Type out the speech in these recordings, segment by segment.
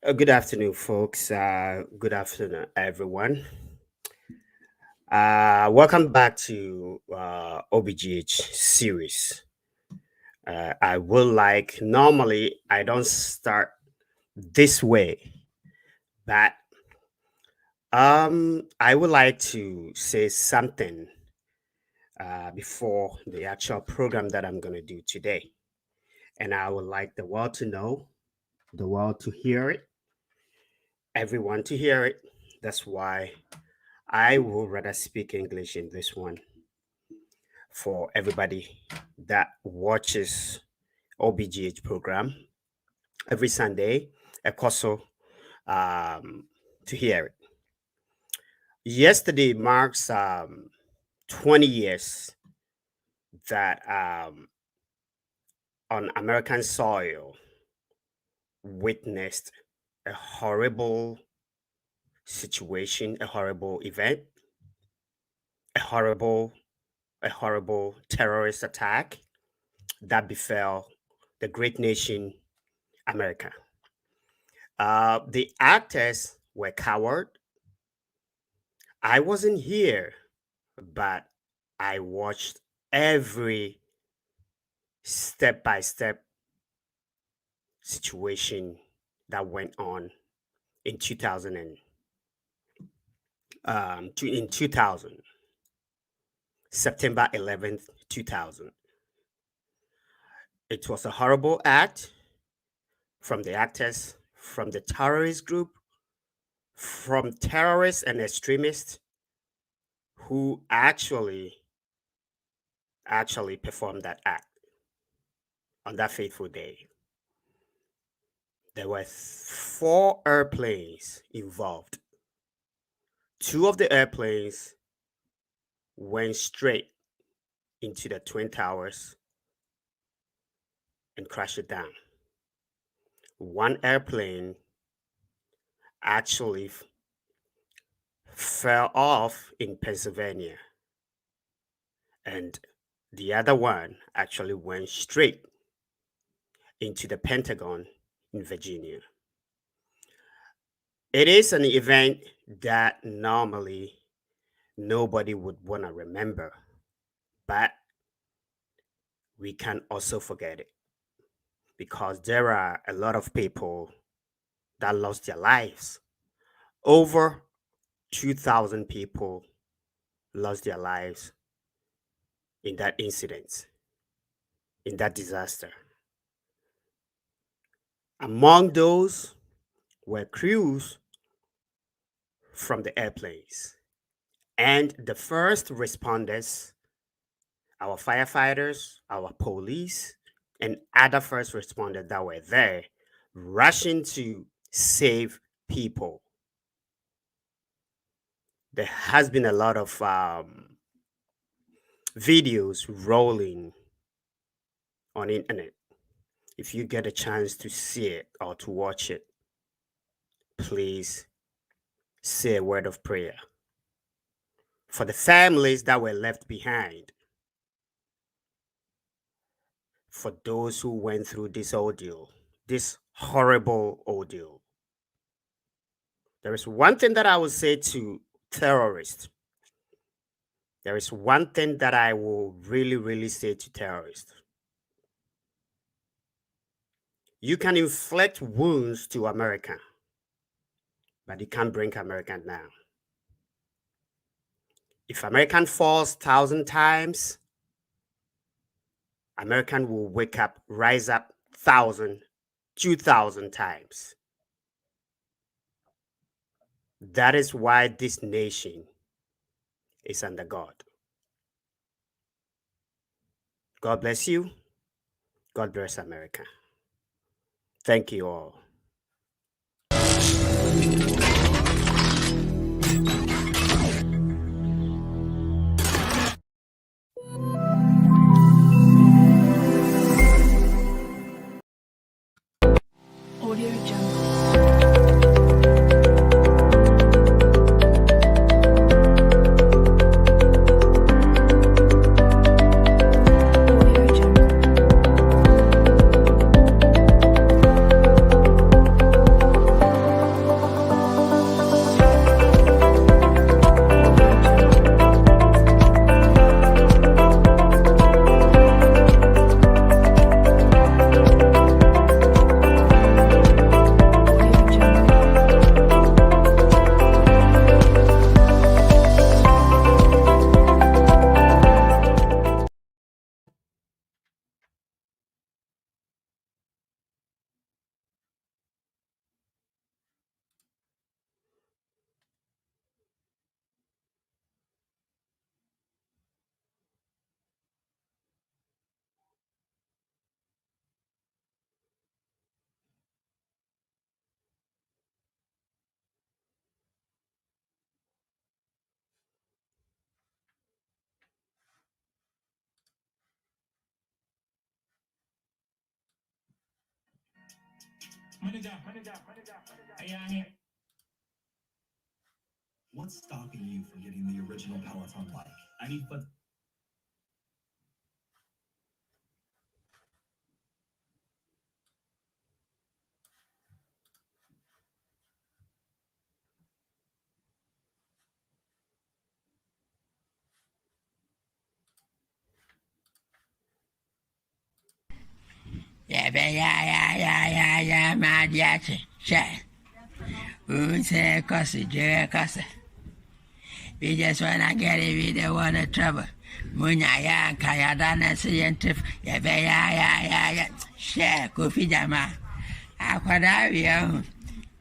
Good afternoon, folks. Good afternoon, everyone. Welcome back to OBgh series. I will like normally I don't start this way, but I would like to say something before the actual program that I'm going to do today, and I would like the world to know, the world to hear it, everyone to hear it. That's why I will rather speak English in this one for everybody that watches OBgh program every Sunday, Ekorso, um, to hear it. Yesterday marks 20 years that on American soil witnessed a horrible situation, a horrible event, a horrible, a horrible terrorist attack that befell the great nation America. The actors were coward. I wasn't here, but I watched every step by step situation that went on in 2000 in 2000, September 11th, 2000. It was a horrible act from the actors, from the terrorist group, from terrorists and extremists who actually performed that act on that fateful day. There were 4 airplanes involved. 2 of the airplanes went straight into the Twin Towers and crashed it down. 1 airplane actually fell off in Pennsylvania, and the other one actually went straight into the Pentagon in Virginia. It is an event that normally nobody would want to remember, but we can also forget it because there are a lot of people that lost their lives. Over 2,000 people lost their lives in that incident, in that disaster. Among those were crews from the airplanes and the first responders, our firefighters, our police, and other first responders that were there rushing to save people. There has been a lot of videos rolling on the internet. If you get a chance to see it or to watch it, please say a word of prayer for the families that were left behind, for those who went through this ordeal, this horrible ordeal. There is one thing that I will say to terrorists. There is one thing that I will really say to terrorists. You can inflict wounds to America, but you can't bring America down. If American falls 1,000 times, American will wake up, rise up 1,000, 2,000 times. That is why this nation is under God. God bless you. God bless America. Thank you all. What's stopping you from getting the original Peloton bike? I need but Yeah, my dear, who say Kofi, Kofi? We just wanna get it, we don't wanna trouble. Munya ya, kaya dana scientific, yeah, share, Kofi Jama. Akwada, we are.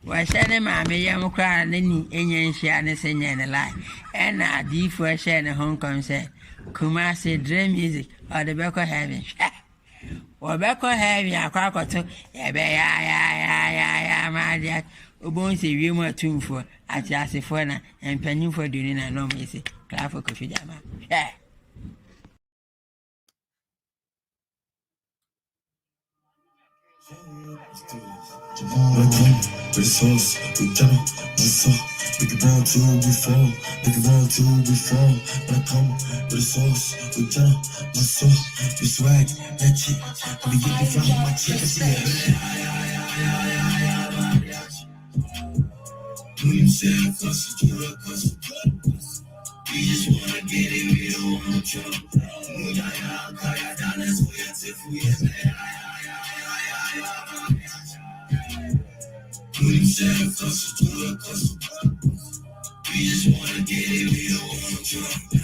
Washane Mammy Yam cry, Nini, Indian Shiana singing a lie. And I deep for Shan Hong Kong said, Kumasi dream music or the Beko having. Or Beko having a crack or two, yeah, my dear. Ubonsi Rima tune for at Yasifona and penny for doing a no missy. Clap for Kofi Jama. Yeah. the sauce, we jump, the sauce, we can roll till we fall, we can roll till we fall. But I come with the sauce, we jump, my sauce, we swag, that shit, we get it from my chick, I see it. We just wanna get it, we don't wanna trouble. We just wanna get it, we don't wanna trouble.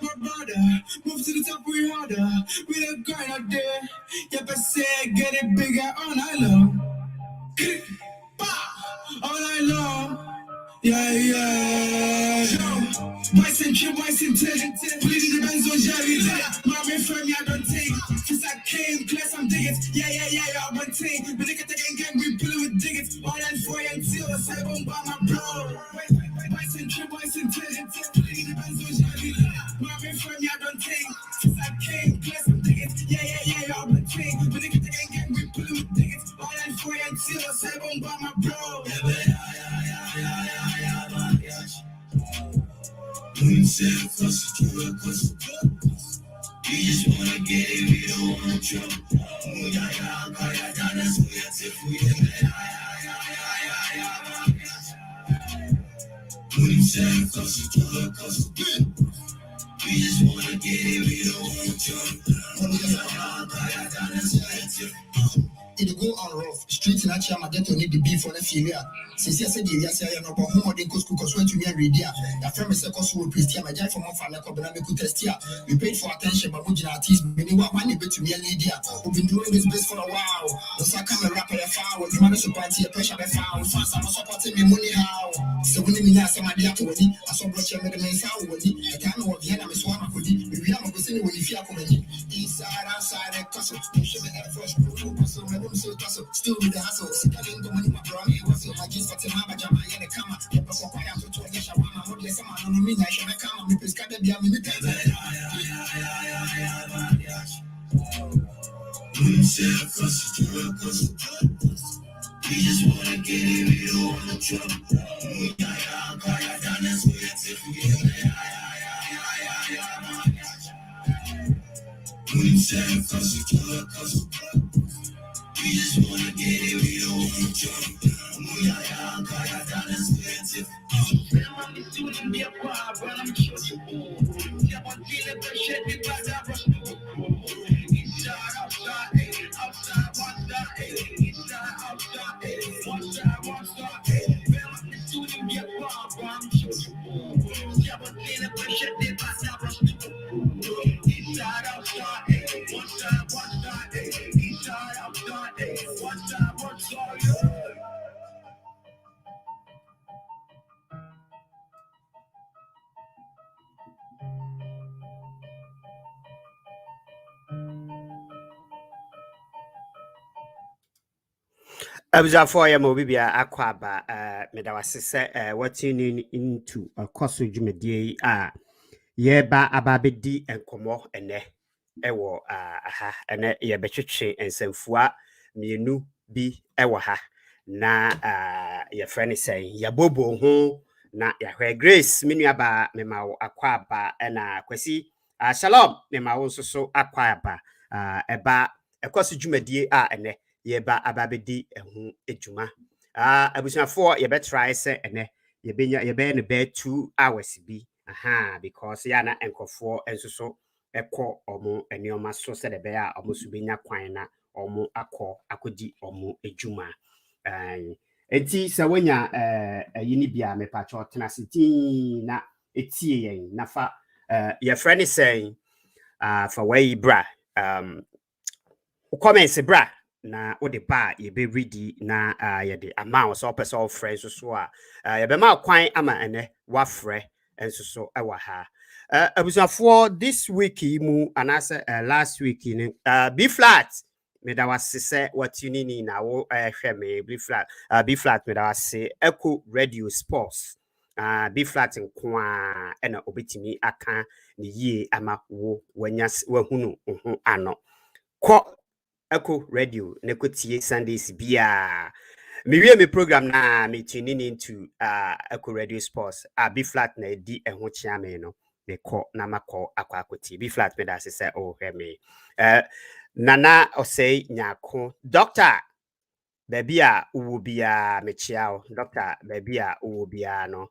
My brother, move to the top, we harder. We the grind out there. Yep, I said get it bigger all night long. All night long. Yeah. Vice and trip, vice and ten. Bleeding the Benz on Jerry. Marvin from me, I don't take. Since I came, class, I'm digging. Yeah, I'm on team. But they can take again, we pull it with diggits. All that for until I say, boom, by my bro. Vice and trip, vice and ten. Bleeding the Benz on Jerry. Marvin from me, I don't take. Since I came, class, I'm digging. Yeah, I'm on team. But they can take again, we pull it with diggits. All that for until I say, boom, by my bro. We just wanna get it, we don't wanna trouble. We just wanna get it, we don't wanna trouble. It go on rough. Streets in Achama get to need the beef for the female. Since I said, yes, I know about home, they could went to me and read here. The friend is a cost will priest here. My giant from one family could test here. We paid for attention, but Mujin artists, many were money to me and Lydia. We've been doing this best for a while. Once I come and rap a foul, you manage to party a pressure a foul. Fast, I'm supporting me money how. So when you some idea to me, I saw brought you made the men's hour with it. I can't know what Vienna is one of the. We are going to see when you feel coming inside, outside, and custom. You should be at first. Still with the hustle, I didn't go money, my bro. What's your magic for Timaba Jama and the Kama? The Papa to Tonya Shawama, what is someone on me? I should have come. We prescribe the minute. We just wanna get it, we don't wanna trouble. We just wanna get it, we don't wanna trouble. Abusuafoɔ yɛ ma obi bia akɔ aba meda wase sɛ what tuning into Ekorso dwumadie yi a yɛba aba abɛdi nkɔmmɔ ɛnɛ ewo aha ene ye betwetwe ensamfua mienu bi ewo ha na ye friend say ya bobo ho na ya hwe Grace menuaba memawo akwaba na kwasi shalom memawo so akwaba eba Ekorso dwumadie ene ye ba ababedi ehu ejuma abusuafo ye betry say ene ye benya ye be ne be 2 hours bi aha because ya na enkofo enso eko omo enioma so se de be a omo so benya kwan na omo akodi omo ejuma enti se wonya yini bia me pacho tenasiti na etie yen na fa your friend is saying for way bra comments bra na wo de ba ye be ready na ye de amount so person friends so ye be ma kwan ama ene wa frɛ enso so ewa ha abusuafo this week mu anase last week ni B flat me da was say what you need na wo hwɛ me B flat me da was Echo Radio Sports B flat nko a na obetimi aka ne yie ama wo wanya wahunu ho ano ko Echo Radio nekotie Sundays bia me wie program na me tuning into Echo Radio Sports B flat na di eho chia me no me ko na makọ akwakoti B flat me da say oh hear me nana osei nyako doctor baby a uwo bia me chiao doctor baby a uwo bia no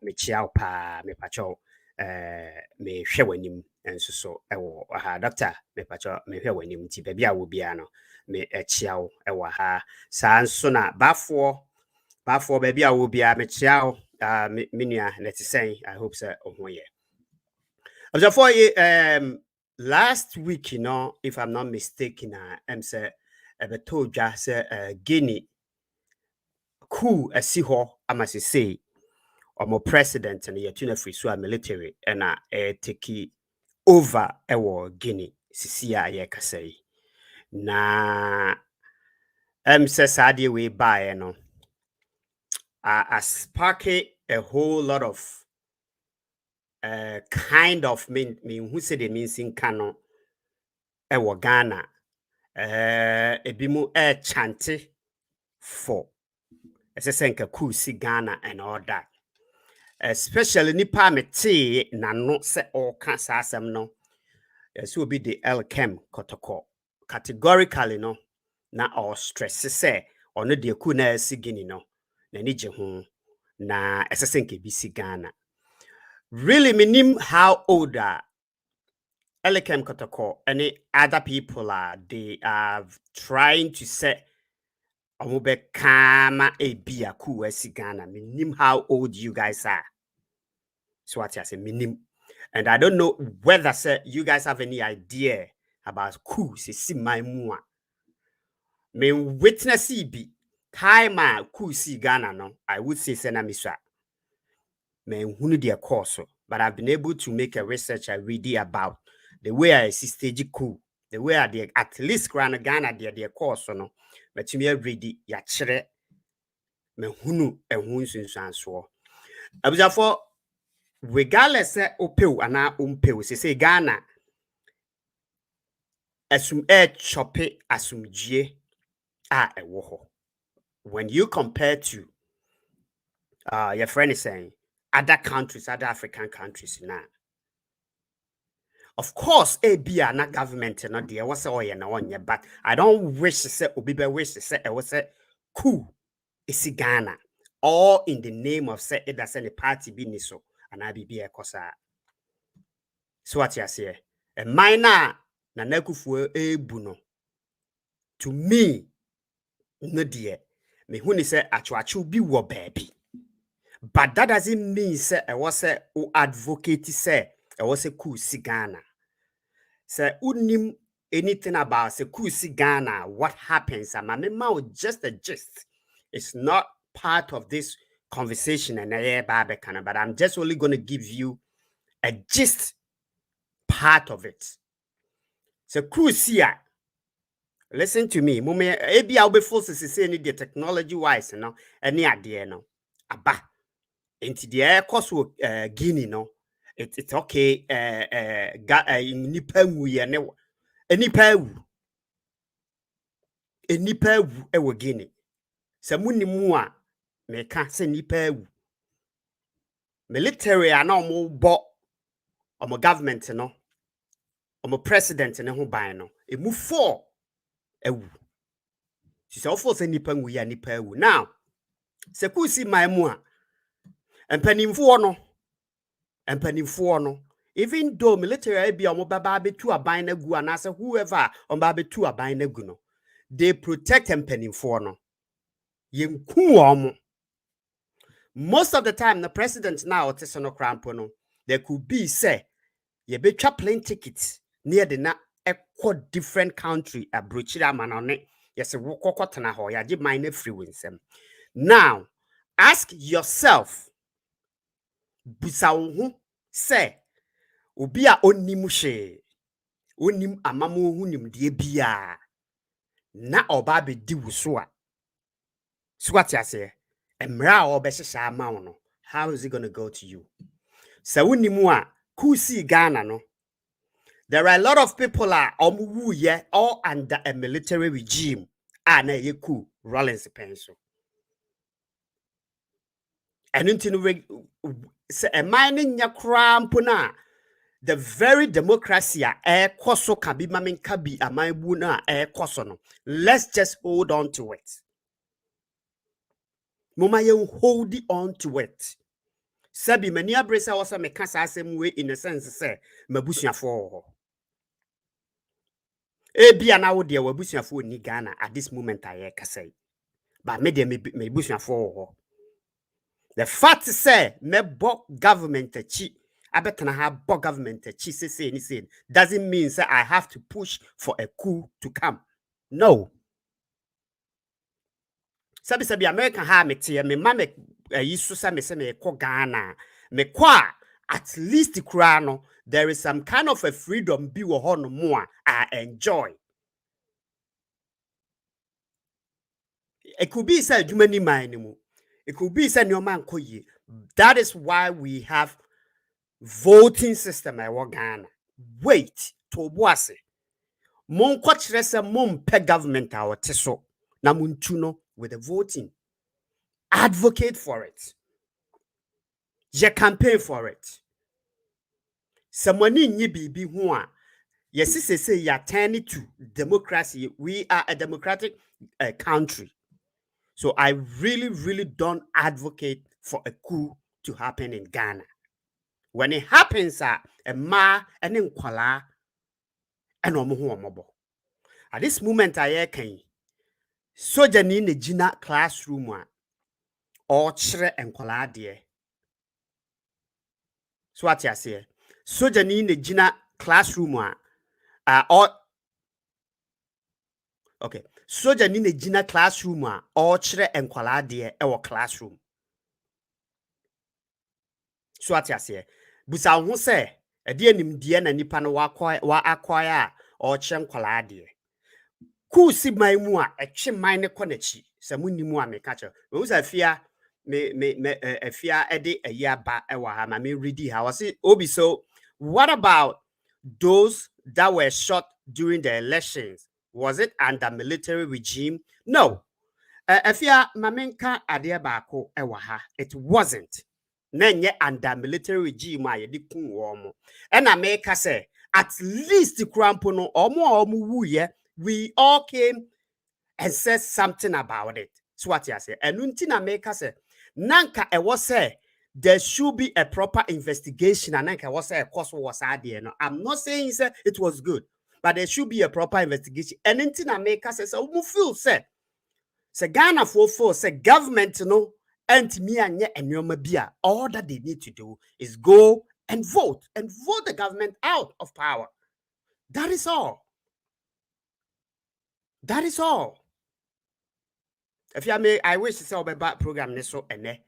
me chiao pa me pacho me hwe wanim enso so ewo ha doctor me pacho me hwe wanim ti baby a wo bia no me chiao ewo ha sa nso na bafo baby a wo bia me chiao me nua let say I hope so ohoye for last week you know if I'm not mistaken I'm say told just Guinea coup asi ho amase say omo president and yetuna free so military and take over ewo Guinea sisi a ye kasai na say sadie we buy no spark a whole lot of kind of mean who said it means in canon ewo Ghana ebimu chante for esesenka cool si Ghana and all that especially nipa mete na no se all cancer asem no yes will be the Elkem kotoko categorically no na all stress say or no de ku na si Guinea no na ni je ho na esesenka bi si Ghana really minim how old Elkem kotoko any other people they are trying to say Omube kama ebia ku esi Ghana. Minim how old you guys are. So what I say minim. And I don't know whether say you guys have any idea about ku si my mua. Me witness be time ku si Ghana no. I would say sena miswa. Me hunu the Ekorso, but I've been able to make a research I read about the way I see stage ku. The way I did at least Ghana the Ekorso no. But me ready ya chere me hunu ehun sunsanso abusafo regardless opew ana umpew se Ghana asum chope asumdie ewo ho when you compare to your friend is saying other countries, other African countries now, of course bia na government no there was oye na onye, but I don't wish to say obibe wish to say e was cool isi Ghana all in the name of say it does any party business so and I be Ekorso. So what you say a minor na Akuffo Addo no to me no dear me who ni say atwachu bi wo baby, but that doesn't mean say I was say o advocate say I was a cool si Ghana say unim anything about say cool si Ghana what happens am me ma just a gist. It's not part of this conversation and but I'm just only going to give you a gist part of it. So crucial. Listen to me. Mume ebi I'll be forced to say any the technology wise no any idea no aba. Enti the Ekorso Guinea no it's okay. Nipa wu ye ne nipa wu nipa wu e wo Guinea. Se munimu a meka se nipa wu. Military ana omo bo omo government no omo president ne ho ban no emu 4 ewu. Se ofo se nipa wu ya nipa wu. Now se kusi man mu a empanimfo no even though military be omo baba betu aban na gu anase whoever on ba betu aban na gu no, they protect empanimfo no. Yenku omo. Most of the time the president now otesono crampo no, there could be say ye betwa plane tickets near the na ekwo different country abrochira manone yes wokokotana ho ya gi mine free winsem. Now ask yourself busa wo say obi a onim hwe onim amamu hunim de bia na oba be di wuso a swat ase emra obe hye ama wo no, how is it going to go to you? So unimu a kusi Ghana no, there are a lot of people omuwu ye all under a military regime na ye ku Rollins penso. And until se a mining nya krampo na the very democracy Ekorso kabi mamin kabi amaibu na Ekorso no. Let's just hold on to it. Mama ye hold on to it. Sabi many abresa was me kasa asem we in a sense say mabusuafo. Ebia na wo de wabusuafo ni Ghana at this moment I kasa. But me de me busuafo. The fact say me bo government chi abetana ha bo government chi say ni say doesn't mean say I have to push for a coup to come. No. Sabi America ha me tie me ma me yisu sa me say me ko Ghana me kwa at least kura no there is some kind of a freedom bi wo ho no mo I enjoy. It could be say adwuma man mu. It could be say nyoma nkoye. That is why we have voting system I Ghana. Wait to boase. Mon kwa kire se mon pe government a wote so na muntu no with the voting. Advocate for it. Je campaign for it. Someone nyi bibi ho a yes say ya turn to democracy. We are a democratic country. So I really don't advocate for a coup to happen in Ghana. When it happens, a ma and nkwala and omobo. At this moment, I can soja ni ne gina classroom or chere nkwala de. So what you say? Soja ni ne gina classroom or okay. Soja ni ne gina classroom or chere nkwala de e classroom. So what you say? Busa ho se ade animdie na nipa no wa akwaya or chere nkwala de. Kusi man mu a etwe man ne konachi se munimu a meka che we say afia me afia ede ayaba ewa ha ma me ready ha was it obi. So what about those that were shot during the elections? Was it under military regime? No. Afia mamenka ade baako ewa ha, it wasn't. Nenye under military regime a yedi kun wo mo e na meka say at least krampo no omo wuye. We all came and said something about it. So what you say? And untina make us say, Nanka I was say there should be a proper investigation. And Nanka was say Ekorso was idea. No, I'm not saying say it was good, but there should be a proper investigation. And untina make us say so feel say Ghana for say government no and me and your bia. All that they need to do is go and vote the government out of power. That is all. That is all. If you may, I wish to say about program so ene.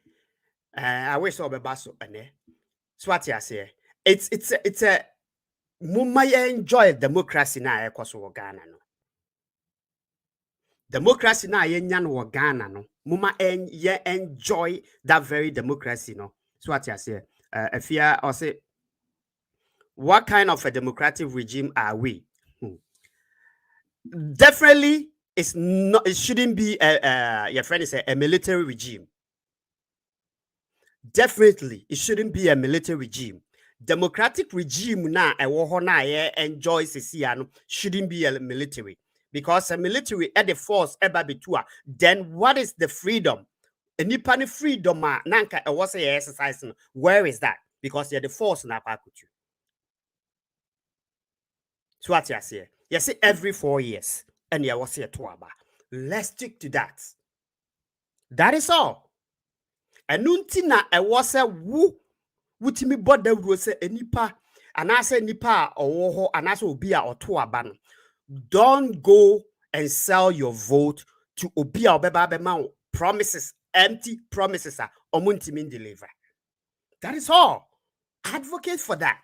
I wish to about so ene. So what you say? It's a mumma enjoy democracy na Ekorso Ghana no. Democracy na yenyan wo Ghana no. Mumma enjoy that very democracy no. So what you say? If you or say what kind of a democratic regime are we? Definitely, it's not. It shouldn't be your friend is a military regime. Definitely, it shouldn't be a military regime. Democratic regime na enjoy CCN shouldn't be a military, because a military at the force ebabitua. Then what is the freedom? Any pani freedom nanka was a exercise. Where is that? Because you're the force na pakutu. So what you say? You see every 4 years, and you was here to aba. Let's stick to that. That is all. Enunti na was a woo. Wutimi boda wuro se enipa anase nipa owo ho anase obi a oto aba no. Don't go and sell your vote to obi a obeba bema promises, empty promises a omuntimi deliver. That is all. Advocate for that.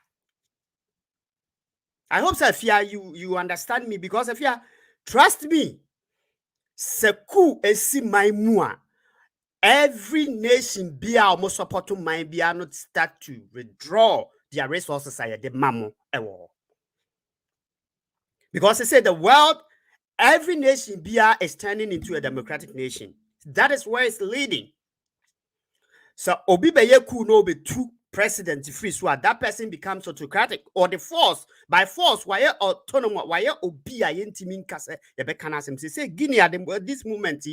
I hope Safia you understand me, because Safia, trust me, seku esi my mua. Every nation be almost support to mine be not start to withdraw their resources at the mamo ewo. Because they say the world, every nation be is turning into a democratic nation. That is where it's leading. So obi be yeku no be two president free, so that person becomes autocratic, or the force by force why autonomous why obi a yentimin kase ye be kana say Guinea at this moment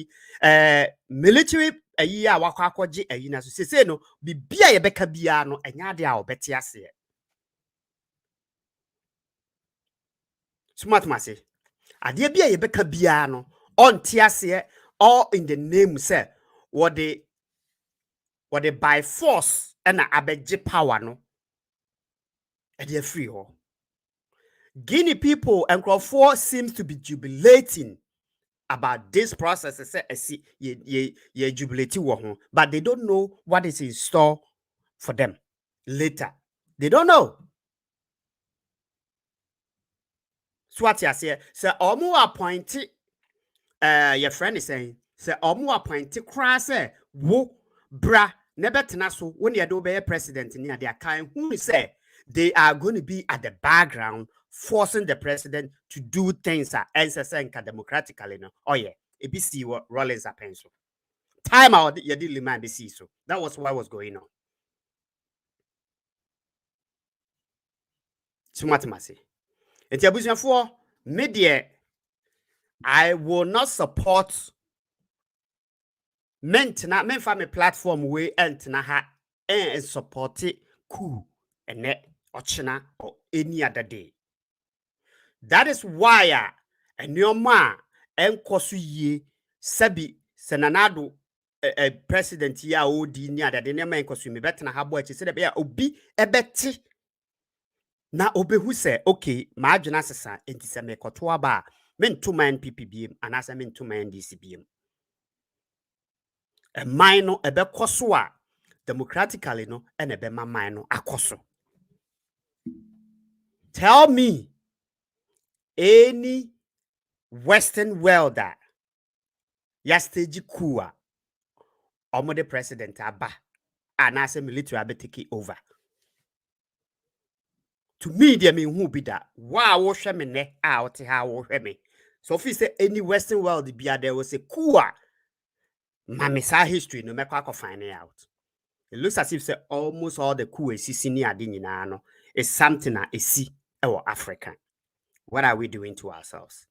military a year wakwa akwaje ayi na so say no bibia ye beka bia no enya de a obete ase smart mase ade bia ye beka bia no on te ase all in the name say what the by force and abeje power no e dey free ho. Guinea people and Kofi seems to be jubilating about this process. Ye jubilating wo, but they don't know what is in store for them later. They don't know. So what you say? So omu appointed your friend is saying, so omu appointed crass say wo bra nebetena so when you do be president in their kind who say they are going to be at the background forcing the president to do things democratically. No? Oh yeah, it be see what Rollins a pencil. Time out you didn't mind see so. That was what was going on. Sumatimasi. And the for media, I will not support men family platform way and ha and support it cool and net ochina or any other day. That is why a new man Ekorso ye sabi senanado a president ya odi ni ada de nema Ekorso me betena habo achi se de be obi ebeti na obehu se okay ma adwena sesa enti se me koto aba men to man PPBM anasa men to man DCBM a minor ebe koso a democratically no and ebe ma minor akoso. Tell me any Western world that ya stage kuwa omo the president aba and as a military abe take over. To me, they mean who be that? Wow, me ne out how me. So if you say any Western world be there was a kuwa mamisa history no make find it out. It looks as if say almost all the coup is near no is something that is see or African. What are we doing to ourselves?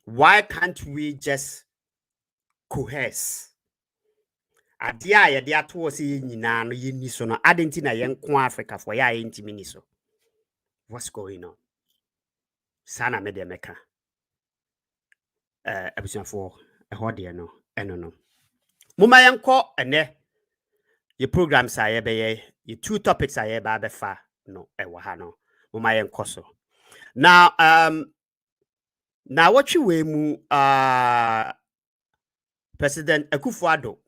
Why can't we just coerce? Adia ya dia to say nyina no yini so no adentina yenko Africa for ya intimi so. What's going on? Sana me de meka. Ebusan for ho de no eno no. Muma yenko ene ye programs aye be ye two topics aye ba be fa no ewo ha no. Muma yenko so. Now what you we mu President Akuffo Addo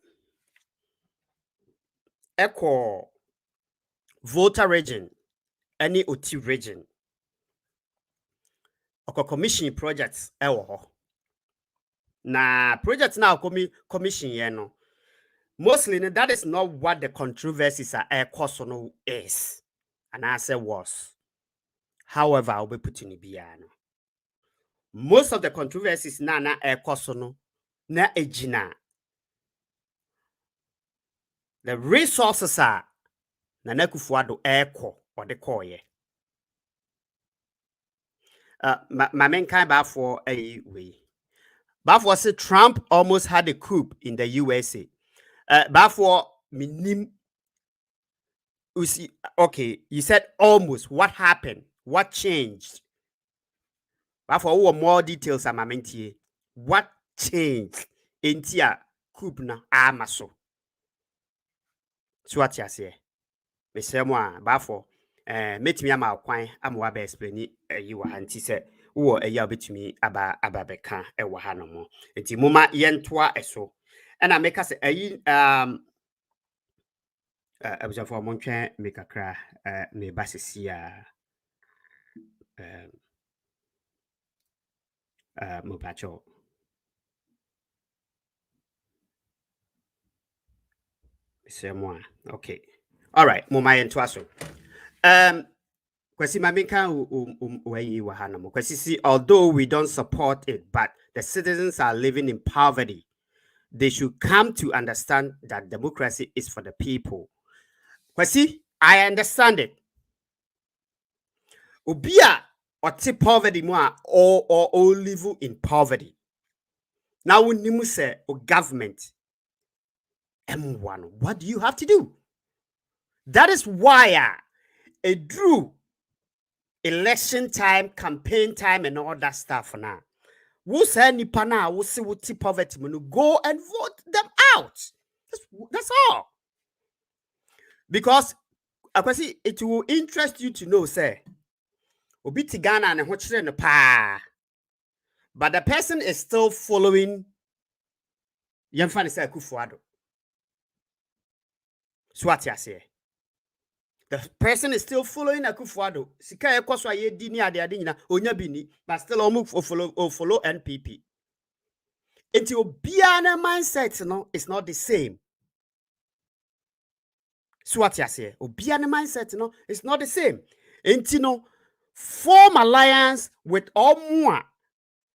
Eko Volta region any Oti region oko commission projects ewo ho. Na projects now commission ye no. Mostly that is not what the controversies are Ekorso no is. and I say was. However, I'll be putting it beyond. Most of the controversies na Ekorso no na ejina. The resources are na Akuffo Addo Eko or the koye. My main kind for a way. Before say Trump almost had a coup in the USA. Before minim. Okay, you said almost. What happened? What changed? For more details, I'm mentie. What changed? Intia coup na amaso. So what you say? Me say mo bafo metimi ama kwan amwa ba explain yi wa anti se wo eya betumi aba beka e wa ha no mo. Enti moma yentoa eso. Na meka se abusafo mo ntwen me kakra me basisi a mo pacho. Okay. All right, moma yentoa so. Kwesi maminka Kwesi see, although we don't support it, but the citizens are living in poverty. They should come to understand that democracy is for the people. Kwesi, I understand it. Obia or poverty more or live in poverty. Now when you say government M1, what do you have to do? That is why a drew election time, campaign time, and all that stuff now. Who say nipa na who see what poverty go and vote them out. That's all. Because it will interest you to know, say, obi ti Ghana and hochire no pa. But the person is still following Yemfani say Akuffo Addo. So what you say? The person is still following Akuffo Addo. Sika Ekorso aye di ni ade nyina onya bi ni, but still follow NPP. Until Biana mindset no is not the same. So what you say? Biana mindset no is not the same. Until no form alliance with Omwa.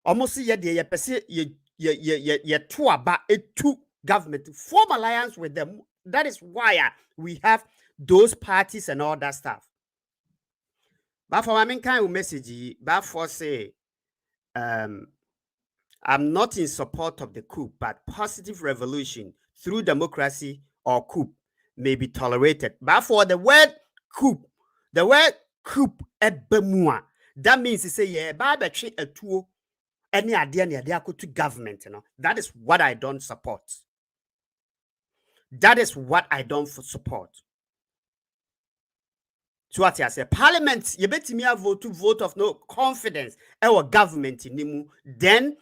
Almost ye de ye two about it two government form alliance with them. That is why we have those parties and all that stuff. But for my kind of message, but for say I'm not in support of the coup, but positive revolution through democracy or coup may be tolerated. But for the word coup ebemua, that means to say yeah, bad a two any idea to government, you know. That is what I don't support. That is what I don't support. So what I say, Parliament, you bet me a vote of no confidence our government in Nimu. Then,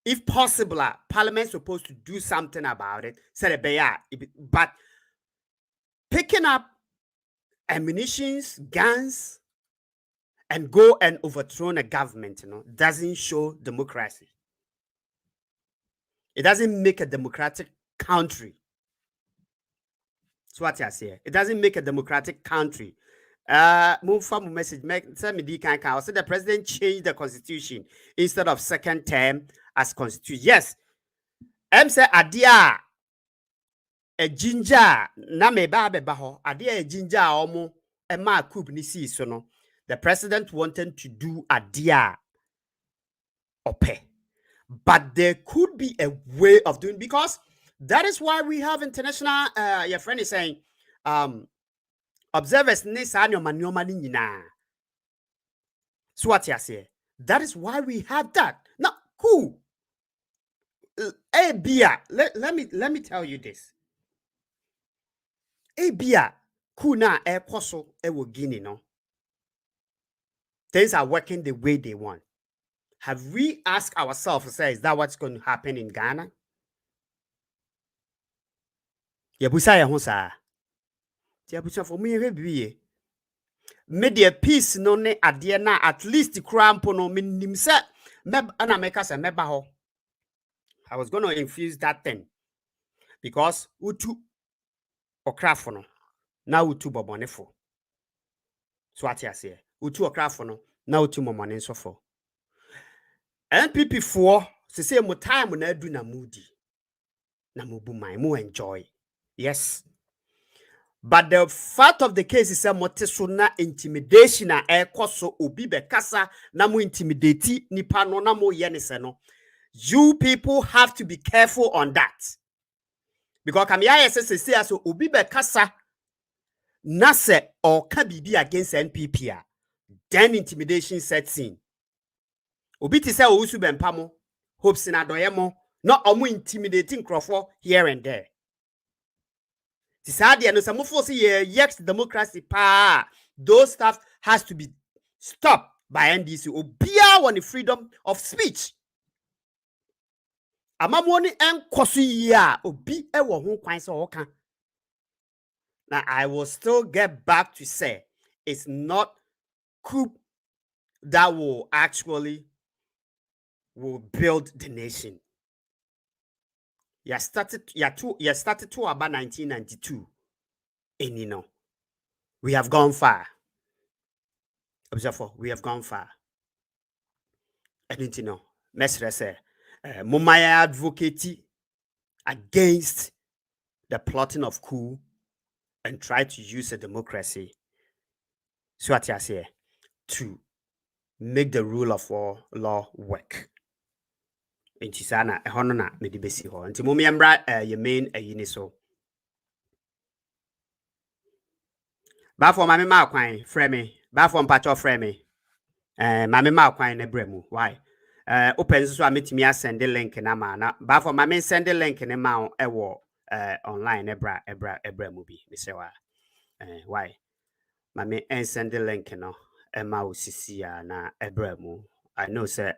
if possible, Parliament supposed to do something about it. But picking up ammunitions, guns, and go and overthrow a government, you know, doesn't show democracy. It doesn't make a democratic country. That's what I say. It doesn't make a democratic country. Move from message. Say the president changed the constitution instead of second term as constitution. Yes. Say adia a ginger na me ba ho adia a ginger omo e ma coup ni si so no. The president wanted to do adia ope. But there could be a way of doing, because that is why we have international your friend is saying observers ne sa nyoma ni nyina. So what you say? That is why we have that. Now, cool. Bia, let me tell you this. Bia, cool na Ekorso will Guinea, no. Things are working the way they want. Have we asked ourselves, say, is that what's going to happen in Ghana? Yabusa ya honsa. Yabusa for me biye. Media peace no ne ade na at least crampo no minim se ana meka se meba ho. I was going to infuse that thing because utu okrafo no na utu bobonefo. So what you say? Utu okrafo no na utu momone nso for. NPP for say mo time na adu na moody. Na mo bu my mo enjoy. Yes. But the fact of the case is that moteso na intimidation na Ekorso obi be kasa na mo intimidate nipa no na mo ye ne se no. You people have to be careful on that. Because kamia say as obi be kasa na se or ka bibi against NPP then intimidation sets in. Obi ti say osu be mpa mo hopes na doye mo not omo intimidating crofo here and there. No some yes democracy pa those stuff has to be stopped by NDC. Obia want the freedom of speech. Amamoni enkoso ya obi ewo ho kwan so oka. Now I will still get back to say it's not coup that will actually build the nation. You started to about 1992. And you know, we have gone far. Observe, we have gone far. I didn't know. Mestre say, Mumaya advocate against the plotting of coup and try to use a democracy. So what I say to make the rule of law work. Inti sana ehono na medi besi ho. Inti mo miembra ye main ayini so. Ba for mame ma kwan frɛ me. Ba for mpacho frɛ me. Mame ma kwan ne bremu. Why? Open so ametimi asend the link na ma na. Ba for mame send the link ne ma ewo online ebra mu bi. Me say why? Mame send the link no ema osisi ya na ebra mu. I know sir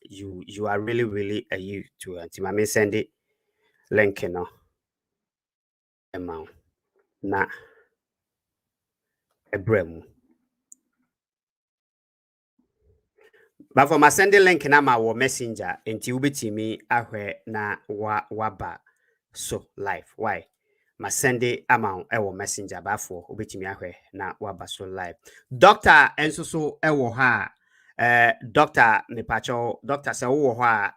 you are really a you to anti mame send it link no ema na ebra mu. But for my send the link na ma wo messenger enti ubetimi ahwe na waba so live. Why? My send it amount ewo messenger ba for ubetimi ahwe na waba so live. Doctor enso so ewo ha doctor mepacho doctor se wo ha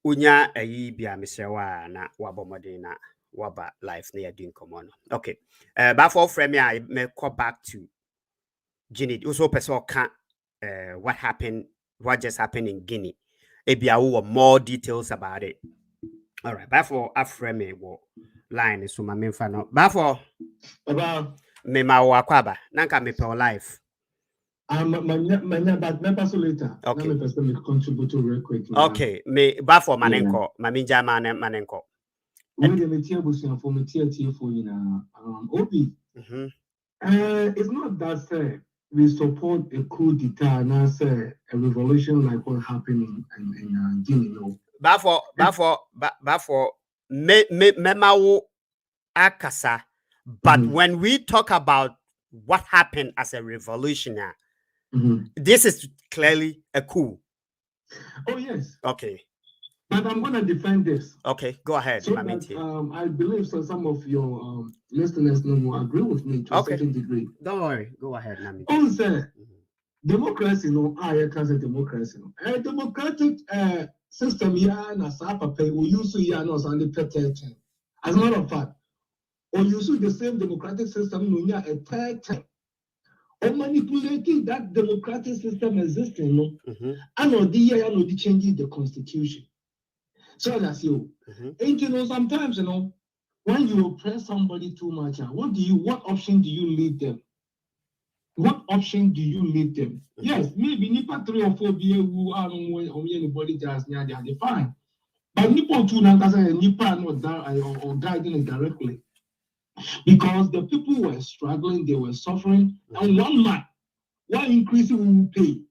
unya ayi bia mesewa na wabomode na waba live na yadin komono. Okay. But for frame I me call back to Ginny. Also person can what just happened in Guinea. Ebia more details about it. All right, but for Afreme line so my main fan. But for me ma wakwaba nanka me per life. But member so later. Okay. Let me contribute real quick. Okay, me but for manenko, maminja manenko. When the material for you know, Obi. It's not that fair. We support a coup d'etat and a revolution like what happened in Guinea. No. But for memawo akasa. But when we talk about what happened as a revolution, this is clearly a coup. Oh yes. Okay. But I'm gonna defend this. Okay, go ahead. So that, I believe some of your listeners will agree with me to a certain degree. Don't worry, go ahead, Nami. Oh, sir, democracy, no, I can say democracy. A democratic system here, na sapa pay, we use to here, no, Sunday protection. As a matter of fact, or use the same democratic system, no, a third time. Or manipulating that democratic system existing, no, and no, the changing the constitution. So that's you. And you know, sometimes, you know, when you oppress somebody too much, what option do you lead them? What option do you lead them? Yes, maybe nipa 3 or 4 BA who are on anybody just near they fine. But nipa 2 nipa not or guiding it directly. Because the people were struggling, they were suffering, and one increase will pay.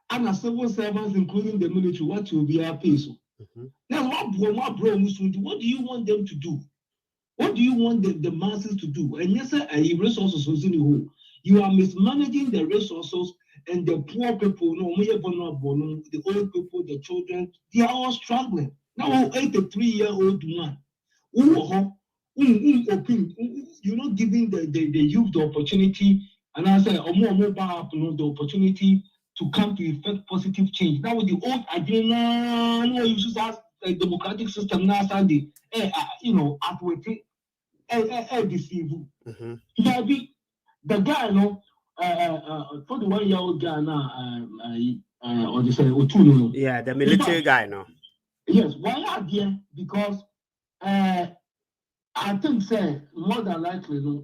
And as civil servants, including the military, what will be our pay? So. Now, what do you want them to do? What do you want the masses to do? And yes, resources you are mismanaging the resources, and the poor people, the old people, the children, they are all struggling. Now, 83-year-old man, you're not giving the youth the opportunity And I said, more the opportunity to come to effect positive change. That was the old agenda. No, you should ask a democratic system now, Sunday. Outweighing, deceive. Maybe the guy, no, 41-year-old guy now, or they say, Otu, yeah, the military guy, no. Yes, why are there? Because I think say more than likely no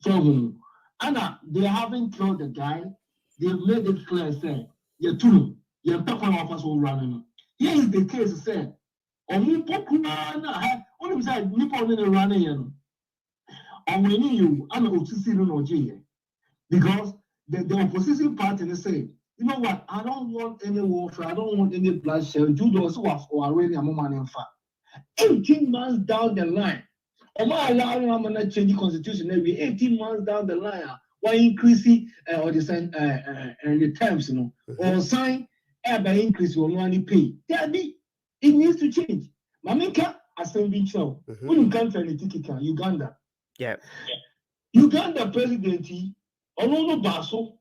so Anna, they haven't killed the guy. They've made it clear say you're too you're talking of us all running. Here is the case say only popular only beside Nippon in running you and we need you I'm a no because the opposition party say you know what, I don't want any warfare, I don't want any bloodshed. Do those who are already a moment in fact. 18 months down the line, am I allowing I'm gonna change the constitution every 18 months down the line? Why increase or the sign and the terms, or sign by increase will only pay. It needs to change. Mamika assembly show. When you come to Uganda. Yeah. Uganda president, Olono Baso,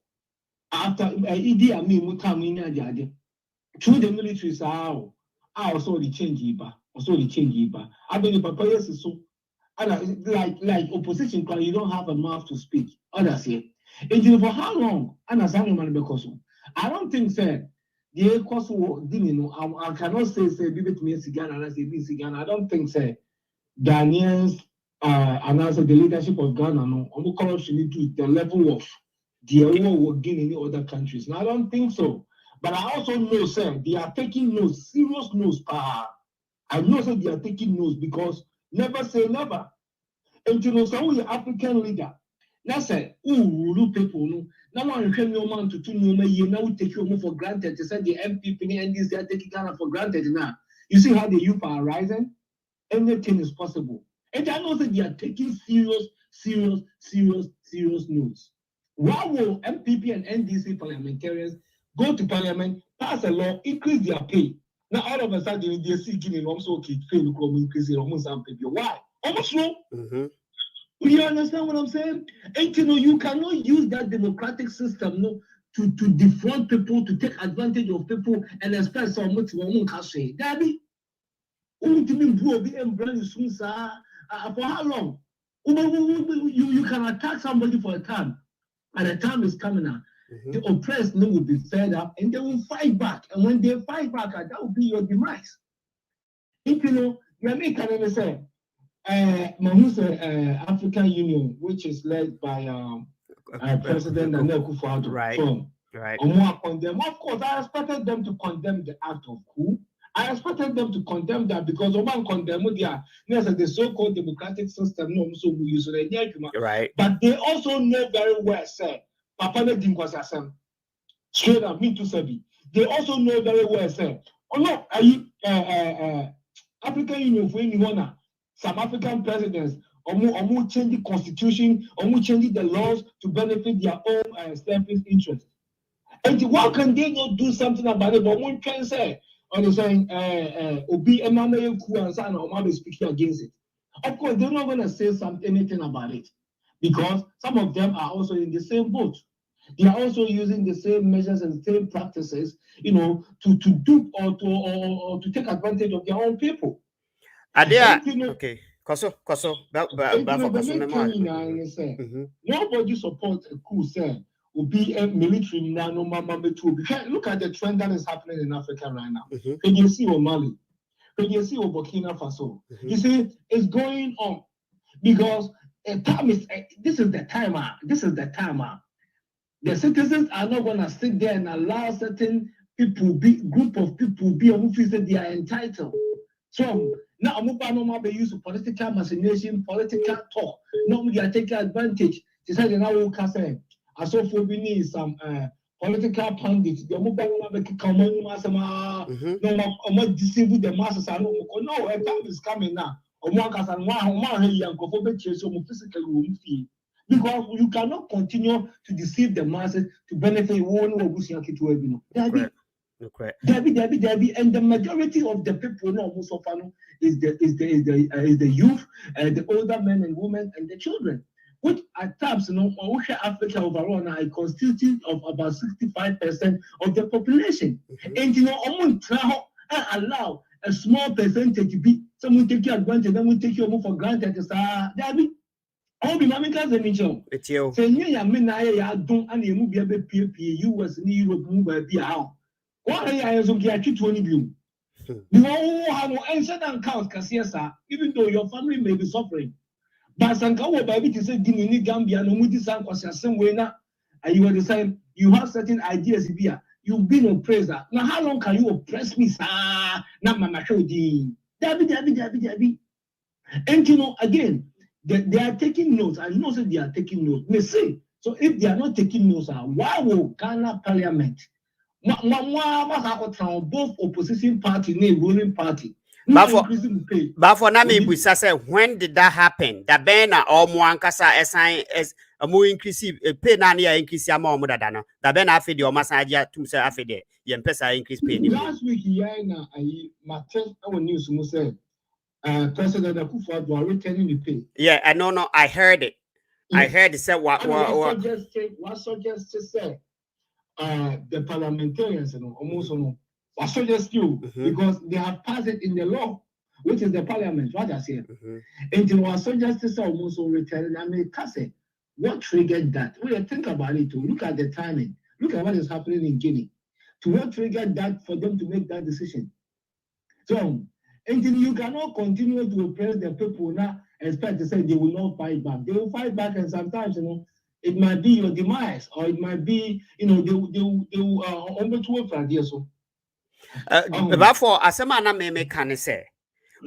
after Idi Amin Mutamina Jadi, through the military, I also the change. I mean, Papa, yes, so like opposition, you don't have a mouth to speak. Others say, and for how long? And as I don't think, sir, the Ekorso didn't know. I cannot say, Bibit me Sigana, and I say, Sigana. I don't think, sir, Ghanaians, and as the leadership of Ghana, no, corruption to the level of the war in any other countries. Now, I don't think so. But I also know, sir, they are taking notes, serious notes. I know that they are taking notes because never say never. And you know, some the African leader. Now say, rule people no. Now one can no man to 2 years now we take you for granted. They said the MPP and NDC are taking Ghana for granted now. You see how the youth are rising? Anything is possible. And I know that they are taking serious notes. Why will MPP and NDC parliamentarians go to parliament, pass a law, increase their pay? Now all of a sudden they see Guinea also okay, fail to come increase almost some people. Why? Almost no. You understand what I'm saying? And you know, you cannot use that democratic system to defraud people, to take advantage of people and expect someone to say, Daddy, for how long? You can attack somebody for a time, and the time is coming now. The oppressed will be fed up and they will fight back. And when they fight back, that will be your demise. If you know, you may can say, African Union, which is led by President Akuffo Addo, right. Of course, I expected them to condemn the act of coup. I expected them to condemn that because Oman condemned the so-called democratic system. Right. But they also know very well, sir. Straight up, me too, Sabi. They also know very well, sir. Oh no, African Union for anyone, some African presidents, or change the constitution, or change the laws to benefit their own selfish interests. And why can they not do something about it? But one can say, or they saying, Obi Emmanuel Ku and San Omar speaking against it. Of course, they're not going to say anything about it because some of them are also in the same boat. They are also using the same measures and same practices, to dupe or to take advantage of their own people. Okay. Koso. Nobody supports a coup, sir. Will be a military now, no mama too. Look at the trend that is happening in Africa right now. When you see Mali, when you see Burkina Faso, you see it's going on because this is the time. The citizens are not gonna sit there and allow certain group of people who feel that they are entitled. So now I'm be used to political machination, political talk. Now they are taking advantage. They say now we can say as if we need some political pundits. The mobile come on, no disable the masses. No, a time is coming now. Because you cannot continue to deceive the masses to benefit one who is Debbie, and the majority of the people most often is the youth, the older men and women, and the children. which at times, Africa overall now is constituted of about 65% of the population. And allow a small percentage to be someone take you advantage, then we take you for granted. That be all the mamicas and Mitchell. It's you. Say, yeah, I don't, and you move your baby, US, Europe, move by be out. Why I also get you 20 billion. You have no answer and count, Cassiasa, even though your family may be suffering. But Sankawa baby to say, Guinea, Gambia, no Mudisan was the same way now. And you are the same, you have certain ideas here. You've been oppressed. Now, how long can you oppress me, sir? Now, Mama Shodi. Debbie. And again, they are taking notes. I know that they are taking notes. They say, so if they are not taking notes, why will Ghana Parliament, both opposition party and ruling party, but for Nami Busa say, when did that happen? The Bena or Muankasa assign as a more increase pay nania increase more dana. The Ben affid your massager to say affide, Yempesa increase pay. Last week, Yana, my first our news said, President Akuffo Addo returning the pay. Yeah, I know, I heard it. I heard it said what suggested say the parliamentarians, almost I suggest you because they have passed it in the law, which is the parliament, what I said. And it was suggested almost returning. I mean, Kase, what triggered that? We think about it too. Look at the timing. Look at what is happening in Guinea. To what triggered that for them to make that decision? So, and you cannot continue to oppress the people now, expect to say they will not fight back. They will fight back, and sometimes, it might be your demise, or it might be, they will almost work for this. Therefore, as a man can say,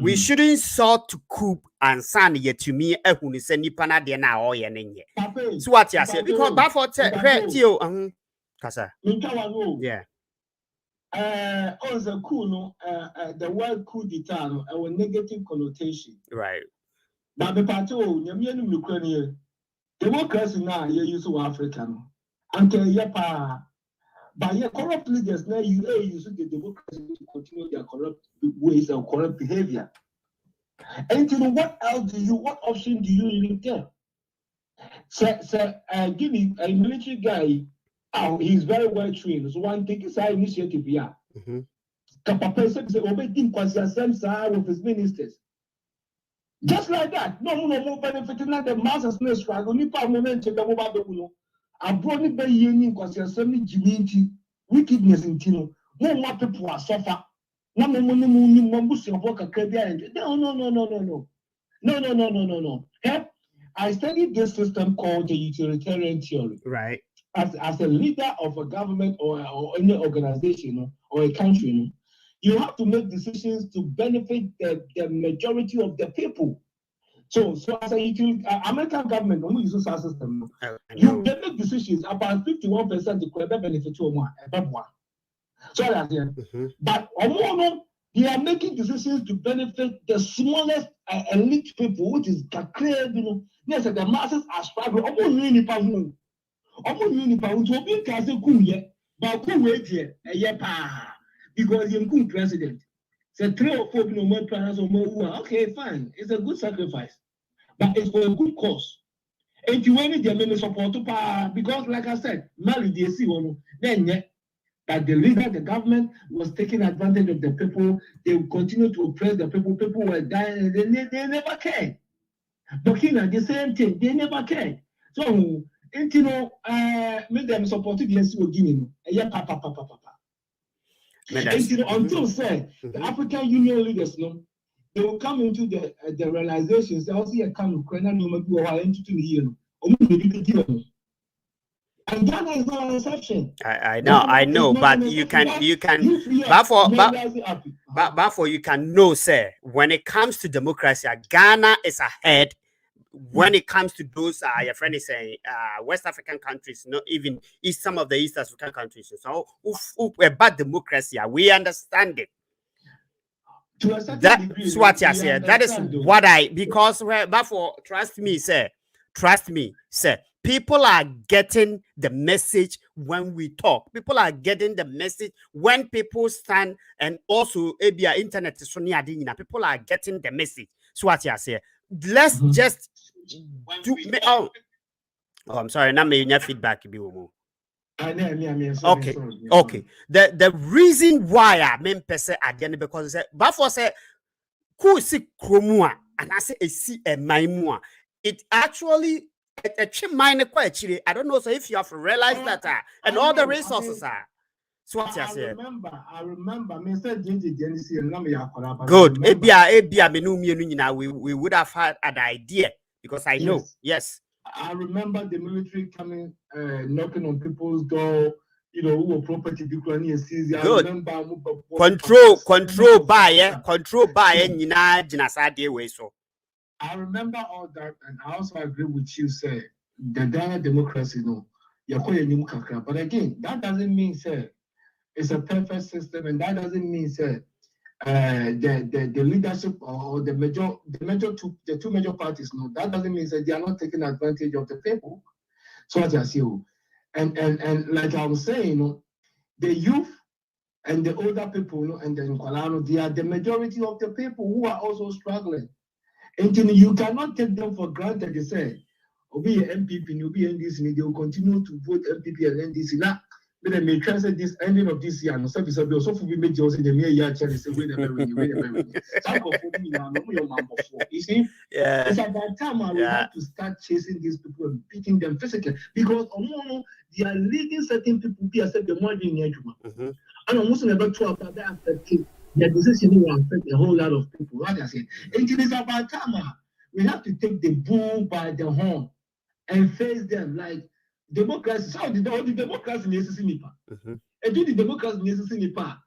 we shouldn't sort to coup and san yet to me a who is any pana de na or yenny. So what you say? Because therefore, you, Casa. Yeah. Also, cool, the word coup d'etat, our negative connotation. Right. But the party, Ukrainian democracy now, you use African. Until Yapa. But your corrupt leaders now you use the democracy to continue their corrupt ways and corrupt behavior. And what else what option do you even get? Give me a military guy, he's very well trained. So one thing is our initiative here. With his ministers. Just like that. No more benefiting like the masses no struggle. Nipa moment to the mobile. I brought it by yen because you're suddenly Jiminti, wickedness in Tino. No more people are suffer. No. Help. I studied this system called the utilitarian theory. Right. As a leader of a government or any organization or a country, you have to make decisions to benefit the majority of the people. So as a American government, when we use our system, you make decisions about 51% to benefit to one. So that's it. But they are making decisions to benefit the smallest elite people, which is yes, the masses are struggling. Because you're president. So 3 or 4 more planners or more. Okay, fine. It's a good sacrifice. But it's for a good cause. And you want the support to power because, like I said, Mali they see one then that the leader, the government was taking advantage of the people. They will continue to oppress the people. People were dying. They never cared. Burkina, the same thing. They never cared. So, make them support the NCO Guinea. Papa. Until say the African Union leaders they will come into the realizations that also come Ukraine no maybe or into here. And Ghana is not an exception. I know, but you can but for you can know, sir, when it comes to democracy, Ghana is ahead. When it comes to those, your friend is saying, West African countries, not even some of the East African countries. So, about democracy, we understand it. That's what you say. That is what because therefore, trust me, sir. People are getting the message when we talk. People are getting the message when people stand, and also internet is people are getting the message. So what you say. Let's just I'm sorry. Now me feedback be Okay. Okay. The reason why I mean person again because but for say who see kromua and I say a see a maimua. It actually mine quite. I don't know so if you have realized that and all the resources are. So what you say? I remember. Me said JJ and now me good. Ebia we would have had an idea because I know. Yes. I remember the military coming, knocking on people's door. You know, who were property people and seized. I remember control by way so. I remember all that, and I also agree with you, say the Ghana democracy, no, but again, that doesn't mean say it's a perfect system, and that doesn't mean say the leadership or the two major parties, no, that doesn't mean that they are not taking advantage of the people. So what I see, and like I was saying, you know, the youth and the older people, you know, and the Nkwalano, they are the majority of the people who are also struggling. And you cannot take them for granted. They say, "Obi MPP, Obi NDC, they will continue to vote MPP and NDC." Now, but they may translate this ending of this year. No service of the also for me just in the mere year. Say, "Wait a minute." You see, it's about time we have to start chasing these people and beating them physically because they are leading certain people. Be accept the money in Ejuma, and almost never talk about that affecting. The decision will affect a whole lot of people. What I say, it is about time we have to take the bull by the horn and face them like democracy. How did all the democracy necessary nipa? And do the democracy necessary nipa?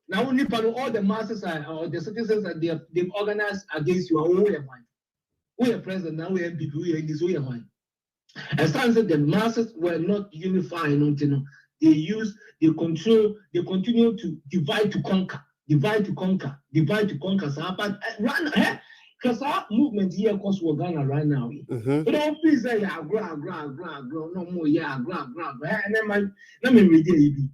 Now only all the masses or the citizens that they've organized against you are all your mind. We are president now. We are MPP. We are this. We are mind. As far as the masses were not unifying, they continue to divide to conquer. Divide to conquer. So, but because our movement here, of course, we're Ghana right now. But don't please say, grow, no more, grow. And then let me read it.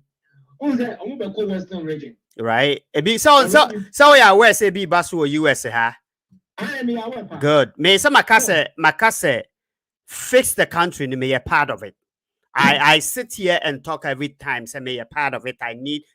Who's that? I'm going to Western region. Right. So yeah, where say be Basu US ha? Good. Me some Makase fix the country and be a part of it. I sit here and talk every time, say me a part of it.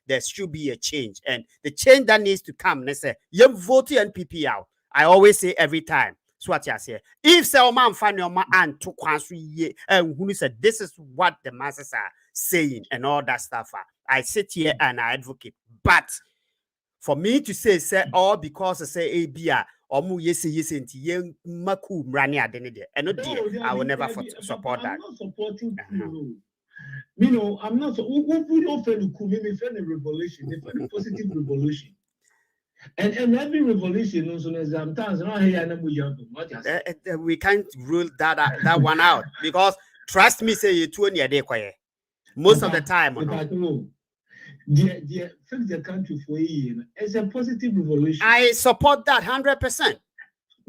There should be a change. And the change that needs to come, they say, you vote NPP out. I always say every time. So what you say. If say man find your man and to ye and who said this is what the masses are saying and all that stuff. I sit here and I advocate. But for me to say all because I say ABA or yes into young maku rani adenide. And I will never support that. I'm not supporting you. You know, I'm not so we don't feel a revolution, a positive revolution. And every revolution also sometimes we can't rule that one out because trust me, say you two near day most of the time. They fix the country for a year. It's a positive revolution. I support that 100%.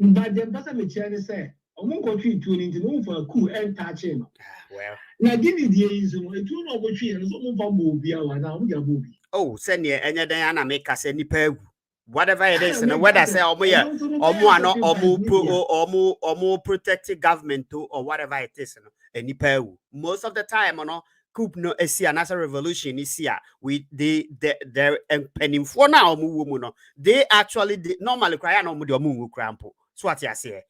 But the person say, I won't continue to into for a coup and touch him. Well, now give me the reason it will not be and so oh, send you any Diana make us any peg. Whatever it is, and whether say or more protected government too, or whatever it is, any peg. Most of the time, coup no see another revolution is here. They're penning for now, they actually normally cry no mumu crampo. So what you say?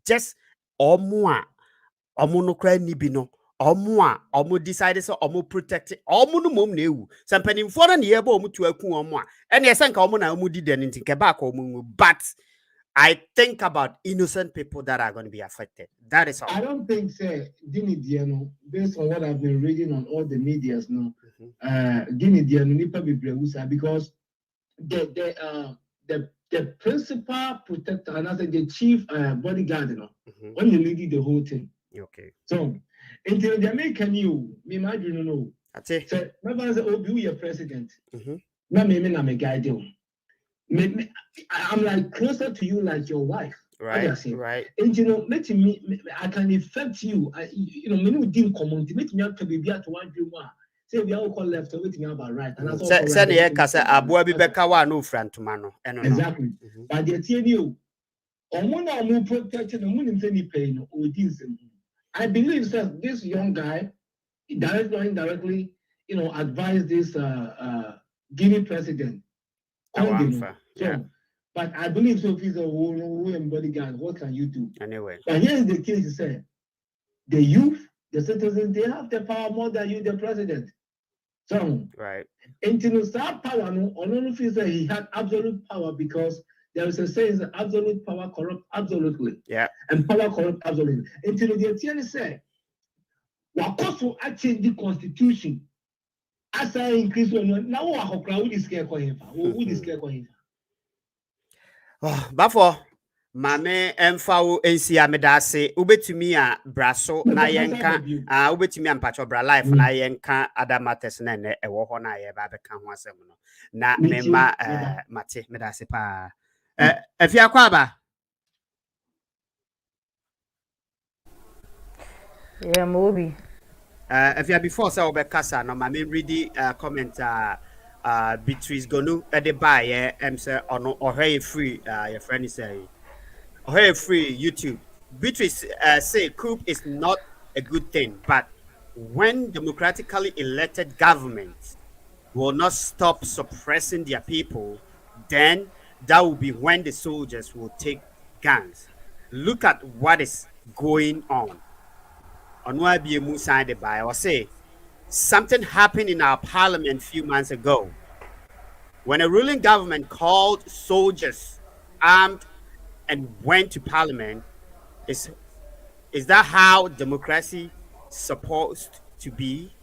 Just or more no cry nibino. Omo decided so omo protect omo no mom na some penning for na ye ba omo to aku omo and yes nka omo na omo di den nti back omo but I think about innocent people that are going to be affected. That is all. I don't think Guinea Diano, based on what I've been reading on all the medias now, Guinea Diano nipa bebrewusa because the principal protector and I said the chief bodyguard when you lead the whole thing. Okay. So until the American me imagine no. That's it. So never say Obi your president. Na me na me guide you. I'm like closer to you like your wife. Right. And let me I can affect you. Many didn't comment. Let me have to be at one dream. Say we all call left, everything about right. And that's all. Send here kasa abuabi beka wa no front mano. Exactly. But the TNU Omuna mu protecting the money any pain or I believe that this young guy, directly or indirectly, advised this Guinea president. But I believe so if he's a woman bodyguard, what can you do? Anyway. But here's the case, he said, the youth, the citizens, they have the power more than you, the president. So, right. Until that power, no feels that he had absolute power because there is a saying that absolute power corrupt absolutely. Yeah. And power corrupt absolutely. Until the TN said, Wakoso I change the constitution. As I increase now what crowd is scared for him. Who is scared for him? Before Mame emfawo ensi amedase ubetumi a braso na yenka ubetumi ampacho bra life na yenka Adomah na ne ewo ho na ye ba beka ho asem no na mema mate medase pa afia kwa ba yeah mobi afia before say obekasa no mame ready comment Beatrice Gonu at the buy say ono ohwe free your friend is say ohwe free YouTube. Beatrice say coup is not a good thing, but when democratically elected governments will not stop suppressing their people, then that will be when the soldiers will take guns. Look at what is going on. Onwa bi emu side the buy or say something happened in our parliament a few months ago when a ruling government called soldiers armed and went to parliament. Is that how democracy supposed to be?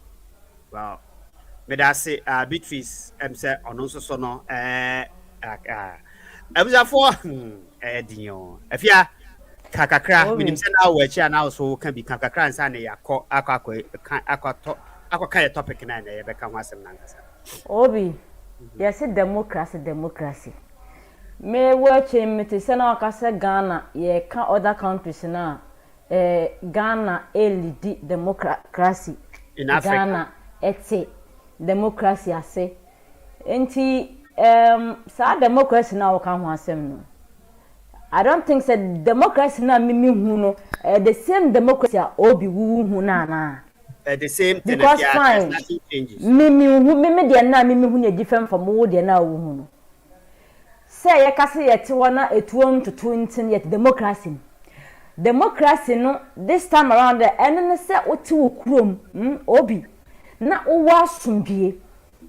Well, but I say Beatrice say on also so no for if ya kakakra minim say na we chi na so can be kakakra nsa na yakọ akwa topic na na ye beka ho asem na nkasa Obi yes democracy me watching me to say na akase Ghana ye can other countries na Ghana lead democracy in Africa. Ghana ete democracy ase enti sa democracy na waka ho asem no I don't think said democracy na mimi hu no the same democracy obi wu hu na the same thing because fine nothing changes. Mimi de na mimi hu na different from wo de na wo hu no say ye kase ye te wona etuo ntutu ntin yet democracy no this time around ene se oti wo kurom obi na wo asumdie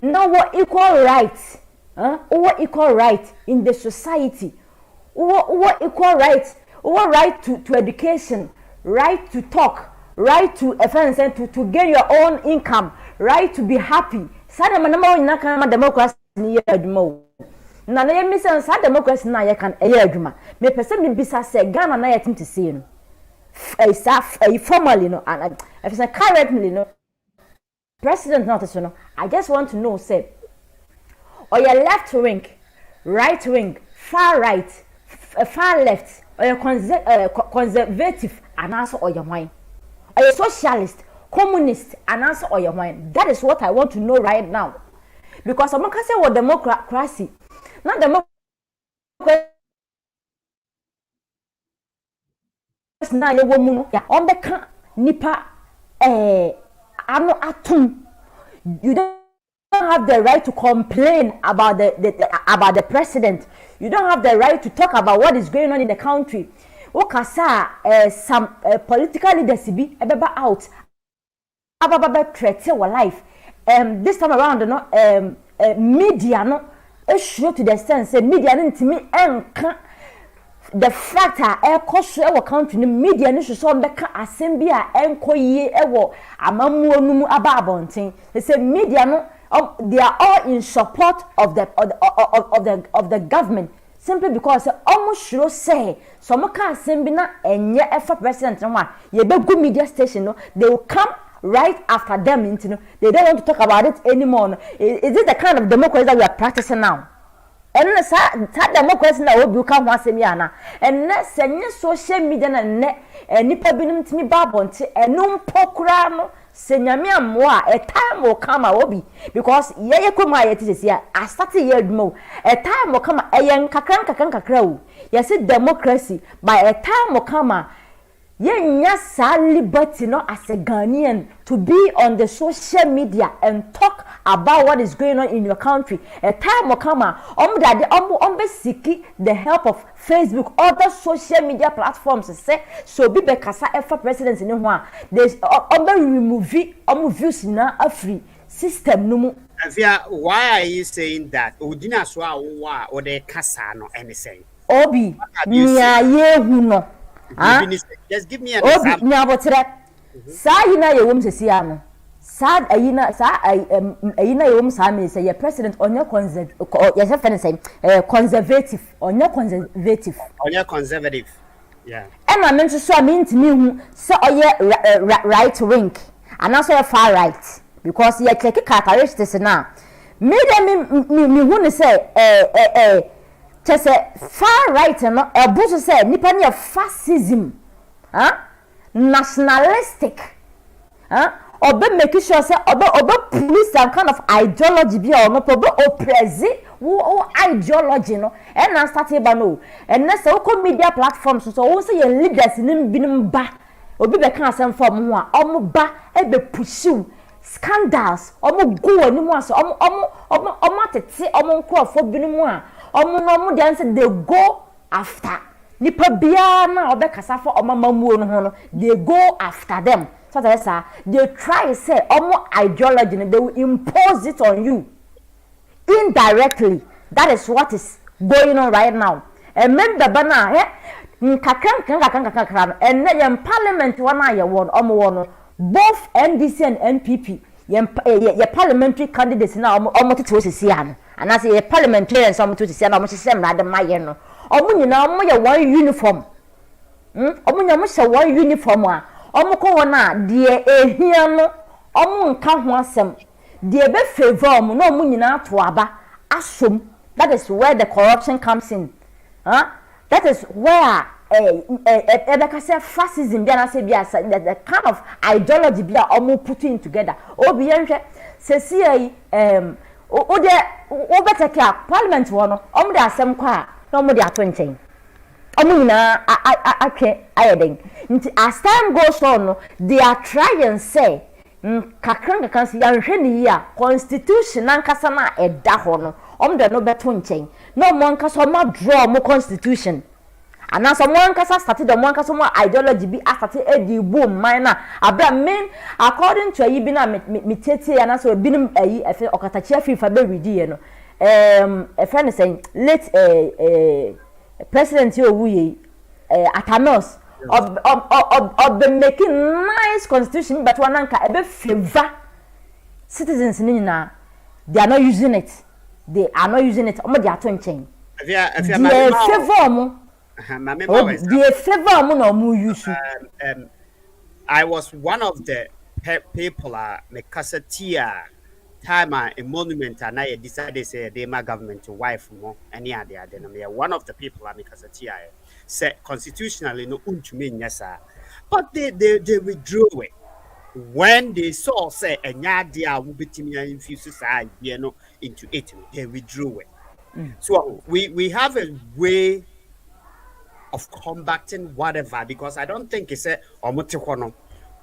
na wo equal right wo equal right in the society wo equal right wo right to education, right to talk, right to offense to gain your own income, right to be happy. Sada manama nyina kan democracy ni ye adwuma na na ye misen sa democracy na ye kan ye adwuma me pese me bisa se Ghana na ye tim to say no formally no and if say currently no president not so no I just want to know say or your left wing, right wing, far right, far left, or your conservative and answer or your mind, or your socialist, communist and answer or your mind. That is what I want to know right now. Because I'm not say what democracy, not democracy. Na ye womu ya ombeka nipa ano atum. You don't have the right to complain about the president. You don't have the right to talk about what is going on in the country. Okasa some political leaders be ebeba out ababa threat your life. This time around no media no show to the sense say media ntimi enka the fact Ekorso ewo country ni media ni so mbeka assembly enkoye ewo amamuo numu aba abonten. They say media no they are all in support of the government simply because almost sure say some can assembly na enye efa president no ye be go media station no they will come right after them into no they don't want to talk about it anymore no. Is it the kind of democracy that we are practicing now? And sa democracy na obi ka ho asemi ana and senye social media na ne nipa binum timi babonte enum pokura no senyame amwa a time will come obi because ye kuma ye tisi ya I started ye adwuma a time will come ayen kakran o ye say democracy by a time will come nya sa liberty no as a Ghanaian to be on the social media and talk about what is going on in your country. A time will come be seeking the help of Facebook, other social media platforms say so be kasa efa presidents in one. There's remove views na a free system no mu. Why are you saying that? Udina swa or the kasa no anything. Obi nya ye hu no. Just give me an example. Sa yina ye wom sesi ano. Sa ayina ye wom sa me say ye president onye conservative onye conservative. Yeah. And I mean so I mean to me so oye right wing and also ye far right because ye check characteristics na. Me hu ne say just far right no ebuso say nipa ne fascism nationalistic obe make sure say obe police and kind of ideology bi or no obe oppress wo ideology no and na start ba no and na say wo media platforms so wo say your leaders nim binim ba obi be kan asem form ho a omo ba e be pursue scandals omo go ani mu aso omo atete omo nkrofo binim a omo dey say they go after nipa bia na obekasa for omamamuo no ho no they go after them so that say they try say omo ideology they will impose it on you indirectly. That is what is going on right now. And remember bana kakran and then parliament wana ye won omo won both NDC and NPP ye parliamentary candidates na omo tete osisi ano and as ye parliamentarians omo tete osisi ano omo system na de maye no omo nyina omo ye one uniform omo nya omo se one uniform a omo ko wona de ehia no omo nka ho asem de be favor omo no omo nyina to aba asom. That is where the corruption comes in. That is where fascism the kind of ideology be almost putting together. OBgh say better care parliament one the asem kwa no mo de atonchen. Nyina as time goes on they are trying say kakran si yanhwe ni ya constitution ankasa na eda ho no de no beto nchen no mo ankasa ma draw mo constitution anasa mo ankasa started mo ankasa mo ideology bi started edi boom man na abra men according to ayi bi na me tete anasa binim ayi efe okatachi afifa be ready ye no a friend saying late president Owuye Atanos of the making nice constitution but one anka ebe favor citizens na they are not using it omo they are tonchen they favor mo they favor mo no mo use. I was one of the people me kasatia time a monument and I decided say they my government to wife mo any other than me one of the people me kasatia say constitutionally no untumi nyasa but they withdrew it when they saw say enya dia wo betimi infuse society no into it they withdrew it. So we have a way of combating whatever because I don't think it's a omotekwo no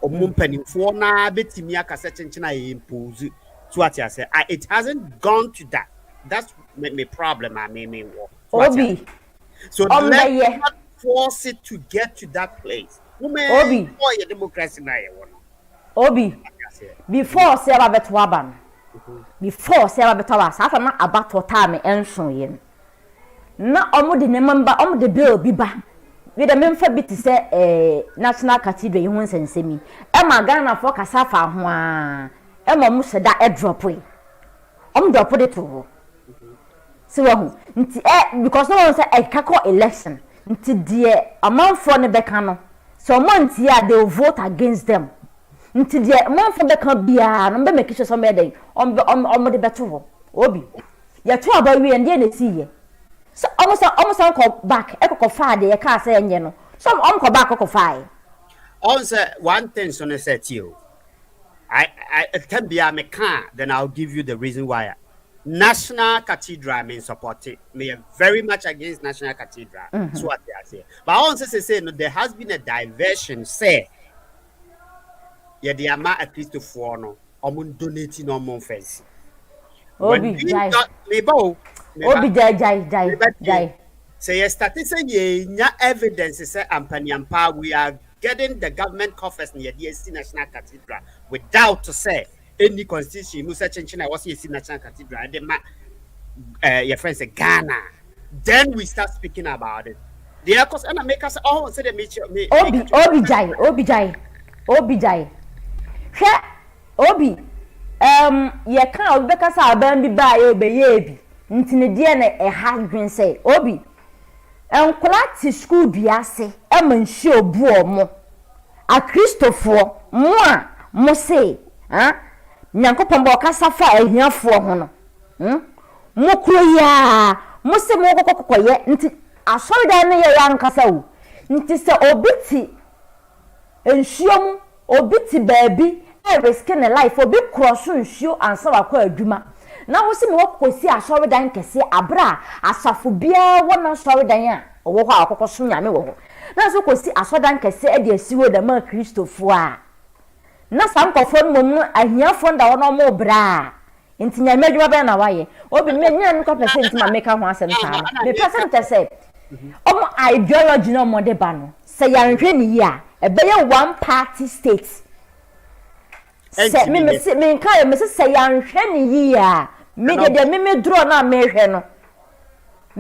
omumpanimfo na betimi akasa chenchena impose so what I say it hasn't gone to that. That's my problem. I mean Obi. So let's not force it to get to that place. Obi. Democracy na Obi. Before say about waban. Before say about was after na about time enso yen. Na omo de ne member omo de bill bi ba. We the member bit say national cathedral hu nsensemi. E ma Ghana for kasa fa ho a. E ma mu se da e drop we. Omo drop it to. So nti because no one say I kako election nti de amanfo ne beka no so month ya they will vote against them nti de amanfo beka bia no be make sure some dey on de beto obi ya to aba wi ende na siye so almost ko back e ko fa de e ka say enye no so ko back ko fa also one thing so ne set you I can be a mechan, then I'll give you the reason why. National Cathedral means supporting me very much against National Cathedral. That's what they are saying. But I want to say no, there has been a diversion. Say, yeah, the amount at least to four no, donating no more fancy. Obi jai. Obi jai. So you started saying yeah, evidence is ampanyampa. We are getting the government coffers near the National Cathedral without to say any constitution. Musa Chenchina was the National Cathedral. Your friends say Ghana. Then we start speaking about it. The Ekorso and make us all say the me. Obi jai. Obi. Ye kan obeka sa aban bi ba ye obeye bi. Ntine de na e hadwen say Obi. Enkola ti school biase e manhye obu omo. A Christopher mo say, Nyankopon bo kasa fa ahiafo ho no. Mo kuro ya, mo se mo kokokoye nti asori na ye yankasa wo. Nti se obiti enhyiom obiti baabi risk in life obi cross nsuo ansa wakọ adwuma na wo se me wakosi asori dan kese abra asafo bia wona asori dan a owo ho akokoso nyame wo ho na so kosi asori dan kese e de asiwo da ma Christopher a na sankofo mum ahiafo nda wono mo bra nti nyame adwuma be na waye obi me nya nko percent ma make ho asem saa me percent say omo ideology no mo de ba no se yanhwe ni yi a e be ye one party state. Se me say yanhwe ni yi a me de me draw na me hwe no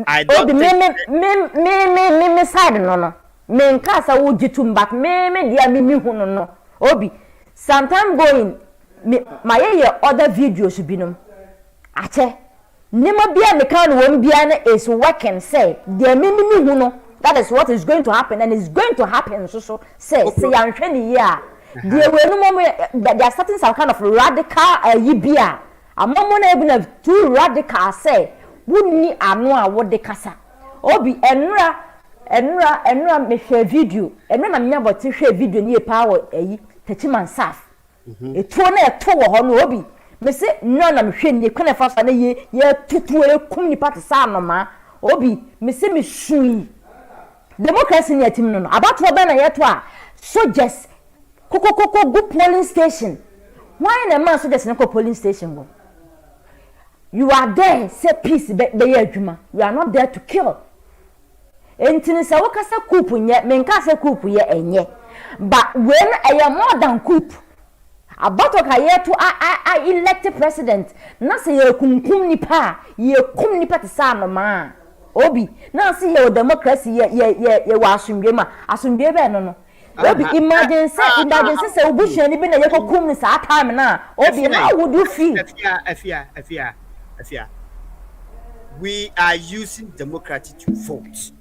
I don't me side no me nka sa wo gitum back me dia me hu no Obi sometime going my other videos binom ache nima bia me kan wo bia na is working say dia me hu no that is what is going to happen and it's going to happen so say yanhwe ni yi a there are starting some kind of radical yibia. Among na even too radical say wunni anu a wo de kasa. Obi enra me share video. Enra na nya boti share video ni power techiman saf. Etuo na eto wo ho no obi. Me se no na me hwe ni kwana fa na ye tutu kum ni party sa no ma. Obi me se me shui. Democracy ni atim no. About wo be na ye to a soldiers go polling station. Why na man so just na polling station go? You are there, say peace be adwuma. You are not there to kill. Entini se wo kasa coup nye, menka se coup ye enye. But when I am more than coup. About ka ye to I elected president. Na se ye kumkum nipa, ye kum nipa te sa no ma. Obi, na se ye democracy ye wa asumdwe ma. Asumdwe be no. Obi imagine say obushani bi na ye kokum ni sa time na Obi how would you feel? Afia. We are using democracy to vote.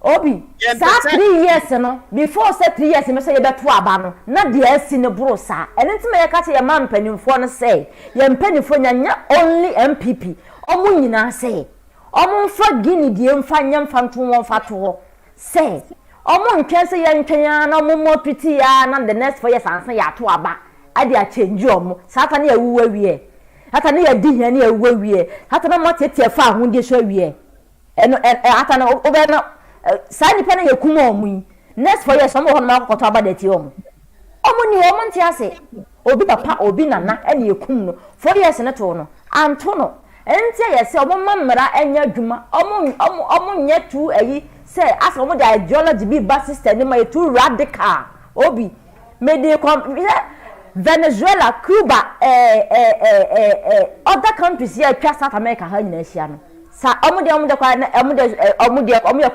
Obi sa 3 years no before say 3 years me say ye beto aba no na de asi ne bro sa enti me ye ka che ye man panimfo no say ye mpanimfo nya only MPP omo nyina say omo mfa gini die mfa nya mfa nto won fa to say omo ntwe se ye ntwen ya na omo mopiti ya na the next 4 years ansa ya to aba ade a change omo sata na ewu awie hata na ya di hia na ewu awie hata na motete fa ahunde so awie eno hata na obe na sa nipa na yekum omu next 4 years omo ho na akoto aba dati omo ni omo nti ase obi papa obi nana ene yekum no 4 years ne to no anto no enti yesi omo mamra enya adwuma omo nye tu ayi say as omo the ideology be bad system ni ma too radical Obi me Venezuela, Cuba, other countries here twa South America ha nyina hia no sa omo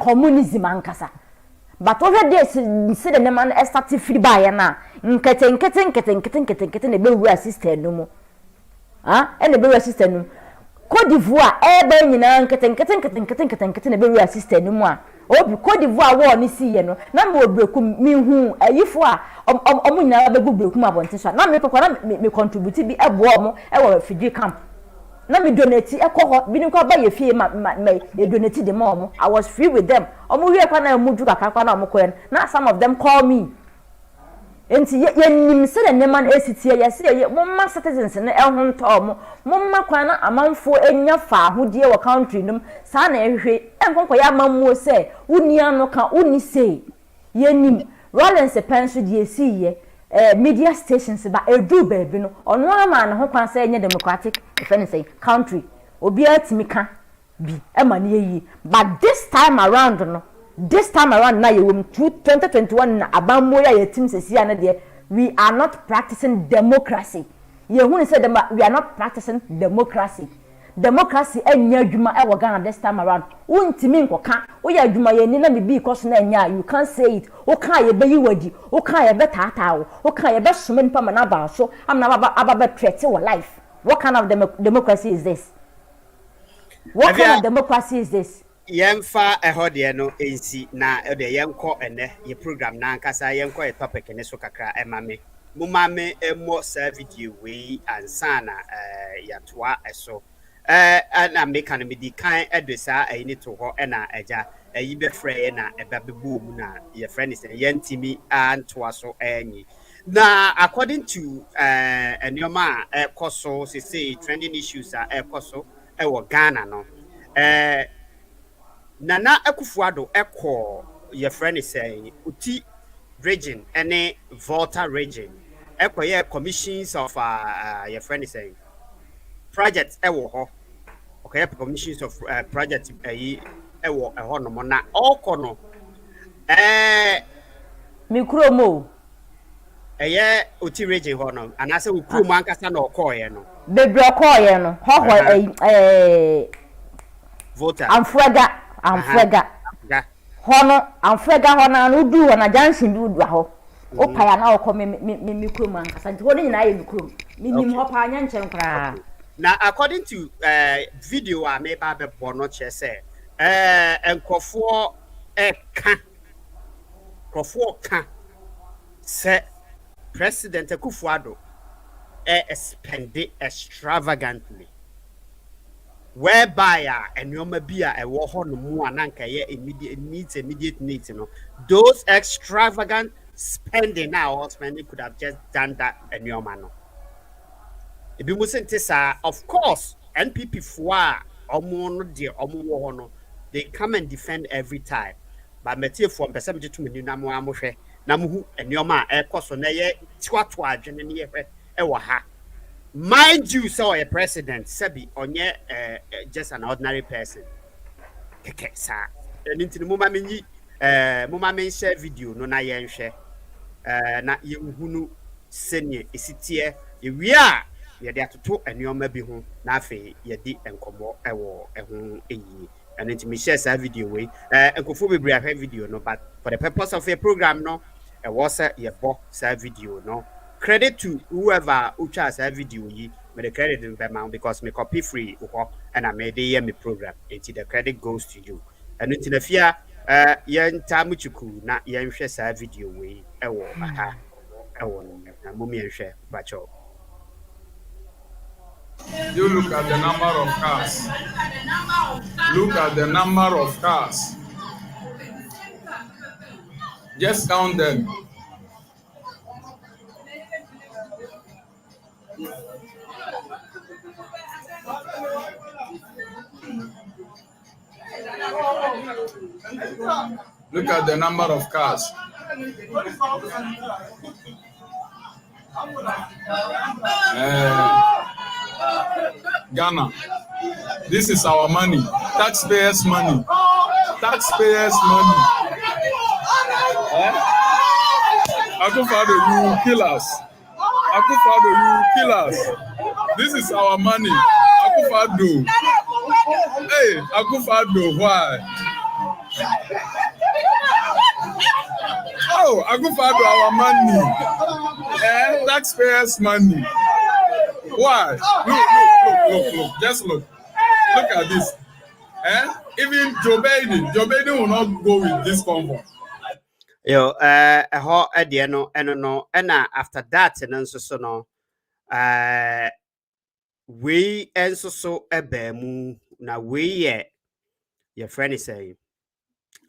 communism ankasa but over there see the man start free buy na nkete na be wu assistant no mo and the be assistant no Côte d'Ivoire be nyina nkete na be wu assistant no mo a Obi Côte d'Ivoire wo ni si ye no na me obreku mi hu ayifo a omo nyina be gu breku ma bonte so na me pekwa na me contribute bi ebo omo e wo refugee camp na me donate ekoho bi ni kwa ba ye fie ma donate dem omo I was free with them omo wie kwa na muju kakakwa na omo koen na some of them call me enti ye nim se de neman esitie ye se ye momma citizens ne ehun to mo momma kwana amanfo enya fa ahodie wo country num sa na ehwe enkonko ya mammo se unia no ka uni se ye nim Rollins penso die si ye media stations ba edu baby no ono ama ne ho kwan se enye democratic if anything country obi atimika bi ema ne yi but this time around no na ye wom 2021 na abammo ya yetim sesia na de we are not practicing democracy ye hu ne say we are not practicing democracy enya adwuma e wo Ghana this time around untimi nkoka wo ya adwuma ye ni na me bi koso na enya you can't say it wo kan ye be yiwadi wo kan ye be tatawo wo kan ye be somen pa na ba so am na aba threat wo life. What kind of democracy is this? What kind of democracy is this? Yemfa ehode no ensi na ode yenko ene ye program na nkasa yenko ye topic ne so kakra emame mumame emo sa video we ansana yatoa eso na meka no medi kan edwesa ayini to ho na eja ayi be frɛ na ebabebu mu na ye friend is yentimi antoa so anyi na according to enioma Ekorso say trending issues Ekorso ewo Ghana no Nana Akuffo Addo your friend is saying Oti region any Volta region ye commissions of your friend is saying projects ewo okay commissions of project ewo no mo na okono mikromo Oti region ho no anase ukromo ankasa na okoye no bebre okoye no ho Volta amfrega hono amfrega hono no du na junction du ho o paya na okọ me mikromo ankasa nti ho ni na ye mikromo minim ho pa anya nchen kra. Now, according to video I made by the bono say Kofi can say President Akuffo Addo spend it extravagantly, whereby and you may be a war on more immediate needs, you know. Those extravagant spending now spending could have just done that in your manner. If you mustn't say, of course, NPP for they come and defend every time. But material from percentage to me, Namu and your man, Ekorso, Naye, Twatwa, Jenny, Ewaha. Mind you, saw a president, Sebi, on ye just an ordinary person. Okay, sir. And into the Mumma share video, no, na yen share. Na Yunu senior, is it here? We are. Ye de atoto enioma bi ho na afi ye di enkomo ewo ehun eyi and it me share sa video we enkofo bebre ahwe video no but for the purpose of a program no e was ye bo sa video no credit to whoever ucha sa video yi me the credit in Bema because me copy free uko and I made the program until the credit goes to you and until the fear ye ntamuchuku na ye nhwe sa video we ewo aha ewo na mumi nhwe bacho. You look at the number of cars. Look at the number of cars. Just count them. Look at the number of cars. Ghana, this is our money, taxpayers' money. Taxpayers' money. Akuffo Addo, you will kill us. Akuffo Addo, you will kill us. This is our money. Akuffo Addo. Hey, Akuffo Addo, why? Oh, Akuffo Addo, our money. Taxpayers' money. Why? Look. Just look. Look at this. Even Joe Biden will not go with this convoy. Yo, and after that, and so no, we and so ebemu na we your friend is saying,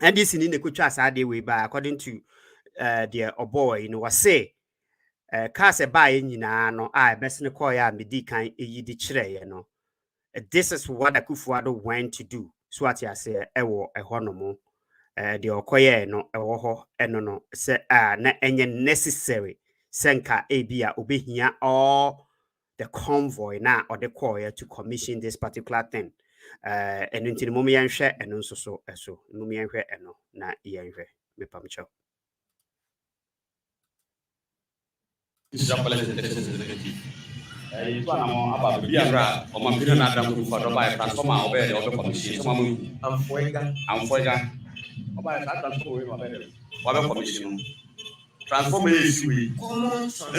and this in the kucha side way by according to the boy, was say cars buy nyina no best ne call ya medi kan eyi di chire no. This is what Akuffo Addo went to do. So what you say ewo ehonomo the okoye no ewo ho eno no se na enye necessary senka ebia obehia all the convoy na or the choir to commission this particular thing. And into the moment yenhwe eno nso so eso moment yenhwe eno na yenhwe me pamcho. Itu nama apa biara omambira na adam ku fado ba transformer obe de obe commission so mamu amfoiga oba ta transformer we obe commission transformer is we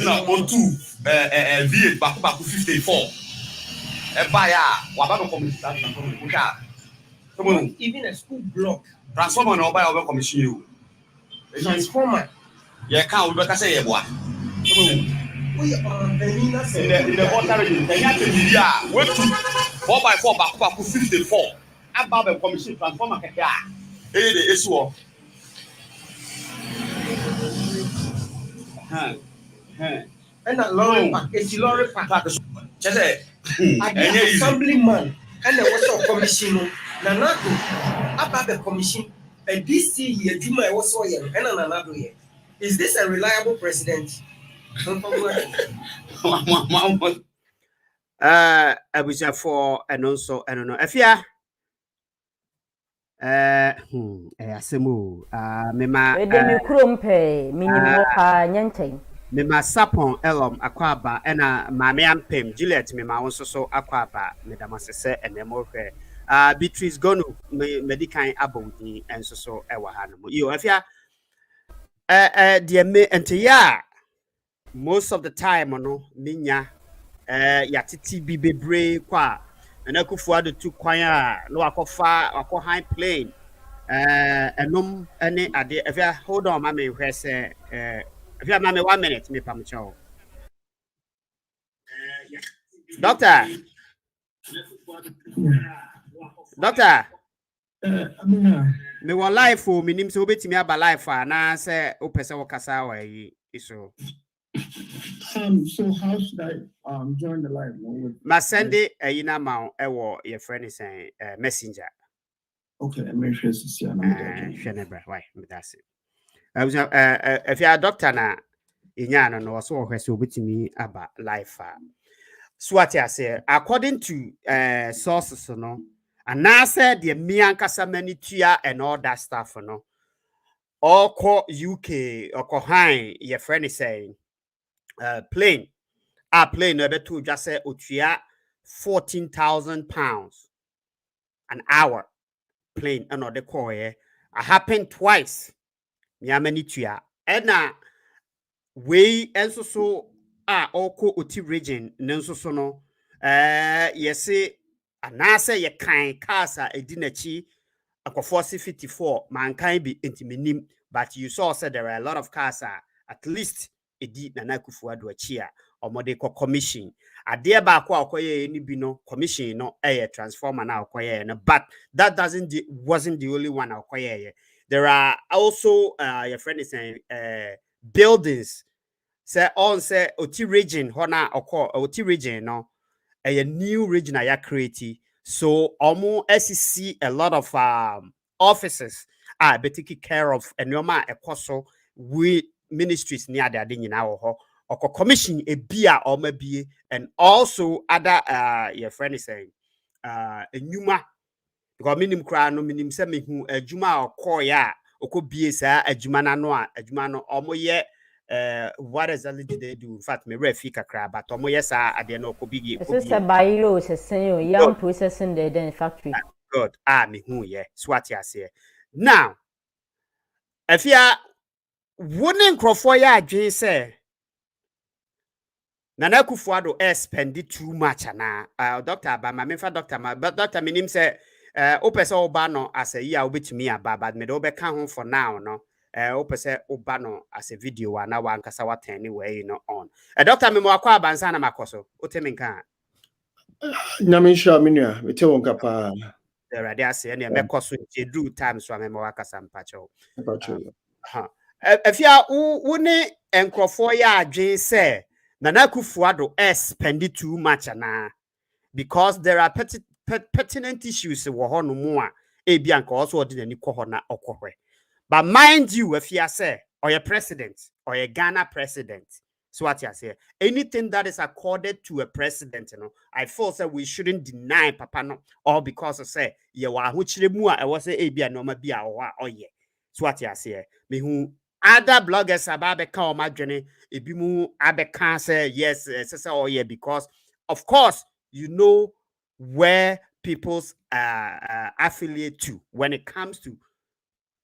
na onto V8 baku 54 ba ya wa ba commission transformer ku ka so mamu Even a school block. transformer na obe commission you Transformer. ye ka obe ka say ye boa so mamu in the water region, the Yatia went to 4x4 back 54 above a commission transformer. The issue. And a lorry park, a lorry park. Just say, assemblyman, and there was a commission. Nanato, above the commission, a DC year, Juma was so young, and another year. Is this a reliable president? I was for and also I don't know if ya asemu mema mema sapon elom akwaba ena mame ampem Juliet mema wonso so akwaba medamasese enemohwe Beatrice Gonu medican abodi enso so ewa hanom yo if ya de me ente ya most of the time no minya yatiti bi bebre kwa na Akuffo Addo tu kwan a no akọ high plane enom ene ade afia hold on ma me hwe se afia ma me 1 minute me pam chow doctor me wa life o minim se obetimi aba life na se opese wo kasa wa yi iso. So how should I join the live? Ma send it a mount your friend is a messenger. Okay, I'm sure Why that's it. I was if you are a doctor na inyana no so hwese obetimi aba life so what I say according to sources no and now said the miankasa manitua and all that stuff no all call UK or call high your friend is saying plane no beto just say otua 14,000 pounds an hour plane another call happened twice nyamani tua ena we enso so oko oti region nenso so no yesi anase ye kan kasa edinachi Akuffo 54 mankan bi entimenim but you saw said there are a lot of cars at least edi na Akuffo Addo achi a omode ko commission ade ba ko akoye ni bi no commission no transformer na akoye no but that wasn't the only one akoye. There are also your friend is saying buildings say on say Oti region hona oko Oti region no a new region I create so almost SEC a lot of offices are taking care of and Ekorso with ministries near the nyina ho or commission a beer or maybe and also other your friend is saying a numa because minim kra no minim se mehu adwuma okoya okobie sa adwuma na no a adwuma no omoye what exactly did they do? In fact, me refi kakra but omoye sa ade no okobigi it's a bio session young processing the factory good mehu ye swat ya say now afia wonin crofo ya adwen say Nana Akuffo Addo spend too much na doctor Abama me fa doctor ma but doctor minim say opese oba no as a year obetumi aba but me do be kan ho for now no opese oba no as a video na wan kasa waten way no on doctor me mo akwa abansa na makoso otemi nka nyame sha menua mete won kapa the radio say na mekoso jedru time so me mo akasa mpacho afia wo ne enkrofo ya adwen say Nana Akuffo Addo spend too much because there are pertinent issues wo ho no mu a ebi anka also ordinary kɔ hɔ na ɔkɔhwɛ. But mind you, if you say or your president or your Ghana president, so what you say, anything that is accorded to a president, I feel say we shouldn't deny Papa no, all because of say you are which remua I was say a normal be or yeah. So what you say, me who other bloggers about become my journey, if you can say yes, oh yeah, because of course you know where people's affiliate to when it comes to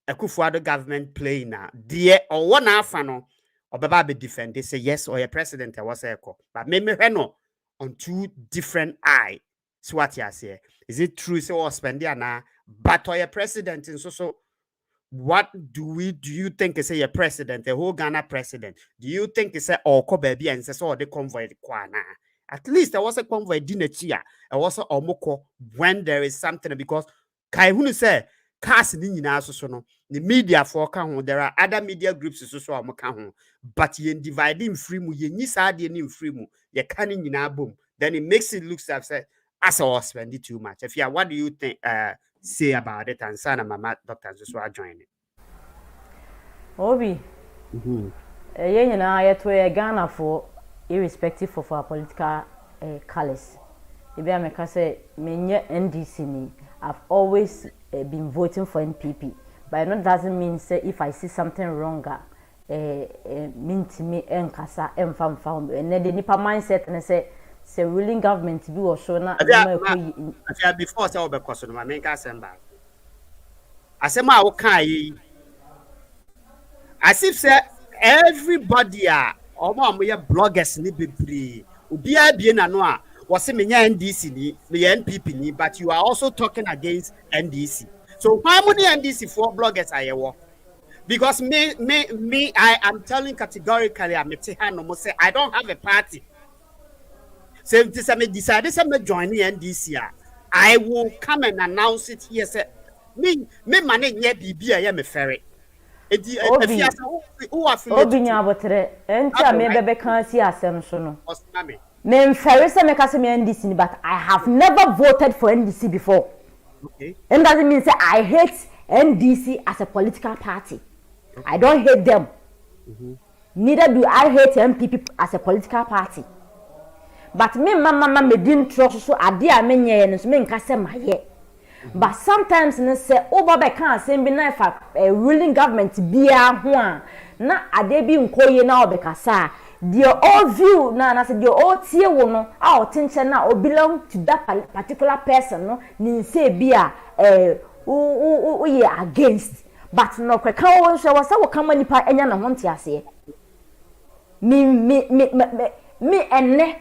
Akuffo Addo government playing now. Dear or one half no or baba be defend. They say yes or your president was echo. But me no on two different eye. So what you say? Is it true? So or spend na but or your president and so what do you think is your president, the whole Ghana president? Do you think it's a or baby and so the convoy kwana? At least there was a convoy dinner chia. I was a omoko when there is something because Kai Hunu say cast ni nyina so no the media for ka there are other media groups so amaka ho but you divide in free mu ye nyi sa de ni free mu ye ka ni nyina bom then it makes it look as I was spending too much. If yeah, what do you think say about it and sana mama Dr. Joshua join it? Obi ye nyina ye to Ghana for irrespective of our political colors. If I make say menye NDC ni I've always been voting for NPP, but it doesn't mean say if I see something wrong, mean to me enkasa enfam found and then the nipa mindset and say ruling government be or so na before say obekoso no ma menka semba asema wo kai as if say everybody omo ye bloggers ni bebre obi abie na no a was me NDC ni me NPP ni but you are also talking against NDC. So why many NDC for bloggers are you? Because me I am telling categorically I don't have a party. So if this me decided to join the NDC, I will come and announce it here. Say me money nye bibi I am a ferry. Obi nya botre enta me bebe kan si asem so no. Me mfere me kase me NDC but I have never voted for NDC before. Okay. And doesn't mean say I hate NDC as a political party. Okay. I don't hate them. Neither do I hate MPP as a political party. But me mama me didn't trust so ade a me nye so me nka se maye. But sometimes ne say over be kan say be na fa ruling government bia ho a na ade bi nkoye na obekasa the all view na say the all tie wo no a otenche na o belong to that particular person no ni say bia we against but no kweka wo so wasa wo kama nipa enya na ho ntia ase me enne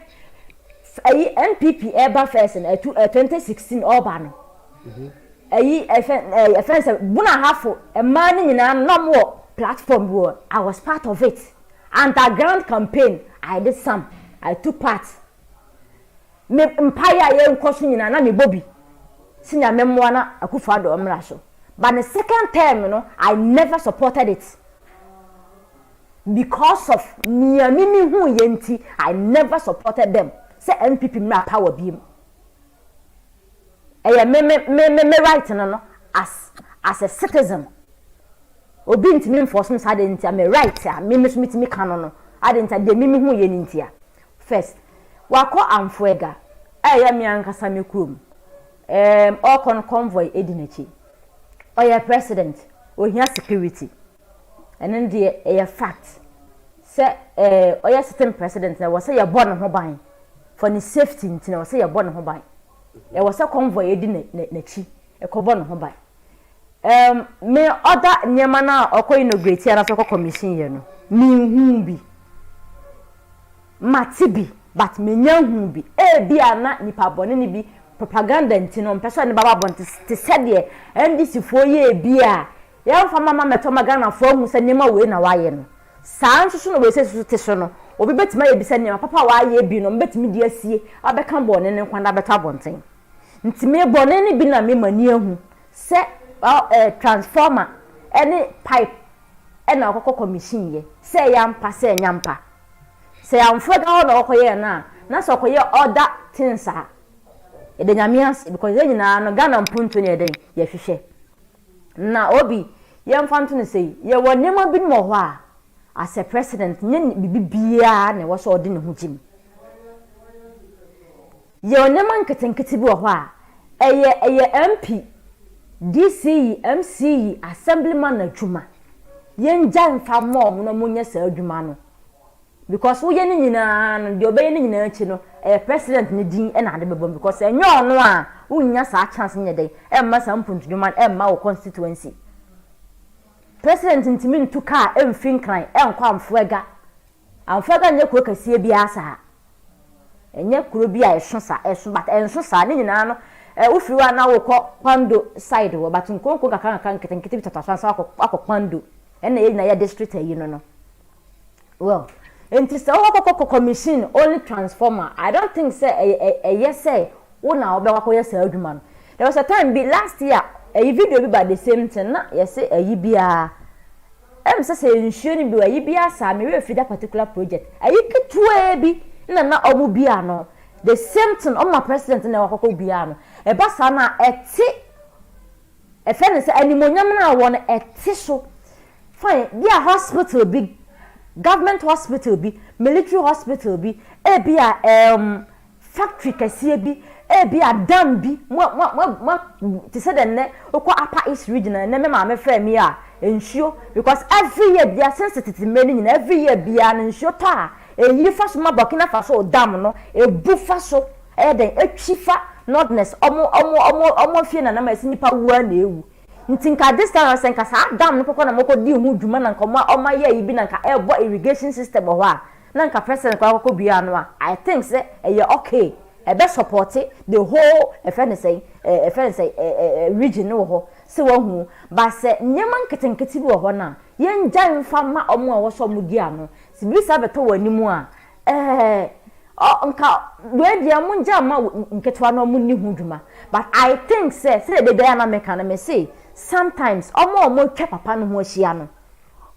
ayi NPP eba first in 2016 oba no ayi offense buna hafo e man nyina nam wo platform wo I was part of it. Underground campaign I did some I took part me empire ye nkoso nyina na me bobi sinya memwa na Akuffo Addo omra so but the second term you know I never supported it because of me hu yenti I never supported them say NPP me power biem me right no as a citizen obi ntimi enforcement side ntia me right me me kano no ade ntia de me hu ye ntia first wako amfoega ya mi ankasa me krom all convoy edinachi oya president ohia security enen de e fact say oya sitting president na was say ya born ho ban for ni safety ntia was say ya born ho ban e was say convoy edinachi e ko born ho ban me other nyema na okọ inaugurate na so commission ye no mi hu bi matibi but me nya hu bi bi ana nipa bone ni bi propaganda ntino mpesa ne baba bon te sede NDC fo ye bi a ya fa mama meto magana fo hu se nyema we na waye no saa nso no we se so te so no obi betima ye bi se nyema papa waye bi no mbetimi di asie abeka bone ne kwanda beta bonten ntime bone ni bi na me mani ahu se transformer any pipe na okoko commission ye say yampa say nyampa say amfo ga ho na okoye na so okoye other things a e de nyamias because ye nyina no Ghana mpuntu ne den ye hwehwe na obi ye mfanto ne say ye wonema bi mo ho a as a president nye bibia na wo so ode ne ho jim ye wonema nketenkete bi ho a eye MP DC MC assemblyman adwuma yenja mfa mo no munye sa adwuma no because wo ye ni nyina no de obey ni nyina chi no president ni din e na ade bebom because enyo no a unya sa chance nye dey e ma sa mpuntu dwuma e ma wo constituency president ntimi ntuka e mfin kran e nkwa amfoga nye kuro kasie bi asa enye kuro bi a ehso but enso sa ni nyina no ufiriwa na wo kwando side wo but nkonko kaka nketenkete bitatasansa kwando ena ye na ya district ayi no well enti se wo commission only transformer I don't think say yes say una obe wako yes adwuma no there was a time be last year a video bi by the same thing na yes ayi bia say nsuo ni bi ayi bia sa me we that particular project ayi ketua bi na omu bia no the same thing on my president na wakoko bia no e ba sa na eti e fe ne se animonyam na won eti so fine dia hospital bi government hospital bi military hospital bi e bia factory kase bi e bia dam bi mo ti se den ne okọ upper east region na me ma me frɛ mi a ensuo because every year bia sensitive many nyina every year bia na ensuo ta yiri faso ma Burkina Faso dam no ebu faso den etwifa nordness omo fie na ma esi nipa wu na ewu ntinka this time senka sa dam no poko na moko di hu dwuma na nka oma ye yi bi na nka ebo irrigation system ho a na nka president kwa akoko bia no a I think say okay e be support the whole region no ho se wo hu ba se nyema nketenkete bi ho na ye nja mfa ma omo a wo so mu di ano sibisa beto wanimu a nka we dia mu nja ma nketwa no mu ni hu dwuma but I think say the day na meka na me say sometimes omo twa papa no ho ahia no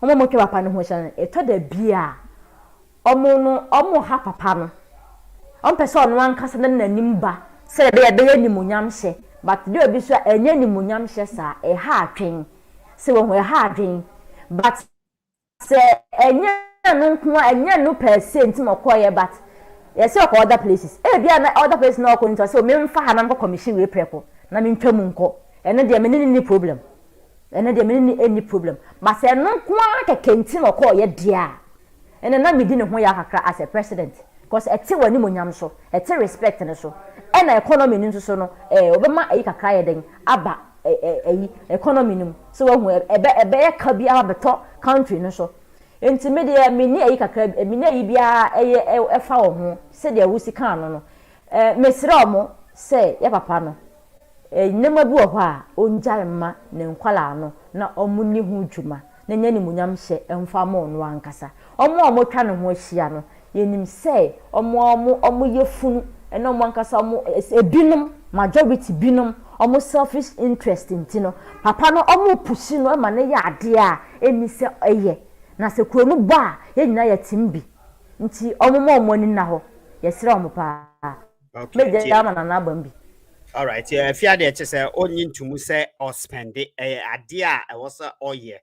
omo twa papa no ho ahia no eto da bia omo ha papa no pese ono ankasa na nanim ba say the day animunyam hye but dey obi so enya animunyam hye sa e ha atwen se wo ho e ha atwen but say enya no percent mokoye but yes o other places e bia na other places na okonto so me mfa ha na nko commission we prepo na me ntwamu nko ene de me ni problem any problem but say no nko akekenti mokoye dia ene na me di ne ho ya kakra as a president because eti wani monyam so eti respect ne so ena economy ni so no obema ayi kakra ye den aba economy nim so wo ebe ka bia abeto country no so enti me de meni ayi kakra meni ayi bia efa wo ho se de wusi kan no mesira omo se ya papa no nema bi wo ho a onjare ma ne nkwala no na omu ni hu dwuma na nya ni munyam hye emfa mo no ankasa omo twa ne ho ahia no yenim se omo yefunu eno mo ankasa omo ebinom majority binom omo selfish interest ntino papa no omo pushi no ma ne ya ade a eni se eye na se kuromu ba ye nyina ya timbi nti omo ni na ho yesira omo pa okay me je ama na bambi all right if you dey say only ntumu say or spend ade a e was oye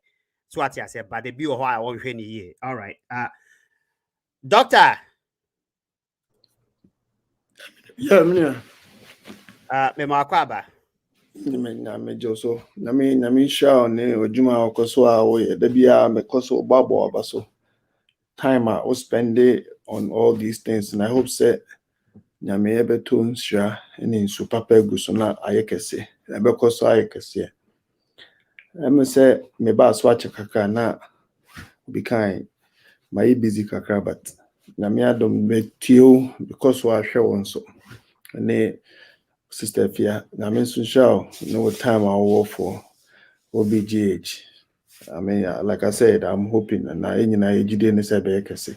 so what you say but the bi ho a won hwe ni ye all right doctor Yeah, me me makwaba na Joso na me sha ne odwuma okoso a wo ye da bia me koso gbagbo abaso time I spend it on all these things and I hope say na me ebeto nsua ene nsu papa eguso na ayekese ebe koso ayekese say me ba so ache kaka na be kind my busy kaka but na me adom betio because wa hwe won so ne sister Fia na me so show no time I work for OBgh. I mean, like I said, I'm hoping na enyina ejide ne se be ekese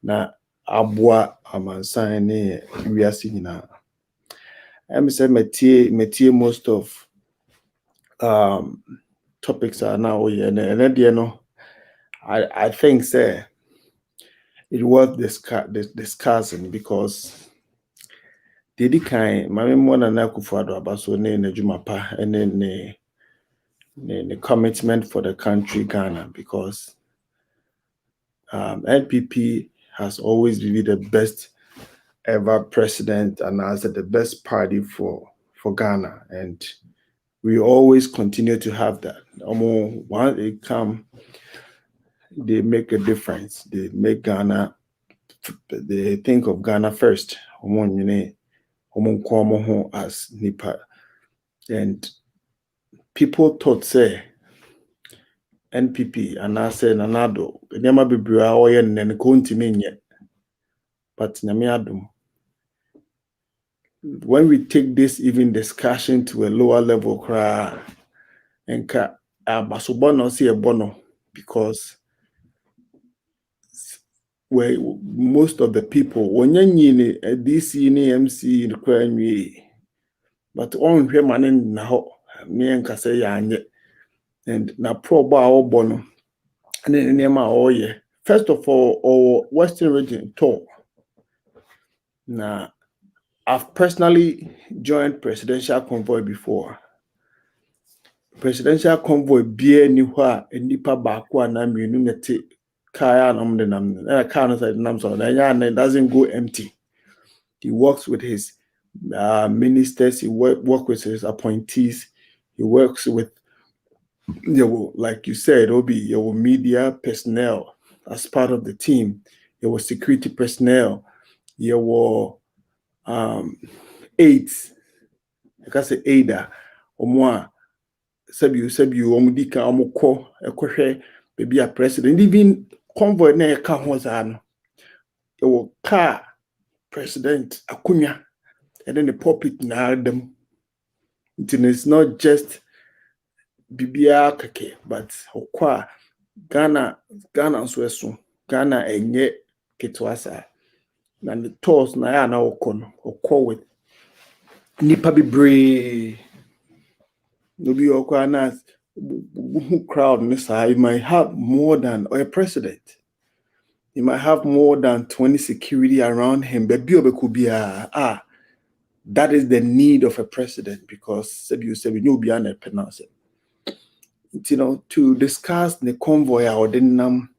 na aboa amansan ne wiase nyina. I say metie most of topics are now and de no I think say it worth discussing because Didi kind my more than Akuffo Addo abaso ne n'adwuma pa ne the commitment for the country Ghana because NPP has always been the best ever president and as the best party for Ghana, and we always continue to have that. Once they come, they make a difference. They make Ghana. They think of Ghana first. As Nipa, and people thought say NPP and I say Nanado, Nema Bibria Oyen and Continue. But Namiadum, when we take this even discussion to a lower level, cry and Basubono see a bono because where most of the people when you DC MC in the crime, but on human in now, me and Kasay and na proba bono and then Nema Oye. First of all, our Western region tour. Now, I've personally joined presidential convoy before. Presidential convoy be anywhere and nipa baako na mienu nete kaya na mde nam na car no side nam so na doesn't go empty. He works with his ministers, he works with his appointees, he works with like you said, your media personnel as part of the team, your security personnel, your aides. I can say aider or more. Sabi omudika omukọ ekohwe baby a president even convoy na ka ho za no car president akunya and then the pulpit na adam. It's not just bibia kake but okwa Ghana so Ghana enye ketwasa na the tours na ya na okọ with nipa bibre no be okwa crowd in you might have more than a president. You might have more than 20 security around him. But that is the need of a president because you'll be on a penalty. To discuss the convoy or the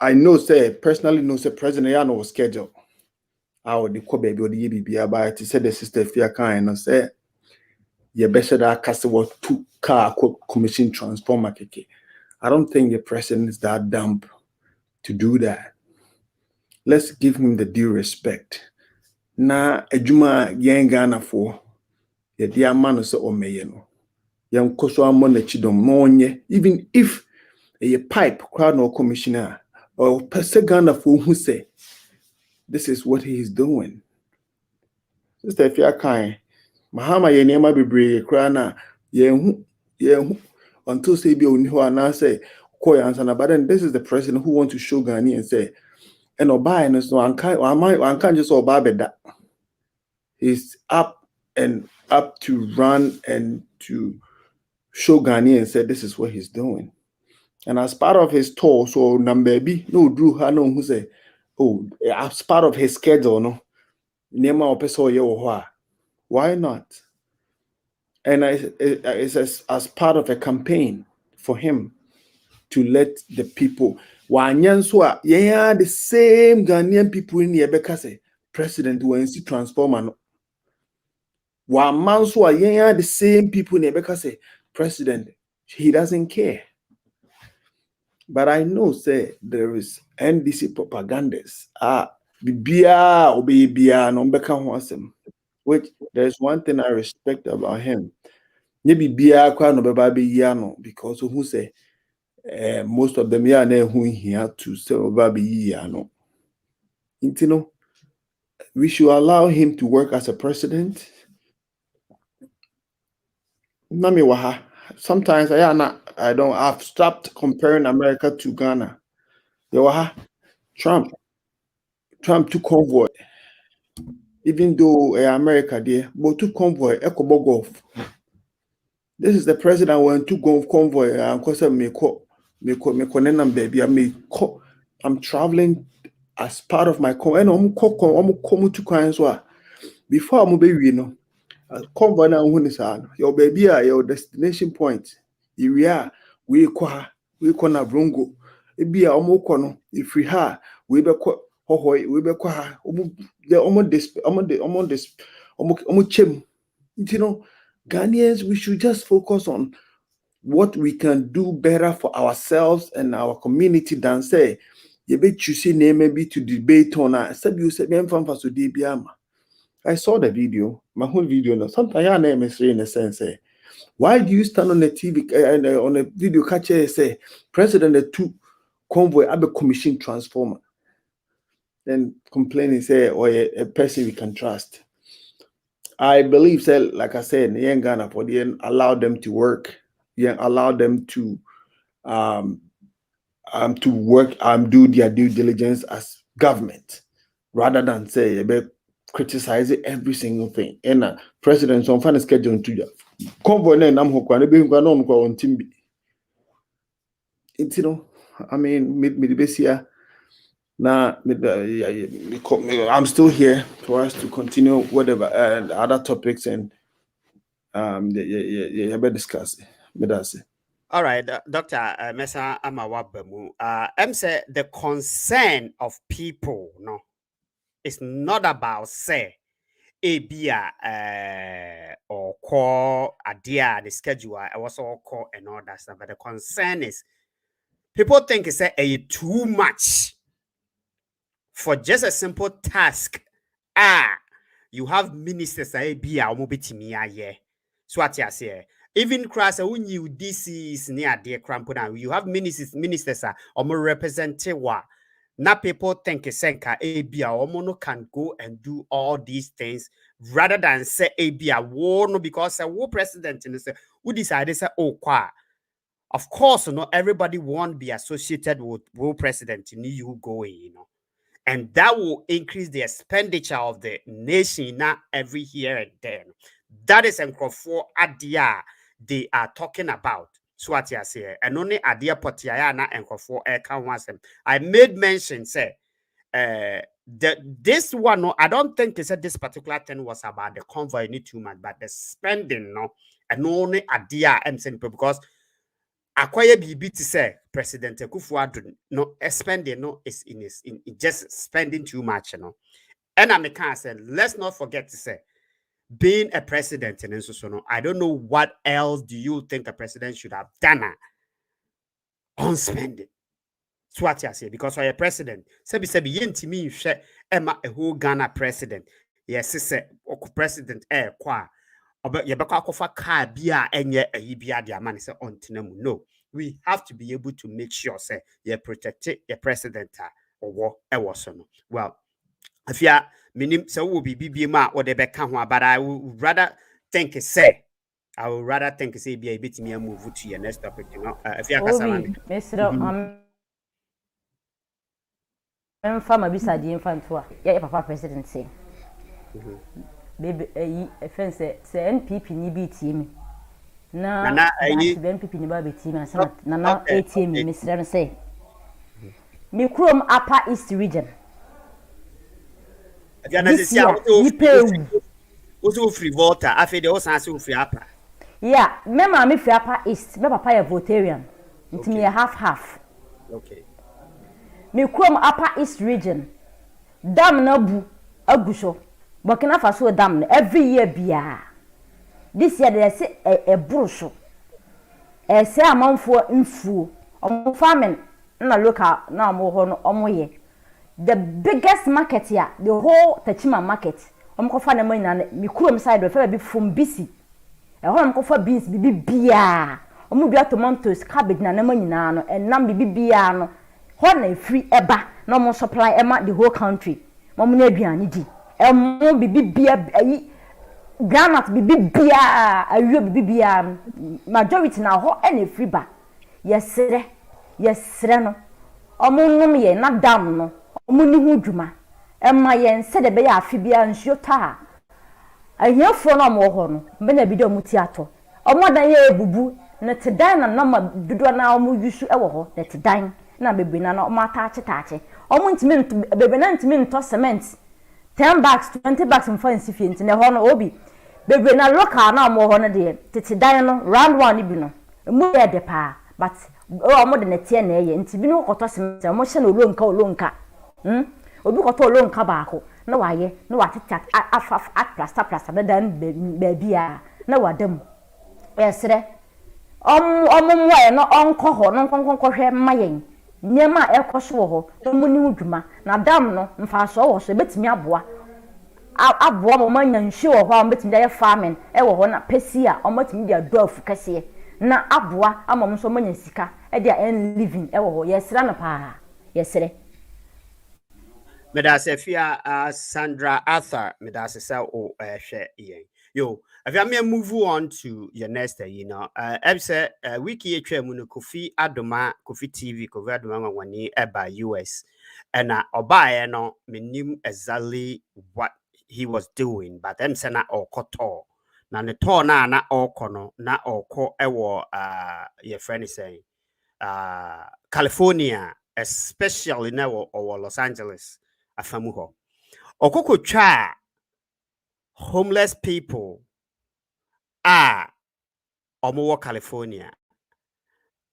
I know say personally know say president ya no schedule. I would the baby or the BBA by to say the sister fear kind say you better that cast what 2 car commission transformer keke. I don't think the president is that dumb to do that. Let's give him the due respect. Na ejuma yen Ghana for the dear man so omeyeno. Yan koso amon na chidom monye even if a pipe crowd no commissioner or person Ghana for who say this is what he is doing. Sister if you kind Mahama ye nema bebre kra na ye until say be oni ho ana say koy answer na but then this is the president who want to show Ghana and say and oba no so an can just oba beda. He's up to run and to show Ghana and say this is what he's doing. And as part of his tour, so number B no Drew no who say as part of his schedule no nema opeso ye wo. Why not? And it's as part of a campaign for him to let the people. Yeah, the same Ghanaian people in the say president wants to transform and yeah, the same people in the say president, he doesn't care. But I know say there is NDC propagandists. Bibia obey bia no beka ho asem. Which there's one thing I respect about him. Maybe bia kwa no beba be no because who say most of them here na who here to say over be no. We should allow him to work as a president. Nami waha. Sometimes I've stopped comparing America to Ghana. Waha. Trump took convoy. Even though America there, but took convoy Gulf. This is the president went to go convoy and cause me baby. I'm traveling as part of my convoy. And I'm to clients. Before I'm baby, convoy now your baby your destination point. We are we na brongo. Ebi a no if we ha we be hohoi we be ha chem. Ghanaians, we should just focus on what we can do better for ourselves and our community than say you be choosing name maybe to debate on I said I saw the video, my whole video now. Sometimes your name is in a sense. Why do you stand on the TV and on a video catcher say President the two convoy abe commission transformer? Then complaining say or a person we can trust. I believe say like I said, in Ghana for the allow them to work, allow them to work do their due diligence as government rather than say criticize every single thing. And president on final schedule to convoy I'm on team. It's I mean mid now I'm still here for us to continue whatever other topics and discuss it. All right, Dr. Mesa Amawabamu. Say the concern of people, it's not about say ABA or call idea the schedule. I was all call and all that stuff. But the concern is people think it's too much for just a simple task. You have ministers ABA so what you say. Even cross when you this is near dear crampona, you have ministers or more representative. Now people think Senka ABA or can go and do all these things rather than say ABA war because a war president in say who decided say of course not everybody won't be associated with war president in you going, and that will increase the expenditure of the nation now every year and then. That is Akuffo Addo they are talking about. So what you say, and only Addo Potiaya na Akuffo I made mention say this one no, I don't think he said this particular thing was about the convoy need too much, but the spending and only Addo I'm saying because acquire BB to say President Akuffo Addo spending is in just spending too much and I can't say let's not forget to say being a president and so I don't know what else do you think a president should have done on spending. So what you say because for a president, sebi yentimi hwe Emma a whole Ghana president. Yes, say president kwa yebekwa akofa car bia enye ayibia dia man say ontinamu. No, we have to be able to make sure say you protect your president or so no. Well, if you minim so will be BBMA or the Beckham, but I would rather think say be a bit me move to your next topic, if you are I'm from a beside the infant papa president say baby a friend say NPP ni be team na NPP ni ba be team and some na ATM Mr. say me chrome upper east region. This year, also free Volta. I feel the also answer free upper. Yeah, me mama free upper east. Me papa a Voltarian. It's me a half. Okay. Me come upper east region. Dam na bu agusho. Burkina Faso dam every year bia. This year they say a brosho. Say amount for infu. Farming na local na mo ho no omoye. The biggest market here, the whole Techima market. I'm going to find a money and me come side of be from BC. I'm going for beans, bibi bia. I'm going to tomatoes, cabbage, na money na and nam bibi bia no. Honey free eba, no more supply ema the whole country. Mama nebia nidi. Mo bibi bia granite bibi bia, ayo bibi bia. Majority na ho any free ba. Yes no. Omo nom ye na dam no. Muni hu dwuma emma yen se de be ya afi bia nsuo ta ahia fo no mo ho no be na bi de muti ato omodan ye bubu na tedan na noma dodo na omo yusu e wo ho na tedan na bebe na na omo ataache omo ntimi bebe na ntimi nto cement 10 bags 20 bags mfa nsifie nti na ho no obi bebe na local na omo ho no de tedan no round one bi no mu ye de pa but omo de na tie na ye nti bi no koto cement omo hye na olonka obi koto olonka baako na waye na watete plaster na dan bia na wadam esre mwe no onko ho no nkonko hwe mayen nyema ekoso ho no muni hudwuma na dam no mfa so wo so betimi aboa mo manya nhwe wo ho betimi ya farming e wo ho na pesi a omatimi dia do afu kase na aboa amom so manya sika e dia en living e wo ho yesre no pa yesre Medasefia Sandra Arthur medasesa o hwe yen yo if I may move on to your next episode wiki etwa mu no Kofi Adomah Kofi TV Kofi Adomah wani eba US and obaye no menim exactly what he was doing but them say na okoto na ne to na okono na oko ewo your friend is saying California especially now or Los Angeles afamu ho okokotwa homeless people omo California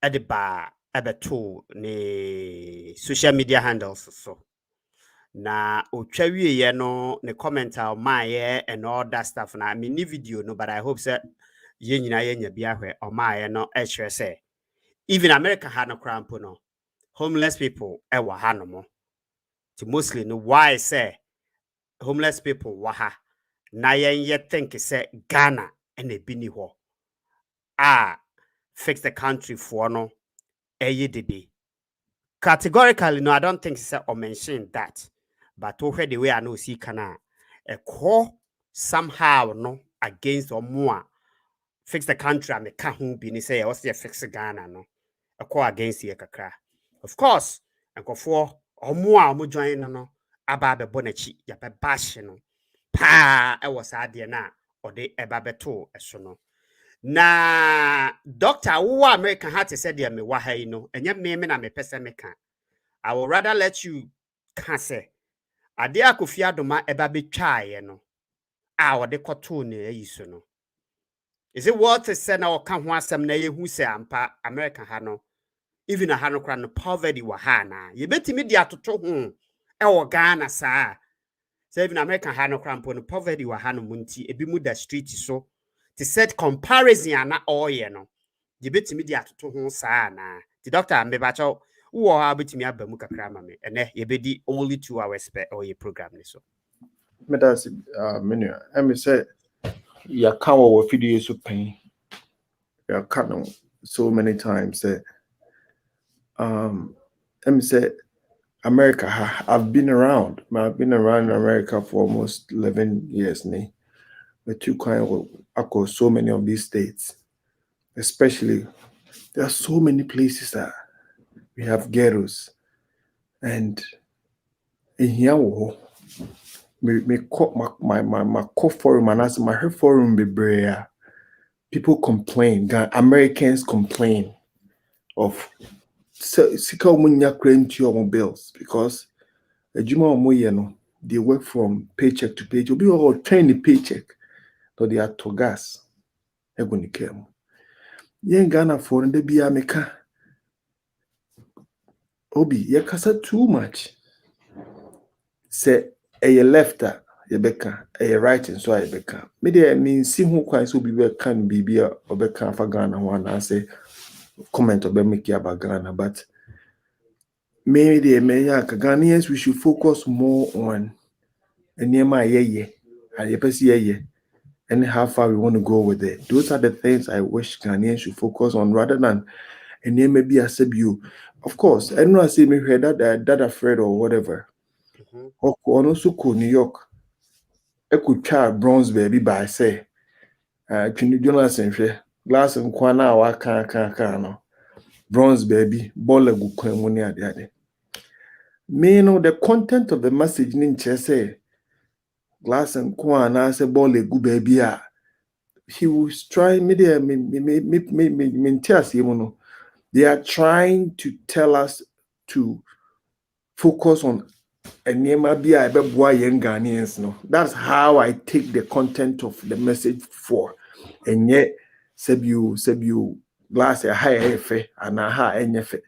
ediba ebeto ne social media handles so na otwa wiye no ne commenter maaye and all that stuff na me ni video no but I hope say ye nyina ye nya bia hwe o maaye no e kire say even America ha no crampo no homeless people e wa ha no mo to mostly no why say homeless people wa ha na ye think say Ghana and e bini ho fix the country for no dede categorically no I don't think say or mention that but to the way I know see kana a call somehow no against or more fix the country and the kahu be ni say what's the fix Ghana no a call against the kakra of course and go for or more mo join no aba be bonachi ya be bash no pa e was ade na or de eba beto eso no na doctor wo American heart said there me wa ha no enye me na me pese me kan I would rather let you can say ade Akuffo Addo eba betwaaye no wo de koto na yiso no is it what to say na o ka ho asem na ye hu se ampa American ha no even a ha no kra no poverty wa ha na ye betimi di atoto ho e wo Ghana saa say even American ha no kra no poverty wa ha no munti ebi mu da street so to set comparison na oye no ye betimi di atoto ho saa na the doctor me ba cho wo ha betimi abamu kakra ma me ene ye bedi only 2 hours per or ye program ni so Medasi menu me say ya can wo video so pain ya can so many times say me say America I've been around America for almost 11 years now. But you can across so many of these states, especially there are so many places that we have ghettos and in here my forum and as my forum be people complain, Americans complain of sika munya credit your bills because they work from paycheck to paycheck. Obi all train the paycheck to they are to gas. Egoni kem. Yen Ghana for the bia meka. Obi ye kasa too much. Say a lefter ye beka, a right and so I beka. Maybe I mean see who quite so be can be bia or beka for Ghana one and say comment or make about Ghana, but maybe the Ghanaians we should focus more on and near my ye and how far we want to go with it. Those are the things I wish Ghanaians should focus on rather than and then maybe I said you. Of course, I know I say maybe that afraid or whatever. Or also New York. I could try bronze baby by say can you do nothing? Glass and Kwana or can bronze baby, ball a good coin. Me know the content of the message in say glass and Kwana say ball a good baby. he was trying. They are trying to tell us to focus on Ghanaians. No, that's how I take the content of the message for. And yet, sebu glass a high efe and a high enyefe.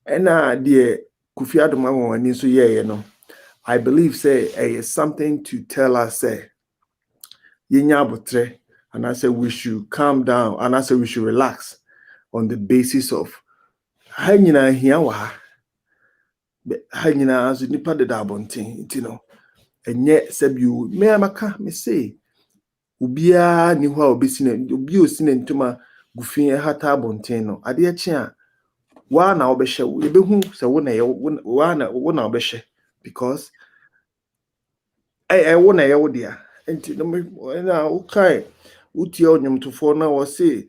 And dear Kofi Adomah and so yeah, I believe say something to tell us say and I say we should calm down and I say we should relax on the basis of hanyina here hanyina so nipa de abonten and yet sebu me amaka me say ubia ni ho obesi na obi osine ntoma gufin hata abonten no ade eche a wa na obehye wo ebehu se wo na obehye because wo na ye wo dia enti no na ukai utie onyomtofo na wo say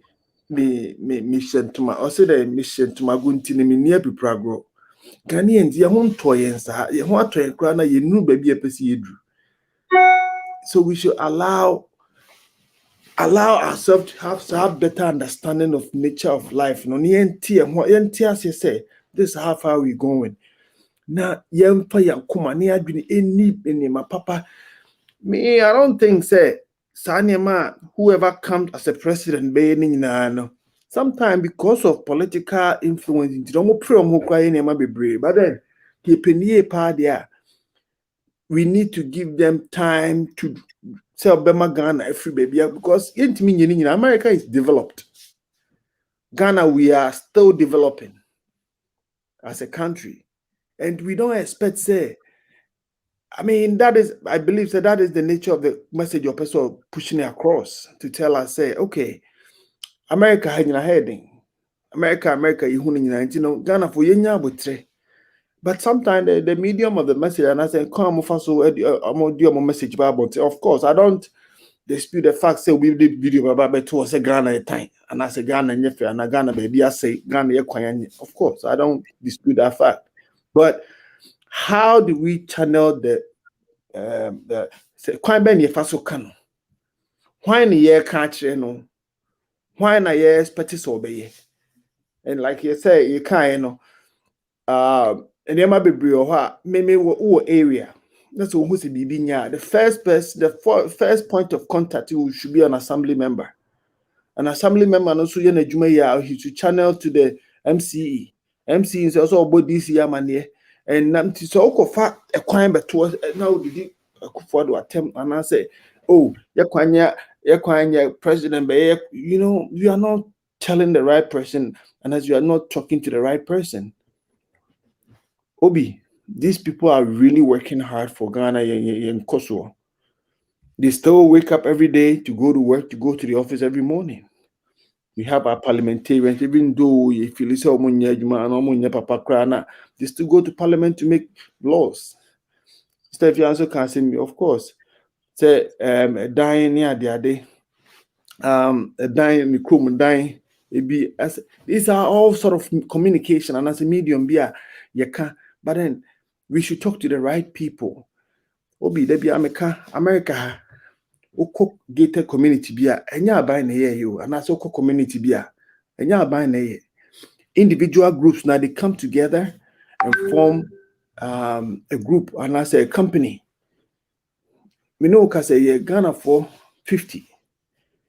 me shentuma o say the me shentuma gunti ni me nia pipragro Ghanaians ye ho ntoyen sa ye ho atoyen kra na ye nu ba bi apesi yedru. So we should allow ourselves to have better understanding of nature of life. No, say this is how far we going. Now, my papa. Me, I don't think say whoever comes as a president, sometimes because of political influence, but then we need to give them time to sell Bema Ghana every baby because America is developed. Ghana, we are still developing as a country. And we don't expect, say, I believe that is the nature of the message your person pushing it across to tell us, say, okay, America heading. America, Ghana for yenya. But sometimes the medium of the message, and I say, come I'm message about. Of course, I don't dispute the fact. Say we did video about to say Ghana time, and I say Ghana nyefe, and Ghana baby I say Ghana yekwanya. Of course, I don't dispute that fact. But how do we channel the kwan ben yefaso kano? Why na ye catch no? Why na ye expect so be? And like you say, you can and there might be maybe area. That's what who's the first person, the first point of contact should be an assembly member. An assembly member and also he should channel to the MCE. MCE is also about this year money. And so far a crime but towards now did Akuffo Addo attempt and I say, oh, yakwanya president, but you are not telling the right person, and as you are not talking to the right person. Obi, these people are really working hard for Ghana and Ekorso. They still wake up every day to go to work, to go to the office every morning. We have our parliamentarians, even though if you listen to Papa, they still go to parliament to make laws. Steph, you also can say me, of course. Say dying near the day. Dying dying. These are all sort of communication, and as a medium, you can. But then we should talk to the right people. Obi debi America oko gated community bia enya aban na ye yo and also oko community bia enya aban na ye. Individual groups now they come together and form a group and I say a company. Me know ka say ye Ghana for 50.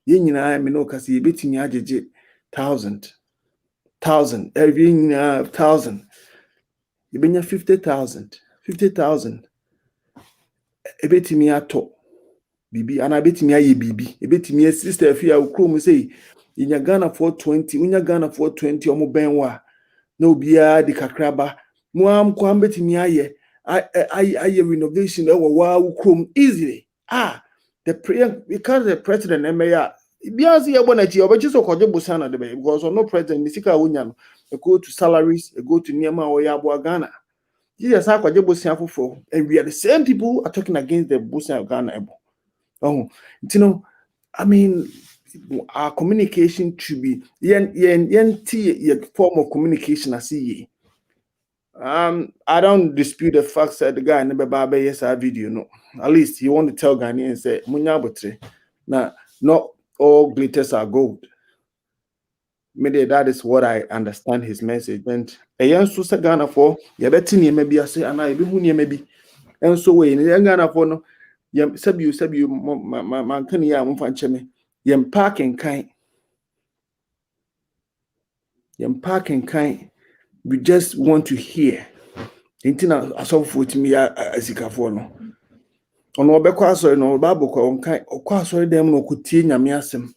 Ye nyina me know ka say betimi ajeje 1,000 every 1,000. You been 50,000 ebetimi ato bibi ana betimi aye bibi ebetimi sister afia ukrom say inya Ghana for 20 unya Ghana for 20 omo benwa na obia di kakraba mu am kwa betimi aye renovation wa ukrom easily the prayer because the president emeya biazi yebona chi obechiso kwaje busana de because no president misika unya no go to salaries go to niema oya abo Ghana. Jesus and we are the same people who are talking against the Busan of Ghana. Our communication should be form of communication. I see. I don't dispute the fact that the guy never yes video. No, at least he want to tell Ghanaians say Munya Botre. Now, not all glitters are gold. Maybe that is what I understand his message. And a young Susa Ghana for Yabetini, maybe I say, and I be who maybe. And so, in Ghana for no, Yam Sabu, man, can ya Mfancheme, Yam parking kind. Yam parking kind. We just want to hear. Intina, I saw for me as a cafono. On Obekwaso, no Bible, on kind, or Kwaso, them no could tea Yamiasem.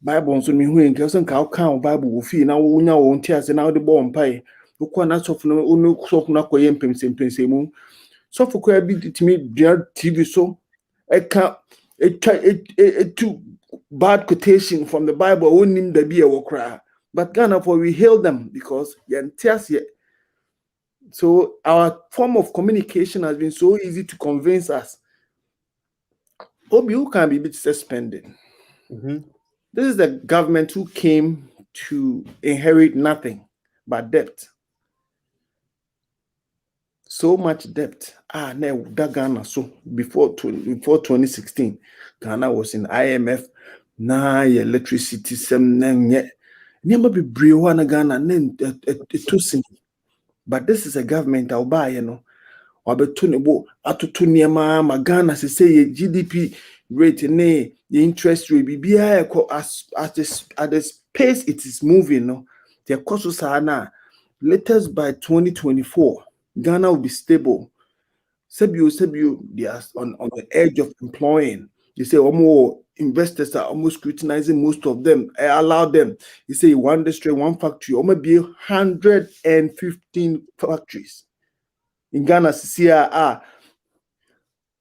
Bible nso me hu enke so nka aka Bible wo fi na wo nya wo ntia se na wo de bo mpai wo na sofu no onu sofu na koye mpemse mu sofu ko bi timi dua TV so eka etu bad quotation from the Bible onim da bi e wo kra but Ghana for we hail them because yantiase. So our form of communication has been so easy to convince us. Obi who can be bit suspended. This is the government who came to inherit nothing but debt. So much debt. Now Ghana. So before 2016, Ghana was in IMF. Now electricity some never be brewana Ghana but this is a government I'll buy, you know. Wabetunebo atutu niema magana se say GDP rate the interest rate bibia at the pace it is moving, no. The cost sana latest by 2024 Ghana will be stable. Sebu they are on the edge of employing. They say more investors are almost scrutinizing most of them. I allow them. You say one district, one factory, almost be 115 factories. In Ghana,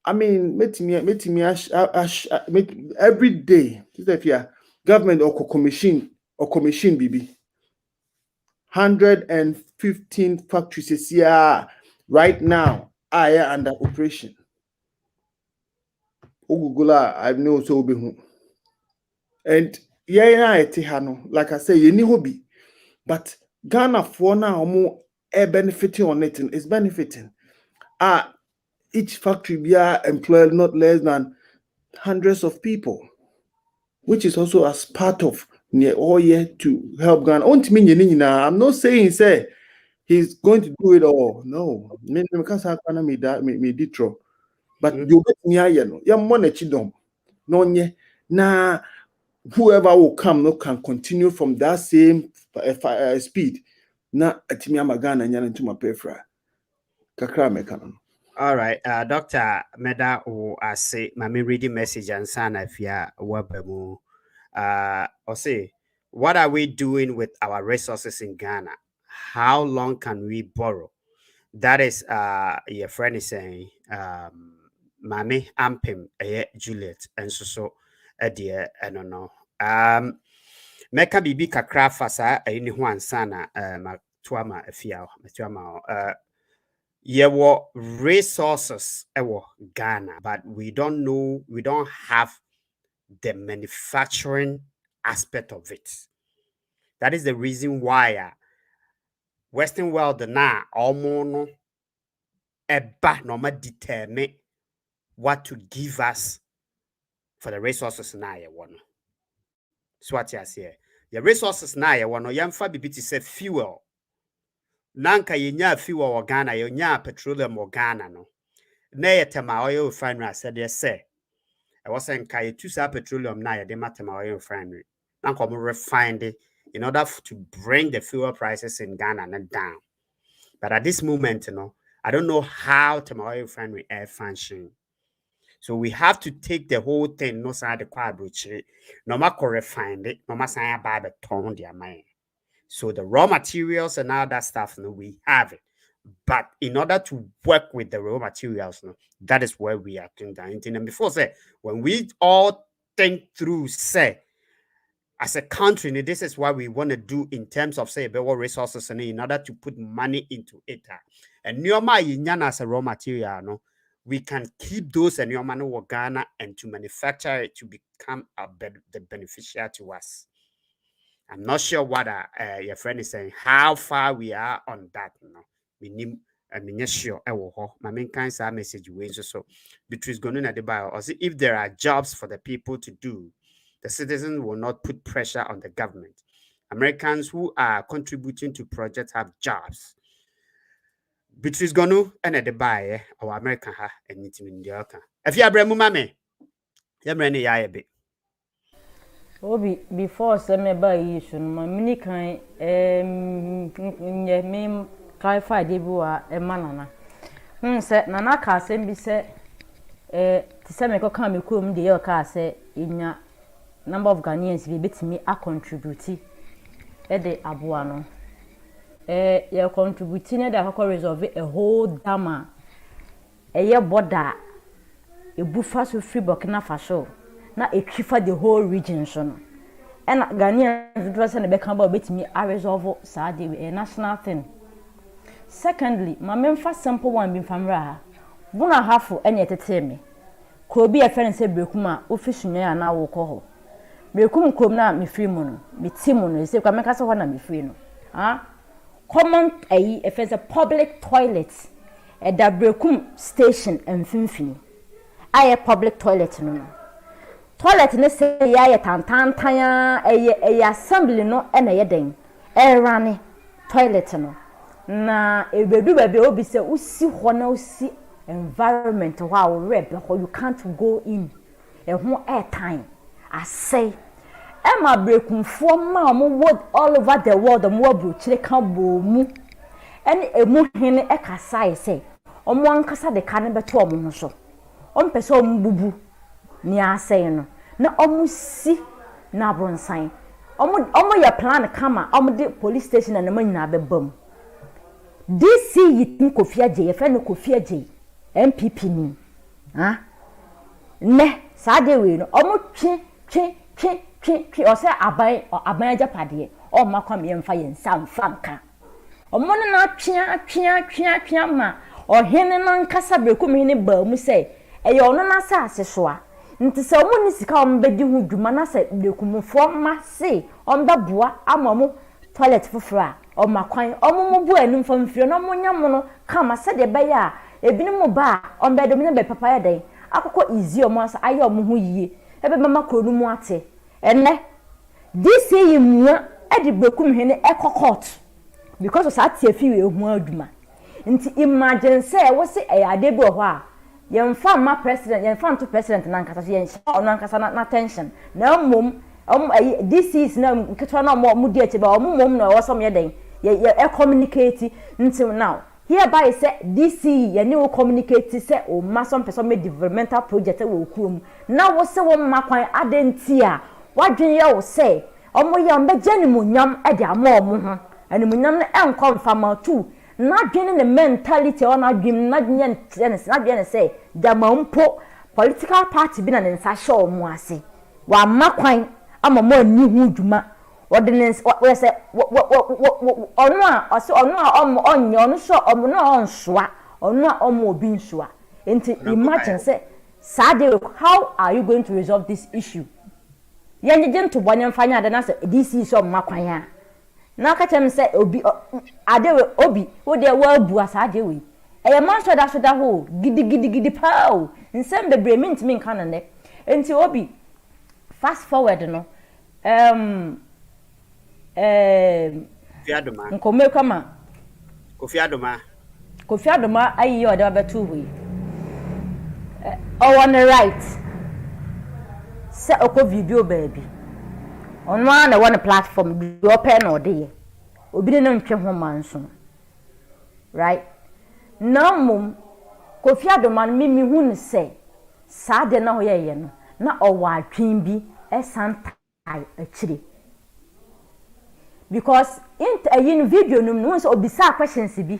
I mean, make every day. Government or commission BB 115 factories here right now are under operation. Ogugula, I know so be and like I say, you need hobby, but Ghana for now more benefiting on it and is benefiting. Each factory be employed not less than hundreds of people, which is also as part of all year to help Ghana. I'm not saying say he's going to do it all. No, but you get money no na whoever will come no can continue from that same speed. Na atimi amagana nyana ntuma pefra kakra meka. All right, Dr. Meda or I say, Mami reading message and son if ya wabamu. Or say, what are we doing with our resources in Ghana? How long can we borrow? That is your friend is saying, Mami Ampim, Juliet, and so dear, I don't know. Meka bibi kakra fasa any one sana matuama afia matuama yewo resources ewo Ghana, but we don't have the manufacturing aspect of it. That is the reason why Western world na almono eba normal determine what to give us for the resources na ye one. So what you say? The resources na ye one yamfa bibi to say fuel. Nanka yenya fuel wa Ghana, yenya petroleum wa Ghana no. Na yetema oil refinery said yes say. I was saying ka yetu sa petroleum na yede matema oil refinery. Nanka mo refined it in order to bring the fuel prices in Ghana down. But at this moment, I don't know how Tema oil refinery air function. So we have to take the whole thing, no side the quadruple, no matter refine it, no matter buy the ton their mind. So the raw materials and all that stuff, we have it. But in order to work with the raw materials, that is where we are doing that. And before say, when we all think through, say, as a country, this is what we want to do in terms of say better resources and in order to put money into it. And Nyoma as a raw material, we can keep those and Nyoma Ghana and to manufacture it to become the beneficiary to us. I'm not sure what your friend is saying, how far we are on that. I'm sure my main kind of message way so between going at the bio or if there are jobs for the people to do, the citizens will not put pressure on the government. Americans who are contributing to projects have jobs. Beatrice Gonu and the buyer our American ha and it's in the oka. If you are bremu mame, you're many ya bit. Obi before some by issue, my mini kind me clarify debua a manana. Said Nanaka send be said to some echo come come the yoka say in ya number of Ghanaians be bit me a contribute de abuano. You're contributing that I resolve a whole dama a year border a buffer so free Burkina Faso. Na a for the whole region so and Ghanaians dress and become about me I resolve Saudi a national thing. Secondly, my main first simple one being from Raha. Buna half any entertainment. Could be a friend say Brekuma, official now will call. Brekum come na me free mono, me timono, say come make us one me free no. Ah, common a offense a public toilets at the Brekum station and Finfini. I a public toilet no. Toilet ne say ya tantan tanya a assembly no and a den. Rani toilet no. Na e bedu baby obi say usi ho na usi environment wow rep you can't go in. E ho air time. I say Emma Brekumfo ma mo all over the world mo abrochire kan bo mu. Ene emu hene e kasa say omo ankasa de ka ne beto omo no so. Ompese omo bubu ni asay no na omo si na bronsan omo ya plan kama omo de police station na manyina bebam DC yitin Kofi Addo ye fe no Kofi Addo MPP ni ha ne sade we no omo twe o se aban ajapade o makwa me mfa ye nsa mfanka omo na twe ma o hene nan kasa Brekum hene ba mu se eye ono na sa asesoa nti se omo ni sika omo bedi hu dwuma na se Brekumfo ma se omo boa amamu toilet fofora o makwan omo mu bu anu mfamfiro no mo nyam no kama se de be ya ebinu ba omo be do me be papa ya den akoko easy omo asa aye omo hu yie ebe mama kronu mu ate enne this yi mu e de Brekum hene court because of that afi we hu adwuma nti imagine say wo se ade bi ho a yemfa ma president yemfa to president na nkasa yen ono nkasa na tension na mom this is na nketwa na mo di ache ba mom na wo som ye den ye communicate until now hereby say this ye ne wo communicate say o ma some person me developmental project wo kurom na wo se wo ma kwan adenti a wadwen ye wo say omo ye mbe jani munyam e de ama omo ho ani munyam na enkom fama tu na dwene ne mentality ona dwem na dwene na dwene say damampo political party bi na ne nsa hye omo ase wa makwan ama mo ani hu dwuma ordinance we say onu a omo onye onu so omo na onsoa onu a omo obi nsoa enti imagine say sade how are you going to resolve this issue yenje nto bonye mfanya ade na say this is omo makwan a na ka chem say obi ade obi wo de wa bu asade we eye man so da ho gidi pa o nsem bebre mint min kan ne enti obi fast forward no Fiadoma nkome kama Kofi Addo ayi yo da betu hui on the right se oko video baby on one platform do open or dey obi ne ntwe ho manso right now mum Kofi Addo mimi hu ne se sade na ho ye no na owa atwin bi esantai achire because in video no so obisa questions bi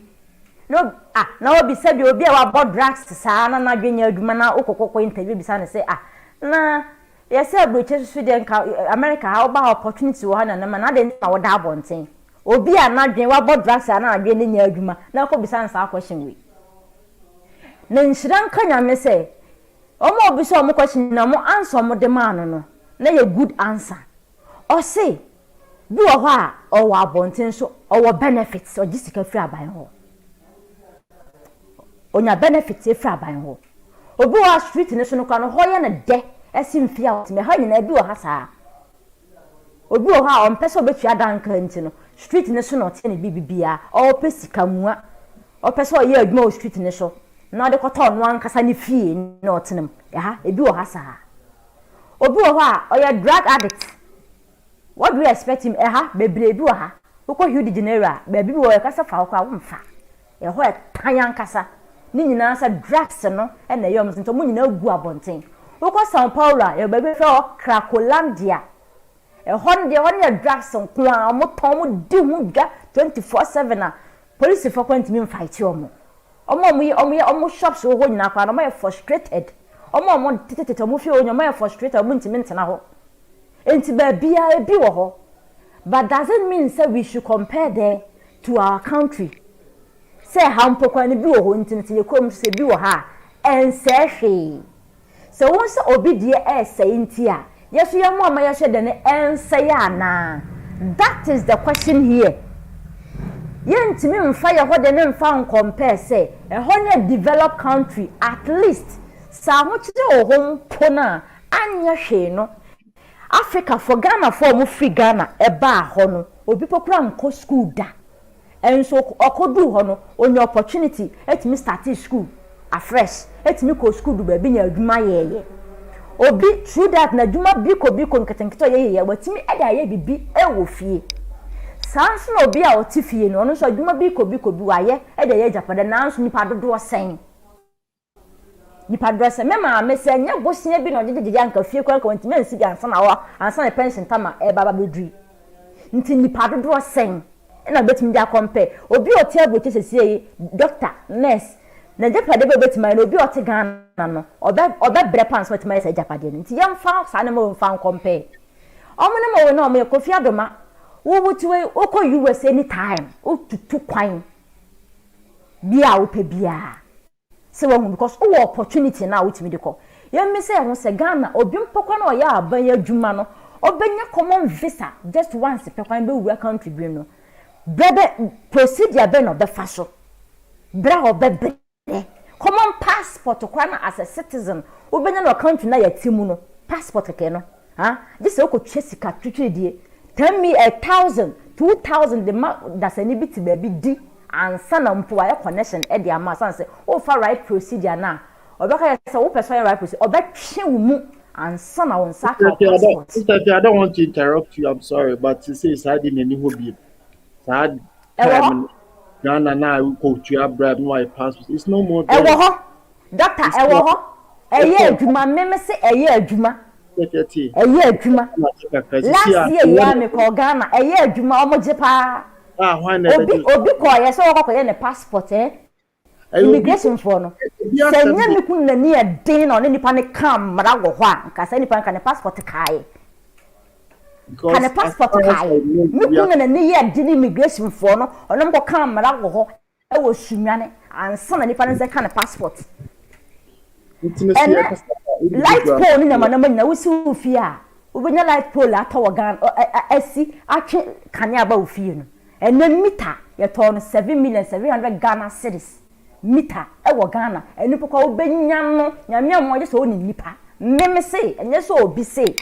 no na obisa bi obi a wa board drugs sa na dwenya adwuma na okokoko interview bisa ne say na yes abroche so de nka America how ba opportunity wo ha na na de na wo da abonten obi a na dwen wa board drugs na dwen nya adwuma na ko bisa nsa question we na nshira nka nya me say omo obisa omo question na mo answer mo de man no na ye good answer o say bi wo ho a o wa abonten so o wo benefits o gisika free aban ho onya benefits e free aban ho obi wa street ne so no kwa no ho ye na de esimfia me ha nyina bi wo ha saa obi o ha on pese obetua danka nti no street ne so no te ne bibia o pesi kamua o pese o ye adwuma o street ne so na de koto no ankasa ne fie na o tenem ha ebi o ha sa obi o ha o ye drug addict. What do you expect him bebre bi o ha ukọ Rio de Janeiro ba bi wo e kasa fa ukọ awomfa e ho e tan kasa ni nyina sa drugs no e na yom nto mo nyina gu abonten ukọ São Paulo e ba bi fe o Cracolandia e hon de hon ya drugs nko a mo ton mo di hu ga 24/7 a police for kwantimi fight omo omo shops wo ho nyina kwa no mo frustrated omo tete mo fi onyo mo frustrated omo ntimi ntena ho enti ba bia e bi wo ho. But doesn't mean say we should compare there to our country. Say hampokwa ni bi wo ho ntinti ye kom say bi wo ha ense hwe. So once obi die say nti a yeso ye mo ama ye hwe de ne ense ya na. That is the question here. Ye ntimi mfa ye ho de ne mfa compare say e ho ne developed country at least sa ho kire wo ho pona anya hwe no. Africa for Ghana for mu free Ghana eba ho no obi popra nko school da enso okodu ho no onye opportunity etimi start school afresh etimi ko school du ba bi nya adwuma yeye obi through that na adwuma biko nketenkete yeye watimi eda ye bibi ewo fie sanso no obi a oti fie no no so adwuma biko bi waye eda ye japada na anso nipa dodo sen nipa dress mema mese nya bosia bi no jejeje anka fie kwa anka wantime nsi gansa na wa ansa na pension tama e baba bedri nti nipa dodo sen na betimi dia compare obi oti aboche sesie doctor nurse na japade be betima na obi oti Ghana no obe bre pants wetima se japade nti yemfa sa na mo mfa compare omune mo we na mo Kofi Adoma wo wutuwe okọ US anytime o tutu kwan bia wo pe bia se wo because o opportunity na wutimi de ko ye me say ho se Ghana obi mpokwa na oya aban adwuma no obenya common visa just once pe kwan be wu country bi no brebe procedure be no be fa so bra obebre common passport kwa na as a citizen obenya no country na ya timu no passport ke no this o ko twesika twetwedie 10,000 2,000 the da sani biti baby di ansa na mpo aye connection e de ama sanse o fa right procedure na obeka ya say wo person right procedure obetwe wo mu ansa na won saka passport. I don't want to interrupt you, I'm sorry, but you say it's hiding any hobby. Sad Ghana na ko tua bribe no I passport. It's no more. Doctor eye adwuma meme se eye adwuma eye adwuma last year ya me ko Ghana eye adwuma omoje pa obi ko ye so ko ye ne passport immigration for no se nya me kun na ni den na nipa ne kam mara go ho a nka se nipa nka ne passport kai ka ne passport kai me kun na ni ye den immigration for no onom ko kam mara go ho e wo sunwane ansa na nipa ne se ka ne passport light pole ni na manama na wusi ufie a ubenya light pole atawo Ghana asi atwe kanya ba ufie no ene mita ye ton 7,700,000 Ghana cedis mita e wo Ghana eni pokwa ubenya no nyame amoje so oni nipa meme se enye so obi se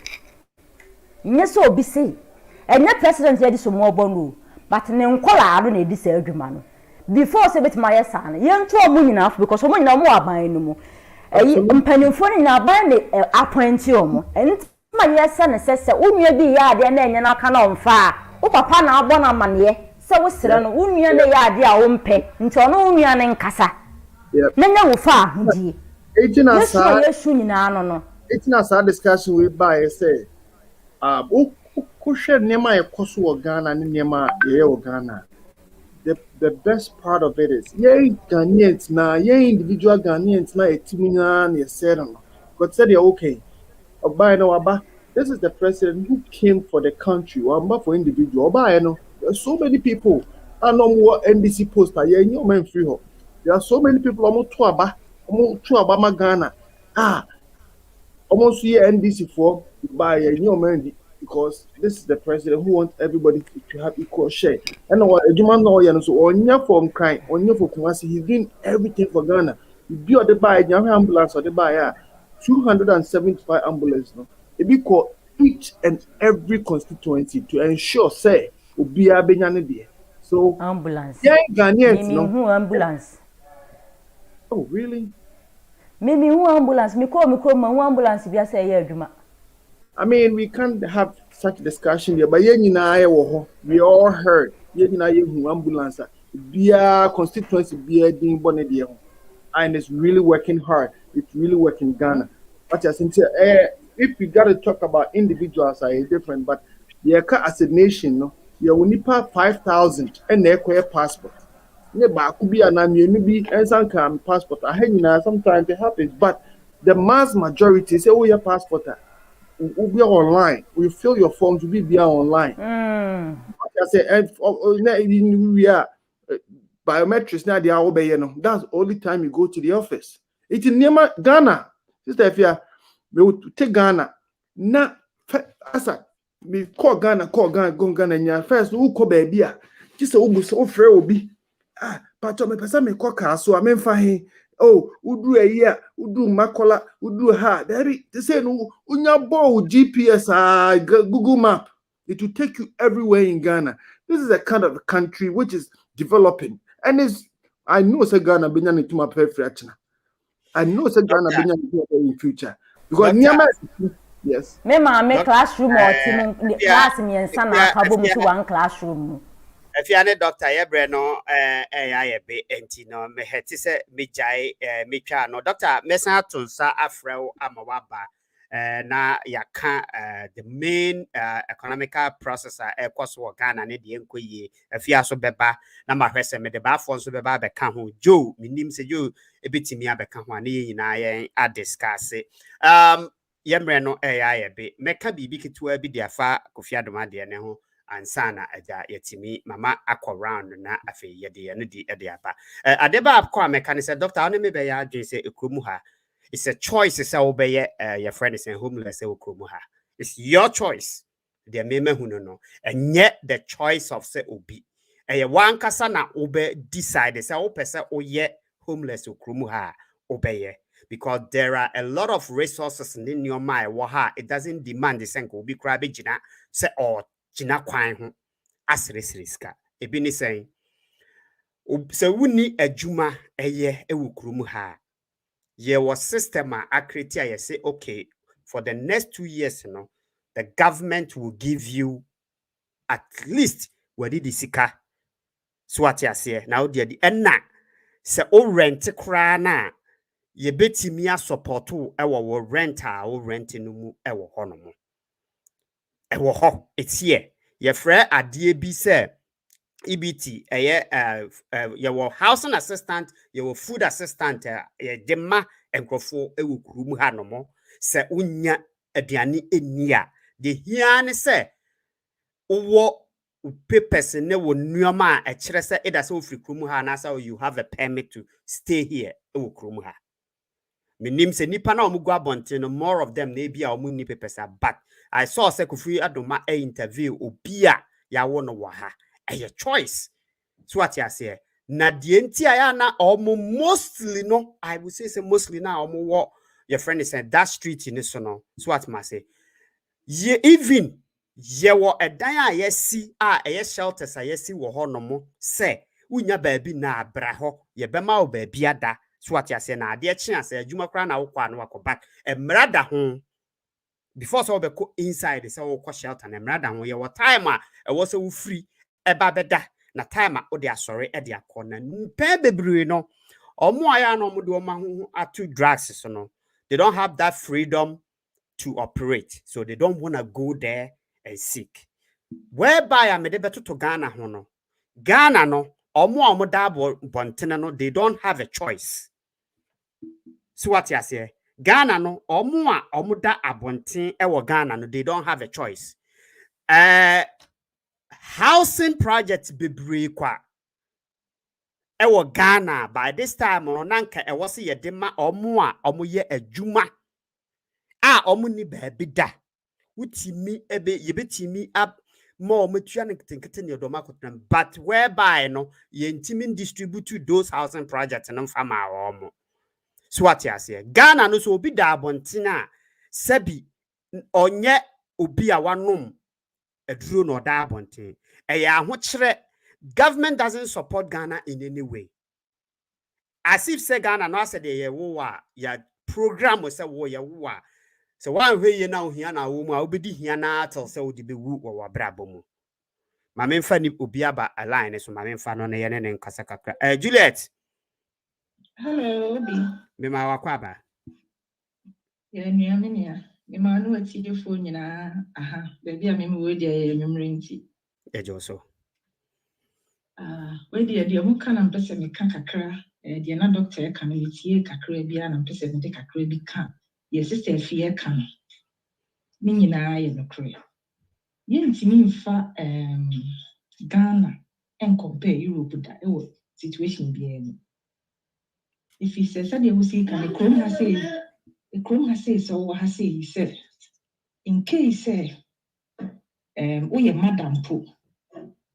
enye president ye di so mo bonu but ne nkola aro na edi se adwuma no before se betima ye sa na ye nto omo nyina af because omo nyina mo aban no mu mpanimfo ni na ban ne appoint omo enti ma yesa ne sese unua bi ya ade na enye na aka na omfa wo papa na abo na amane se wo sere no unua ne ya ade a wo mpe nti ono unua ne nkasa na nya wo fa ahudie etina sa yesu ni na ano no etina sa discussion we by say ko hwe nema ekoso wo Ghana ne nema ye wo Ghana. The best part of it is, Ghanaians now, individual Ghanaians now, God said, okay, this is the president who came for the country, or for individual. There's so many people. I know more NBC poster, there are so many people almost to Ghana. Almost here NBC for by a new man. Because this is the president who wants everybody to have equal share. And what Adomah no so on your form crime, on your for Kumasi, he's doing everything for Ghana. You build the buy ambulance or the buy 275 ambulance no. It be called each and every constituency to ensure say obia benya ne de. So ambulance. yeah, Ghanaians no. Who ambulance? Oh really? Mimi who ambulance? Me call who ambulance bi say yeah adwuma. I mean, we can't have such discussion here, but we all heard. Ambulance, be constituency, be being bonnet, and it's really working hard. It's really working Ghana. But as if we got to talk about individuals, are different. But as a nation, no, you will need 5,000 and their passport. Could be an immunity and some kind of passport. Sometimes it happens, but the mass majority say, "Oh, your passport." Will be online. We fill your form to be online. I say, we are biometrics now. They are obey. That's the only time you go to the office. It's in Ghana. Sister, if you we take Ghana, na asa me call Ghana, go Ghana. First, who call baby? Just so free obi. But me person me call car so I mean fine. Oh, udu a year, udu makola, udu ha. They say no, unya bo GPS, Google Map. It will take you everywhere in Ghana. This is a kind of a country which is developing, and I know say Ghana be nyane to my perfect. I know say Ghana be nyane to in future because yes. Me classroom or team class me and son akabo mu to one classroom. If you are a doctor, you know, I be enti no me heti se me jai me twa no doctor mesa tunsa afrel amawaba na yaka the main economical processor Ekorso Ghana ne de enkoye afia so beba na ma hwese me de ba fo so beba be ka ho jo minim se jo ebetimi abeka ho na yina yen a discuss yemre no be meka bibi ketua bi de afa Kofi Adomah de ne ho ansana aja yetimi mama akọ round na afi yede ne di aba adeba akọ ameka ne se doctor onu me be ya adwen se ekromu ha it's a choice say obeye your friend is homeless say ekromu ha it's your choice the meme hu no enye the choice of say obi one kasa na obe decide say o pese oye homeless ekromu ha obeye because there are a lot of resources in your mind it doesn't demand the sense obi kra be gina say or Jina kwan ho asresriska ebi ni sen se wuni adwuma eye ewukrum ha ye was system a create a say okay for the next 2 years no the government will give you at least wadi di sika so ati ase na odi di enna se o rent kra na ye betimi a support wo rent a o rent no mu ewo ho no mo ewo ho it's here ye frɛ adie bi sɛ EBT ye wo housing assistant ye wo food assistant ye dema enkrofo ewo kurum ha no mo sɛ unya aduane eni a de hia ne sɛ wo papers ne wo nneoma a ɛkyerɛ sɛ eda sɛ ofri kurum ha na sɛ you have a permit to stay here ewo kurum ha menim sɛ nipa na omugu abonte no more of them na bia omu ni papers but I saw say Kofi Adomah interview obia ya wo no wa ha a choice so what you say na de enti aya na omo mostly no I would say mostly na omo wo your friend is saying that street in so no so what must say ye even ye wo edan a yesi a shelters a yesi wo ho no mo say unya baabi na abra ho ye bema wo baabi ada so what you say na ade chi ase adwuma kra na wo kwa no wako back emrada ho before so be inside say wo shelter na emrada ho ye wo time a wo say wo free eba beda na time a wo de asore e de akona mpa bebre no omo aya no mo de omo ho atu drugs so no they don't have that freedom to operate so they don't want to go there and seek whereby I made better to Ghana ho no Ghana no omo da bontene no they don't have a choice so what you say Ghana no omo da abonten e wo Ghana no they don't have a choice housing project bebre kwa e wo Ghana by this time no nanka e wo se ye de ma omo ye adwuma a omo ni baabi da wutimi ebe yebetimi up more matua nkete ne do makotam but whereby no ye ntimi distribute those housing projects no fama omo so what you say Ghana no so obi da abonten a sabi onye obi a wanom aduro no da abonten. Eya ho kire government doesn't support Ghana in any way. As if say Ghana no say dey wo ya program say wo ye wo a. So one hwe ye na ohia na wo mu a obedi hia na atel say wo di be wu wo wabrabo mu. Ma memfa ni obi aba align so ma memfa no ne ye ne nkasa kakra. Juliet. Hello, Obi. Me ma wakwa ba. Yeah, me ma no ati de phone nyina aha. Baby a me wo dia memre nti. Ejo so. We dia mo kana mpese me ka kakra. Dia na doctor ka no tie kakra bia na mpese me de kakra bi ka. Ye sister fie ka no. Me nyina ye no kre. Ye ntimi mfa Ghana and compare Europe da e situation bia ni. If he says that they will see can the chrome has say so what has say he said in case we a madam po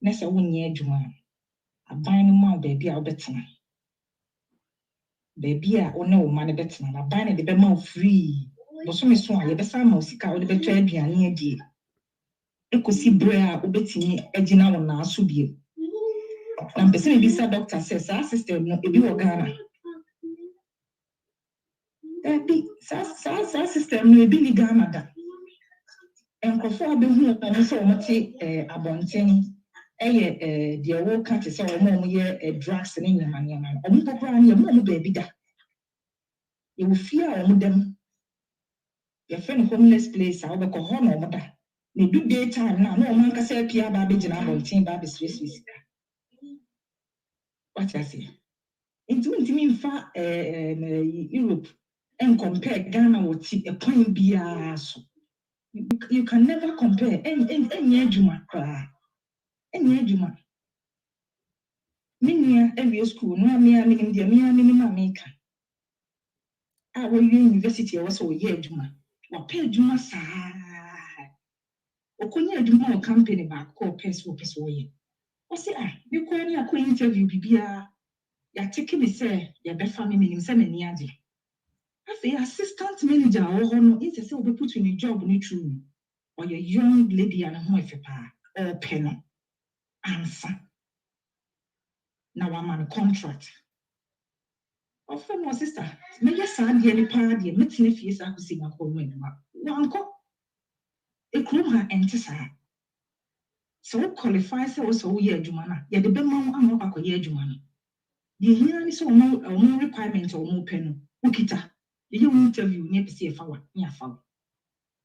nessa 1 year juma a buying mount baby I'll bet baby I own no money bet na buying the bema free but so miss one you be some musika or the better aduane die ekosi bra obetini agina wona aso bie na person be say doctor says our system no ebi wo Ghana sa system no ebi ni Ghana da Ekorso Addo hu so omoti abonten eye de wo ka te se wo ye drugs ne nyama omo kokra ne mo baby da ye wo fia omo dem ye friend homeless place a wo be ko ho no omo da ne du daytime na no man ka se pia ba be gina abonten ba be stress what I say intimi mfa Europe and compare Ghana with a point bias. You can never compare any juma cry. Any juma. Minia every school, no me India, me America. I will university also year juma. Or pay juma sa. Okonya juma or company back call peso way. O say you ko interview bibia. Ya taking me say ya be family minim say many ade. As the assistant manager or no, it's a say we put you in a job ni true. Or your young lady and home if or pen answer. Now I'm on a contract. Or for my sister, may sad any party, meeting if yes, I could see my home when one co a crew her enter. So qualifies also year Jumana, yet the Bemon and Waka year Jumana. The here is so no requirement or more pen, Ukita. You interview near PCF near foul.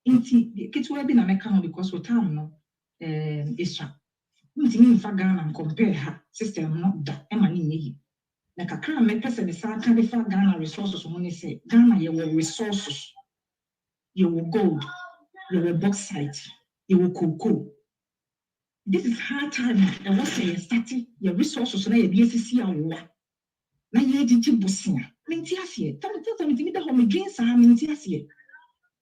Inti the kids will be na meka because for time no extra ntimi mfa Ghana and compare her system no da e ma ni yi na kakra me pese the sa ka be fa Ghana resources mo ni say Ghana ye will resources you will gold you will bauxite you will cocoa this is hard time and what say starting your resources na ye bi asisi awo na ye didi bosia menti asie tamiti da ho me dwen sa menti asie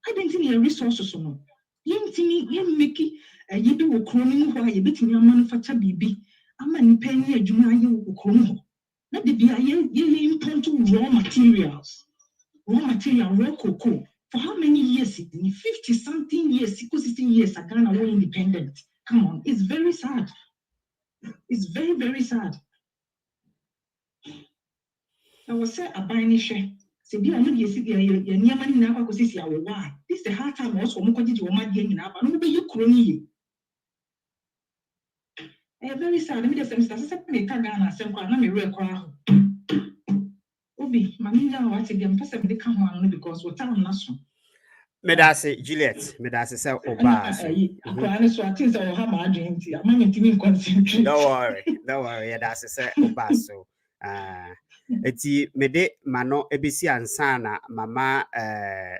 I didn't see a resources no. Yintini yemmeki yibi wo krono ho aye betimi manufacture bibi ama ni penny adwuma aye wo krono ho. Na de bia ye import raw material raw cocoa for how many years? 50 something years, 60 years Ghana were independent. Come on, it's very sad. It's very, very sad. I was say a buying share. This is the hard time also. Very sad. Let me just say, Obi, because what time national. Medase Juliet, Medase say Oba. Don't worry, yeah, that's say Oba so. Eti mede mano ebisi ansana mama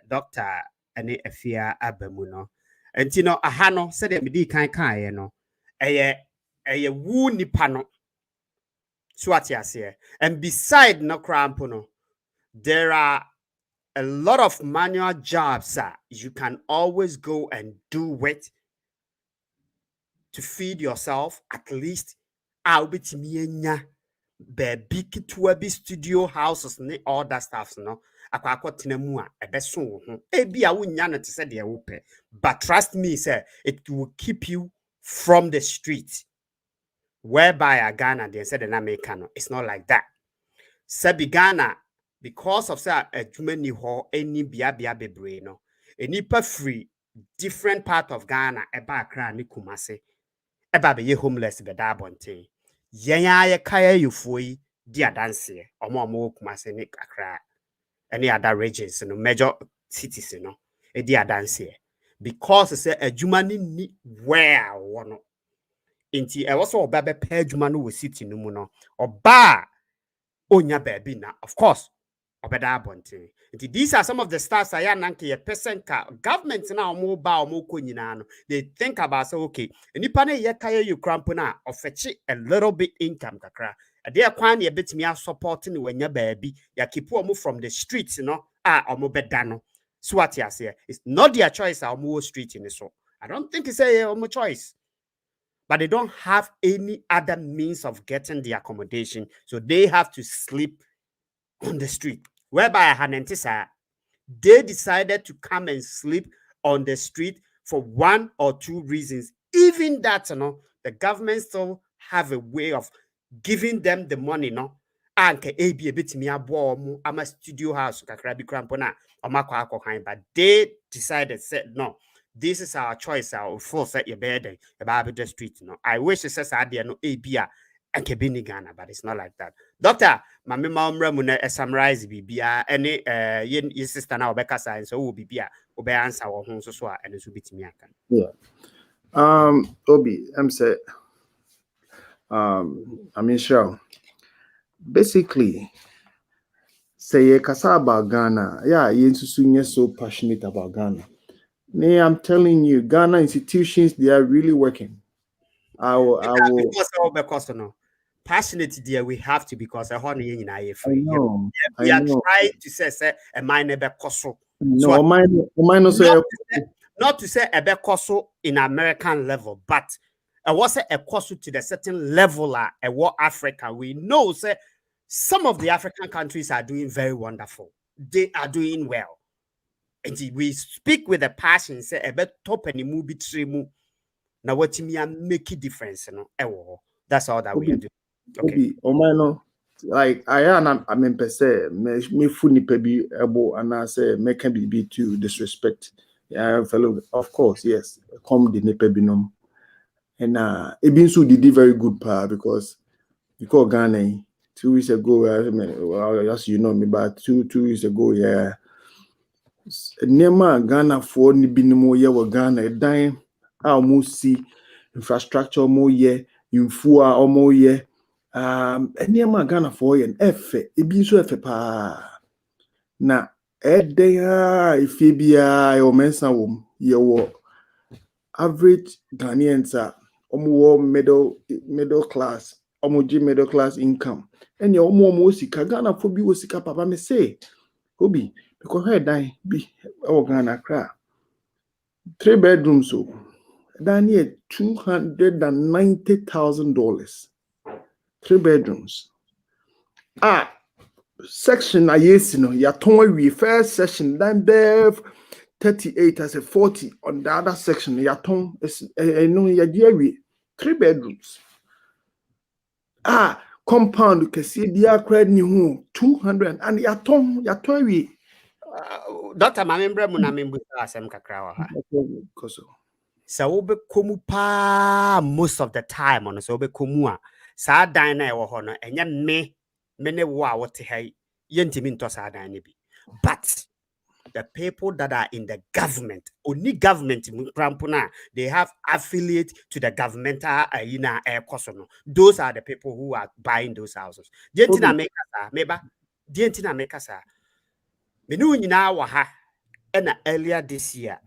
doctor ene afia abamu no. Enti no aha no se de medi kan ye no. Eye wu nipa no. So atiase. And beside no crampo no, there are a lot of manual jobs that you can always go and do it to feed yourself at least. I'll be to me baby to be studio houses and all that stuff, no. akwa tena mu a ebeso wo ho ebi a wonya no te se de wo pe but trust me say it will keep you from the street whereby a Ghana they said in America no it's not like that sabi Ghana because of say adwuma ni ho any bia bebre no enipa free different part of Ghana eba Accra ni Kumase eba be ye homeless be da bonten yen aye kaya yufo yi di adanse omo Kumase ni Accra any other regions no major cities no e di adanse because say adwuma ni where wono inti e was oba be pa adwuma no wo city no mu no oba onya baby na of course obeda abonte nti these are some of the stars I nanke ye person ka government na omo ba omo ko nyina no they think about say okay nipa na ye kaya you crampo na ofechi a little bit income kakra ade kwan na ye betimi support ni wanya baby ya keep omo from the streets no omo beda no so what you say it's not their choice omo street in so I don't think it's a omo choice but they don't have any other means of getting the accommodation so they have to sleep on the street whereby Hanentisa they decided to come and sleep on the street for one or two reasons even that the government still have a way of giving them the money anke ebi ebetimi abo omo ama studio house kakra bi krampo na omakwa akokan but they decided said no this is our choice our full set your bed about the street I wish it says idea no ebia anke bini Ghana but it's not like that doctor mama mamra mu na summarize bibia any ye sister na obeka science so wo bibia obe answer wo ho so a ene so bitimi aka Obi I'm say I mean sure basically say kasa about Ghana you so passionate about Ghana. I'm telling you, Ghana institutions, they are really working. I will. Because no passionate there we have to because a honey in I know. We are trying to say a minor bekoso. No, mine also. Not to say a bekoso in American level, but I was a coso to the certain level a war Africa. We know say some of the African countries are doing very wonderful. They are doing well. And we speak with a passion, say a bit top and movie trimu. Now what me make a difference, that's all that we are doing. Okay. Like I mean per se, me funny pebi ebo and I say make be to disrespect. Yeah, fellow. Of course, yes. Come the nepebinum. And it been so did very good because Ghana 2 weeks ago, as you know me, but two weeks ago, yeah. Nema Ghana for ni binimo ye wa Ghana dan almost see infrastructure mo ye infua omo ye nema Ghana for ye efe ebi so efe pa na edeya ife bia yo mensa wom ye wo average Ghanaians omo wo middle class omo ji middle class income enya omo sika Ghana for bi wo sika papa me say Obi because her die be Ghana Accra 3 bedrooms so down here $290,000 3 bedrooms section we first section then bev 38 as a 40 on the other section yaton is 3 bedrooms compound kesi dia credit ni hu 200 and yaton we Dr. Mamembre Munamimbusa Asem Kakrawa. So be komu pa most of the time on so be komua. Sa dine e wo hono enye me wo a wote hai yentimi nto sa dine bi. But the people that are in the government, only government they have affiliate to the governmental Ekorso no. Those are the people who are buying those houses. Dientina make us Menu nyina wa ha and earlier this year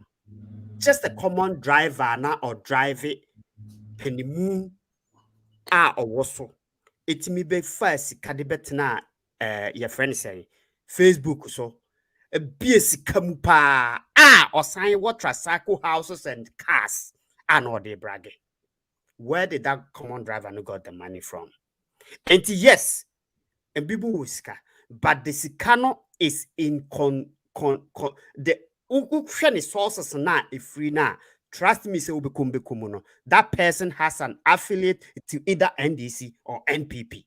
just a common driver na or drive it penimu or so it me be first kadibet na your friend say Facebook so a BS kamu pa or sign what tricycle houses and cars and all they bragging. Where did that common driver no got the money from? And yes, and people whisker but the sikano is in the sources na free na. Trust me, say that person has an affiliate to either NDC or NPP.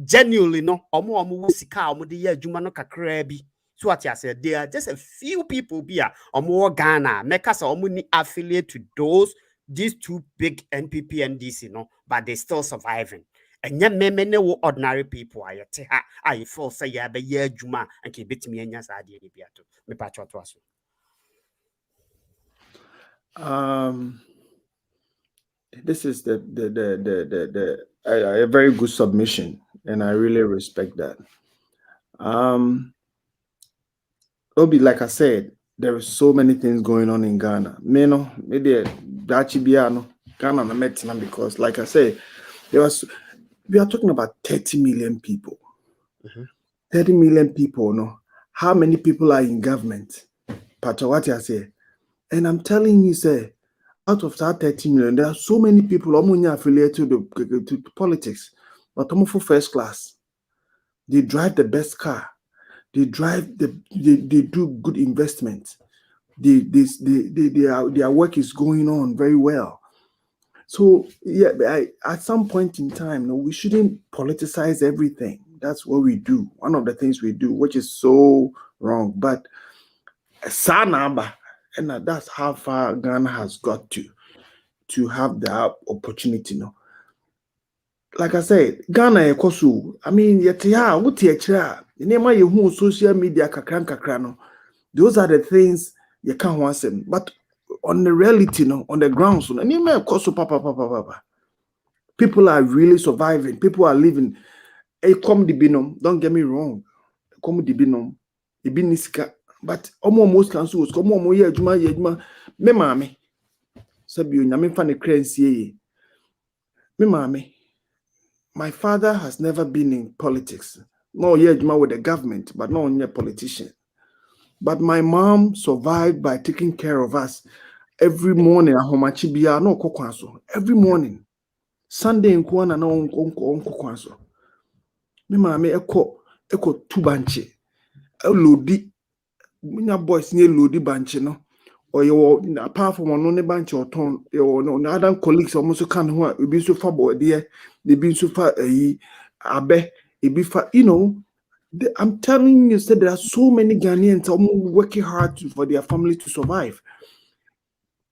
Genuinely, no, omo sika omo de ye adwuma no kakra bi. So what I said, there are just a few people here omo Ghana make us omo ni affiliate to these two big NPP NDC, no, but they still surviving. And yet, many ordinary people are yet. I feel say ya be ye adwuma and keep it me enya sa de bia to me pa cho to aso. This is a very good submission, and I really respect that. Obi, like I said, there are so many things going on in Ghana. Ghana na metina, because, like I said, we are talking about 30 million people. 30 million people, no? How many people are in government? Patawati I say. And I'm telling you, say, out of that 30 million, there are so many people affiliated to politics, but for first class. They drive the best car. They drive they do good investments. Their work is going on very well. So yeah, at some point in time, no, we shouldn't politicize everything. That's what we do. One of the things we do, which is so wrong. But Sanaba, and that's how far Ghana has got to have the opportunity. No, like I said, Ghana Ekorso. I mean, yet yeah, what you social media kakran no. Those are the things you can't want them. But on the reality, no, on the ground, so papa. People are really surviving. People are living. Don't get me wrong. But almost cancels. Me mame. Sabi nyame fa ne kransie. Me mame. My father has never been in politics. No, with the government, but not only a politician. But my mom survived by taking care of us every morning. Every morning. Sunday in Kwana na onko kwanso. Me mame eko tubanche. Lodi. Minya boys nye lodi banche no. Or you apart from one only banche or ton, no other colleagues almost can who be so far boy dear, they been so far abe, be far, I'm telling you, there are so many Ghanaians working hard for their family to survive.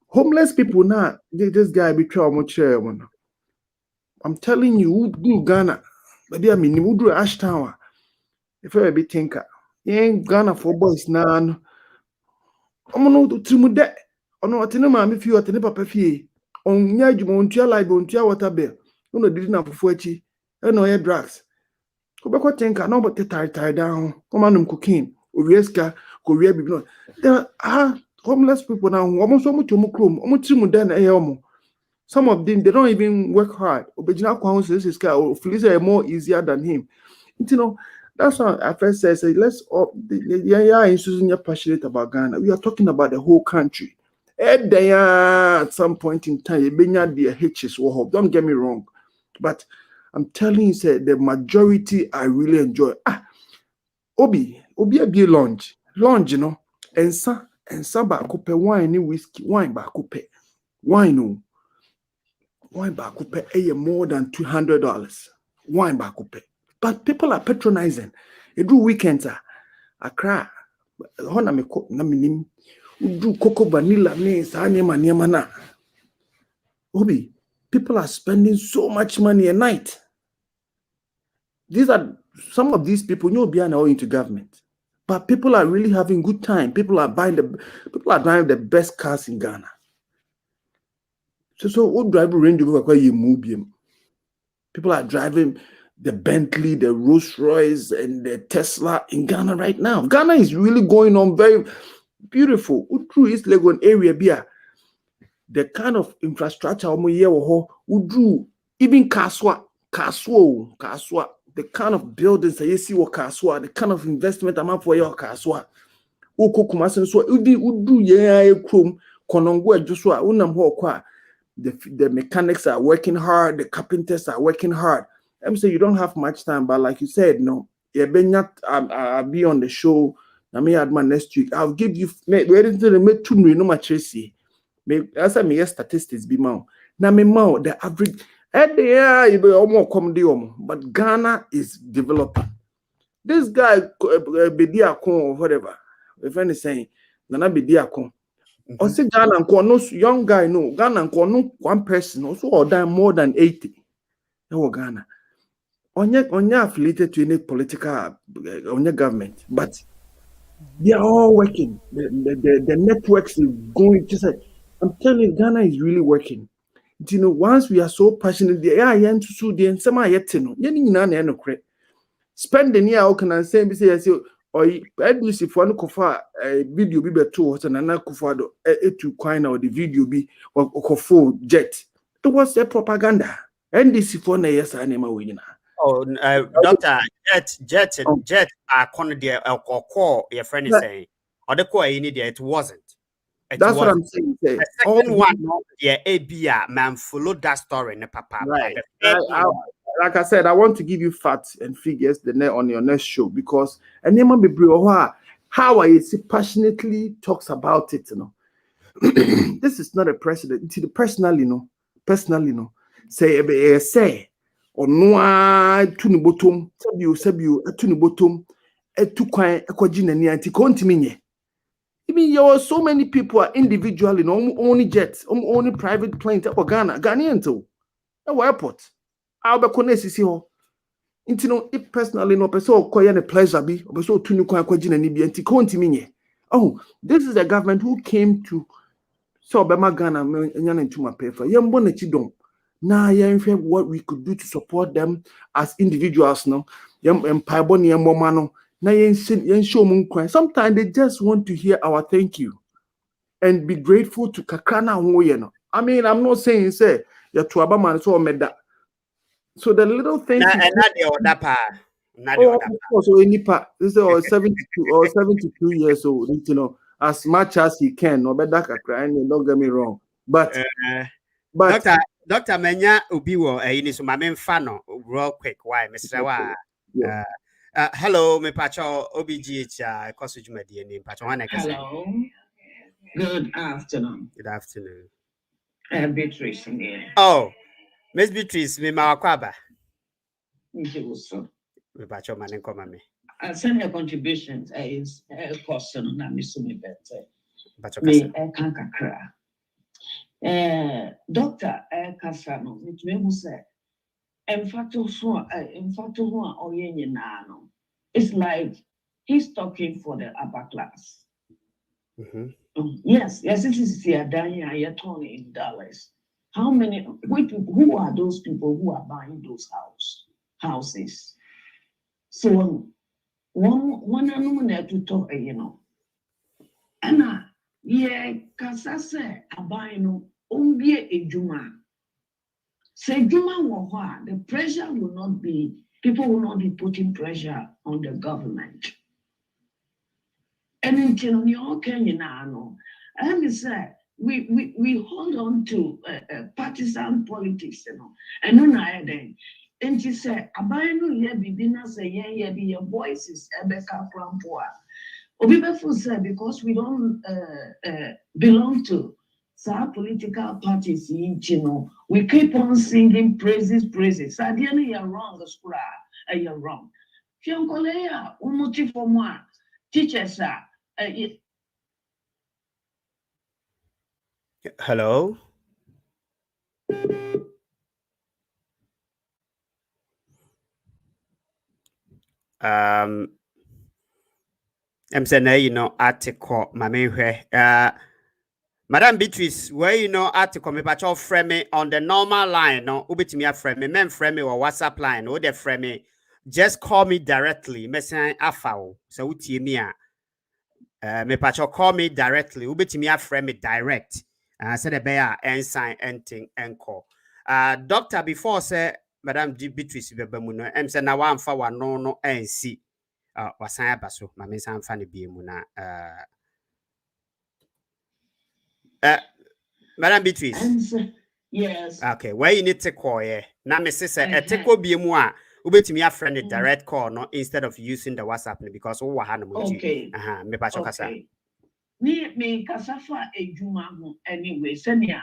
Homeless people now, this guy betray much. I'm telling you, who do Ghana? But I mean, who do Ashtown? If I be thinker, ain't Ghana for boys now. I'm not to Trimude. On what in a mammy few at the papa fee. On Yajmontia Libontia water bill. No, didn't have Fuechi. I know drugs. Kobeko think I know but tie down. Commandum cooking, Urieska, Korea Bibno. There are homeless people now who almost so much much. Some of them they don't even work hard. OBgh council this guy or Felicia are more easier than him. That's why I first said let's you're passionate about Ghana. We are talking about the whole country. At some point in time, don't get me wrong. But I'm telling you, say the majority I really enjoy. Obi be lunch, and some back wine and whiskey, wine back wine back more than $200. Wine back but people are patronizing. They do weekends. I cry. Do cocoa vanilla na. Obi, people are spending so much money a night. These are some of these people, behind all into government. But people are really having good time. People are driving the best cars in Ghana. So what driver Range Rover you move him? People are driving the Bentley, the Rolls Royce, and the Tesla in Ghana right now. Ghana is really going on very beautiful. Through East Legon area, the kind of infrastructure even Kaswa, the kind of buildings that you see what Kaswa, the kind of investment amount for your Kaswa. The mechanics are working hard, the carpenters are working hard. I'm saying you don't have much time, but like you said, no, I'll be on the show. I may add my next week. I'll give you where to make 2 million no much Tracy. As I may statistics be more. Now me more the average you be almost come but Ghana is developing. This guy Bediakon or whatever. If any saying Nana Bediakon. Or say Ghana and no young guy no Ghana and no one person also or more than 80. No Ghana. Onye affiliated to any political government, but they are all working. The networks is going. Just like, I'm telling you, Ghana is really working. You know, once we are so passionate, they are young to sue the and some are yet to know. You spend the year can and say, or if one cover a video be better and another Akuffo Addo to coin or the video be or Kofi jet. It was a propaganda. And this is for the yes, I am a winner. Oh, Doctor, jet are there or call your friend is saying, or the core in it wasn't. That's what I'm saying. The second one, yeah, ABR man, follow that story, papa. Right. Like I said, I want to give you facts and figures on your next show because how I passionately talks about it, you know. This is not a precedent. Personally, no. Say. Or no to the bottom, sabu to the bottom, to quite a quagina anti continue. I mean, there are so many people are individually, only jets, only private planes, or Ghanaian too. A airport. I'll be connected. If personally, no person quite a pleasure be, or so to new quagina anti continue. Oh, this is a government who came to so Bema Ghana and to my paper. Young bonnet. Now, what we could do to support them as individuals, no, sometimes they just want to hear our thank you and be grateful to Kakrana. I mean, I'm not saying say you're to Abaman so made that. So the little thing and not the other part. Also any part this is 72 years old, as much as he can, no better crying, don't get me wrong. But Doctor Menya Ubiwo, ini so mame mfano real quick. Why, Mr. Wa? Hello, me pacho OBgh Ekorso jumadi ni pacho wana kase. Hello. Good afternoon. Good afternoon. Beatrice here. Oh, Miss Beatrice, me mawakwaba. Ekorso. Me pacho mane koma me. Send your contributions is Ekorso na misumi bete. Pacho Me kase. kankakra. Doctor Kasano, it may say, it's like he's talking for the upper class. Yes, it is here, Danya, Tony in Dallas. How many, who are those people who are buying those houses? So, one anomaly to talk, Anna, yeah, Kasase, Abaino. Umbie ejuma. Say juma woha, the pressure will not be, people will not be putting pressure on the government. And in Kenya, and we say we hold on to partisan politics, and no then. And she said, Abayno ye bibina say ye be your voices, Ebeka Prampoa. Obibefo said because we don't belong to some political parties, we keep on singing praises. Sadiana, you're wrong, you're wrong. Fiancolea, umuti for moi, teachers are. Hello. I'm saying, article, my Madam Beatrice, where article me patch frame me on the normal line, no, ubitimi frame me, men frame me or WhatsApp line, or they frame me, just call me directly, me say afao, so uti me me patch call me directly, ubitimi frame me direct, say the bear and sign anything and call. Doctor before say Madam Beatrice bebemuno, say na wa amfa wa no and see, wasan abaso, ma me say amfa ne biemuna, Madam Beatrice. Yes. Okay, where you need to call ye. Now, Mrs. Eteko Biemua, Ubet me a friend a direct call, no, instead of using the WhatsApp because oh Okay. me pacho kasa. Okay. Me kasafa ejuma ho anyway. Senia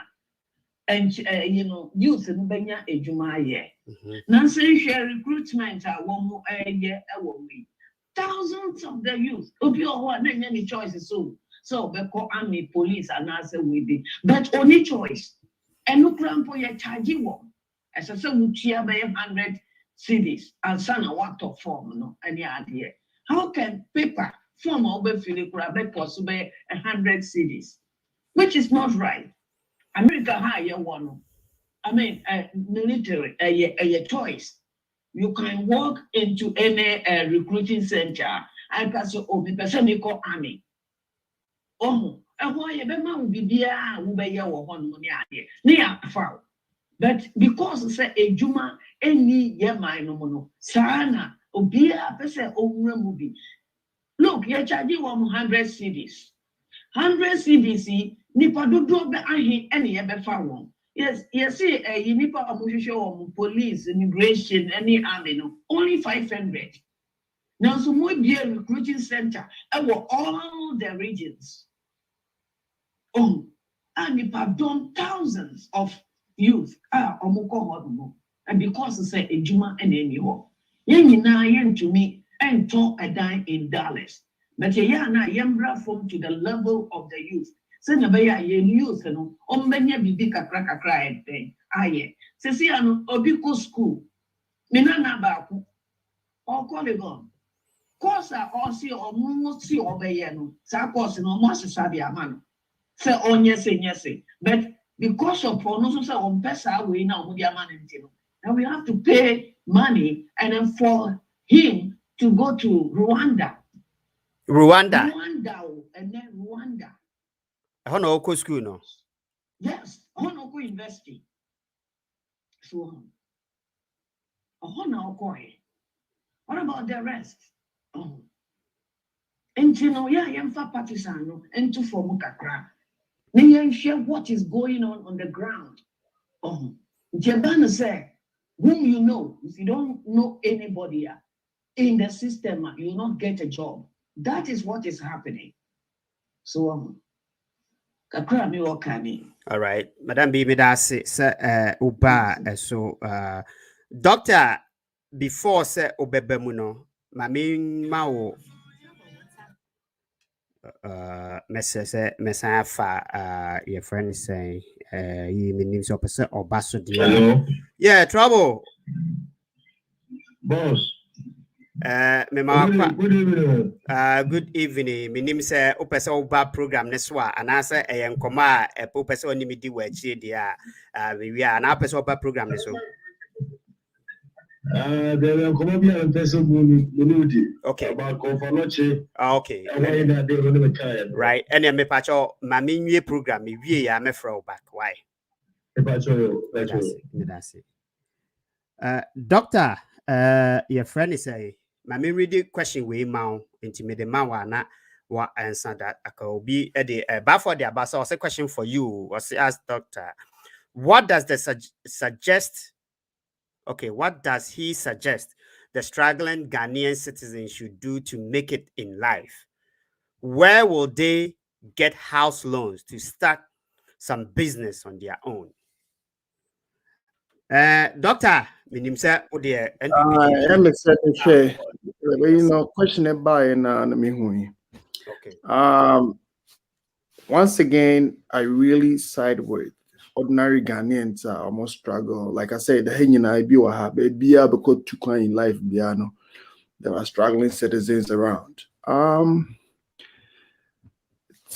and you know, youth no benya ejuma ye. Nancy share recruitment a womo ye we. Thousands of the youth. Obi o na any choices so be call army, police, and answer we be. But only choice. And no crampo ye charge one. As I say, we cheer by 100 cities and son a what of form, no, any idea. How can paper form over Philip possible 100 cities? Which is not right. America hire one. I mean, military, a choice. You can walk into any recruiting center. I can say, oh, the call army. Oh, and why a man will be there, who be your one money near foul. But because say a juma any yema no sana obia pese owura mubi. Look, you're charging 100 CDs. 100 CDs nipa dodo be ahi any ebe fa won. Yes, see nipa amuhwehwe police, immigration, any army no only 500. Now so more be a recruiting center over all the regions. Oh, and nipa done thousands of youth and because it's a juma and any ho yen to me and talk a dime in dollars but na yembra from to the level of the youth send a bay youth no ombenya bibi kakra thing aye se see ano obiko school minana baako or Polygon course or see or mo see obeye no sa course no mo asesa bi amano se onye but because of pronunciation on pesa we now we have to pay money and then for him to go to Rwanda and then Rwanda. Honoko school no. Yes, Honoko University. So Honoko. What about the rest? Oh. And you know, yemfa partisano and to form kakra. Then share what is going on the ground. Oh, Jabana said, whom you know, if you don't know anybody in the system, you will not get a job. That is what is happening. So, all right, Madam B, that's uba so doctor before say obebemuno, mami mao messa fa your friend say you mean so person or basso dear. Hello. Yeah, trouble. Boss. Good evening. Good evening. My name is Opesa Oba program Neswa and answer a Yankoma a Popesa Onimidi Wedge dear. We are an Opesa Oba program so. There are Colombian person Munudi. Okay. About Confanoche. Okay. Right. And then me pacho Mammy program we are me throw back. Why? That's it. Doctor, your friend is a Mammy read the question we mount into me the mawana what answer that I could be but for the abasa was a question for you was asked doctor. What does the suggest? Okay, what does he suggest the struggling Ghanaian citizens should do to make it in life? Where will they get house loans to start some business on their own? Doctor, you know, question about okay. Once again, I really side with ordinary Ghanaians almost struggle. Like I said, the Henyan be able to climb in life, there are struggling citizens around. To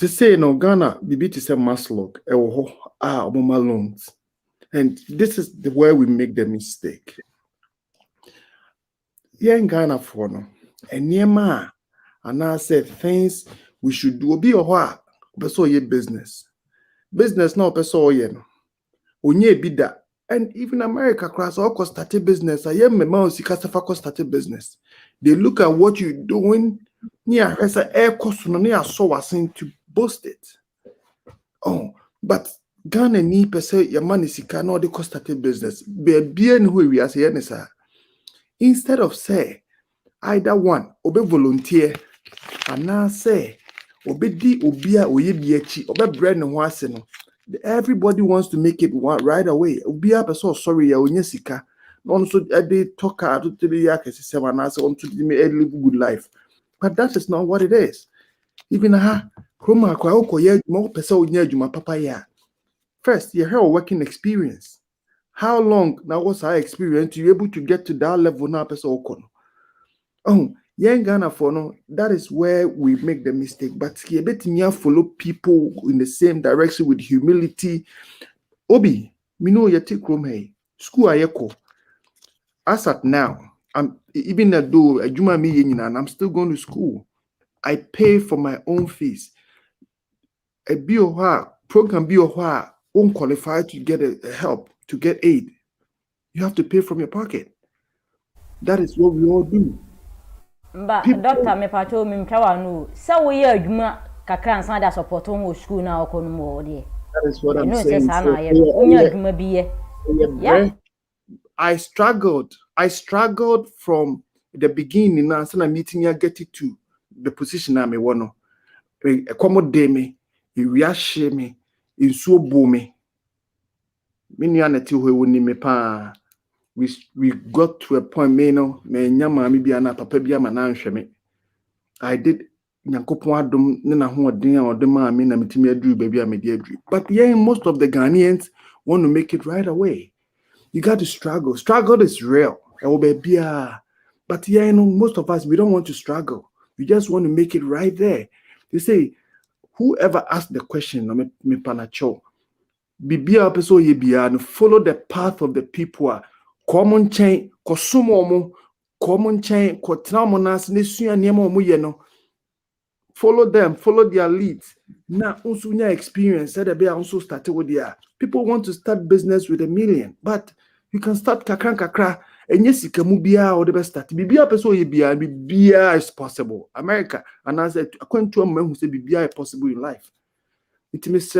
say no Ghana, bibi to say maslog, loans. And this is where we make the mistake. Here in Ghana for no, and near and I said things we should do be a while, but so ye business. Business no peso yen. Onye bida. And even America class all started business. I am a mouse started business. They look at what you're doing. Near Ekorso no so to boast it. Oh, but Ghana need say your money sika no the started business. Be who we are saying sir. instead of say either one obe volunteer and say obedi obia oyebiachi obe bread no ase no. Everybody wants to make it right away. Obia person sorry ya onye sika. No so they talk to the yakesi seven and so on to live good life. But that is not what it is. Even chroma kwa uko more person onye adwuma papa ya. First, you have a working experience. How long now was our experience to be able to get to that level now person okono? Oh, young Ghana for no, that is where we make the mistake. But he bet me follow people in the same direction with humility. Obi, me know you take room hey. School ayeko. As at now, I'm even though Juma me and I'm still going to school. I pay for my own fees. A program won't qualify to get a help, to get aid. You have to pay from your pocket. That is what we all do. But doctor me pacho me mtwa no say we ye adwuma kakra nsan da support on school na okono mo de. That is what I'm no saying. I struggled from the beginning now so meeting I get it to the position I'm one. Accommodate me, reassure me, in so boom me pa. We got to a point me nyama mi bia na papa bia ma na nhwe me. I did Yakupon Addo na ho odin a odema me na metimi aduru baby a me dey aduru. But yeah, most of the Ghanaians want to make it right away. You got to struggle. Struggle is real. But yeah, most of us, we don't want to struggle. We just want to make it right there. They say, whoever asked the question, me panacho, bibia peso ye bia and follow the path of the people. Common chain, kosumo, common chain, kotramonas, nesuya niemo muyeno. Follow them, follow their leads. Now, also experience that they also started with their people want to start business with $1 million, but you can start kakra and yes, you can move or the best start. Bibia person bibia is possible. America, and I said, according to a man who said bibia is possible in life. It means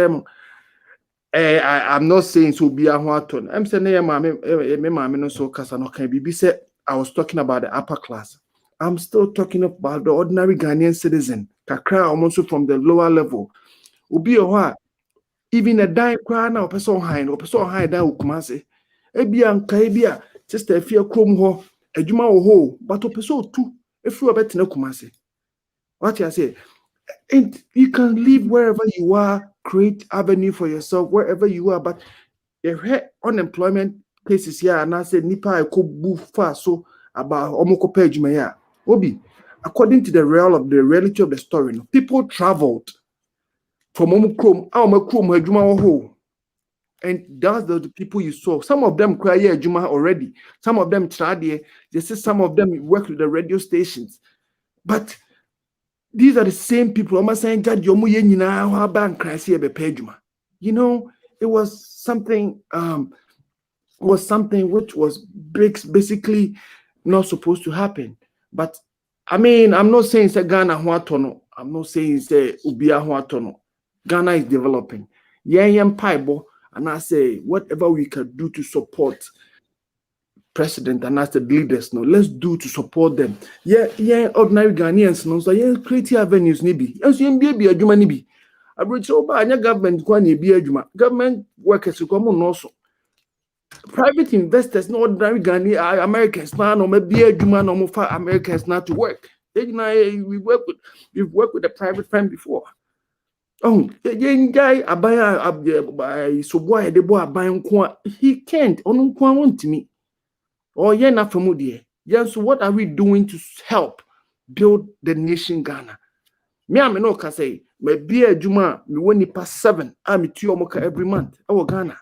I'm not saying so be a one. I'm saying me so kasano can be said. I was talking about the upper class. I'm still talking about the ordinary Ghanaian citizen. Kakra almost from the lower level. Ubi oha even a dime cry now person high that ukumase. Ebia nka ebia sister efia krom ho adwuma wo ho but opeso tu efi obetena kumase. What I say? And you can live wherever you are, create avenue for yourself wherever you are, but the unemployment cases here and I say nipa ekobu fa so about omoko page ya. Obi, according to the reality of the story, people traveled from Omukrom, and that's the people you saw. Some of them cry here Juma already. Some of them tried here. They say some of them work with the radio stations. But these are the same people. I'm saying you know, it was something which was basically not supposed to happen. But I mean, I'm not saying say Ghana huatono. I'm not saying say ubia huatono. Ghana is developing. Paibo, and I say whatever we can do to support president and as the leaders, let's do to support them. Ordinary Ghanaians, so creative avenues nibi. As you be a juma nibi. I bring so by government kwani be a juma. Government workers who come on also. Private investors, no ordinary Ghanaian Americans now, no maybe a juma no more for Americans not to work. We've worked with a private firm before. Oh, guy abaya so boy the boy abayan he can't on want to me. Oh, yeah, not from yes, so what are we doing to help build the nation Ghana? Me, I no can say, my beer Juma, me when you pass 7, I'm 2 omoka every month. Oh, Ghana.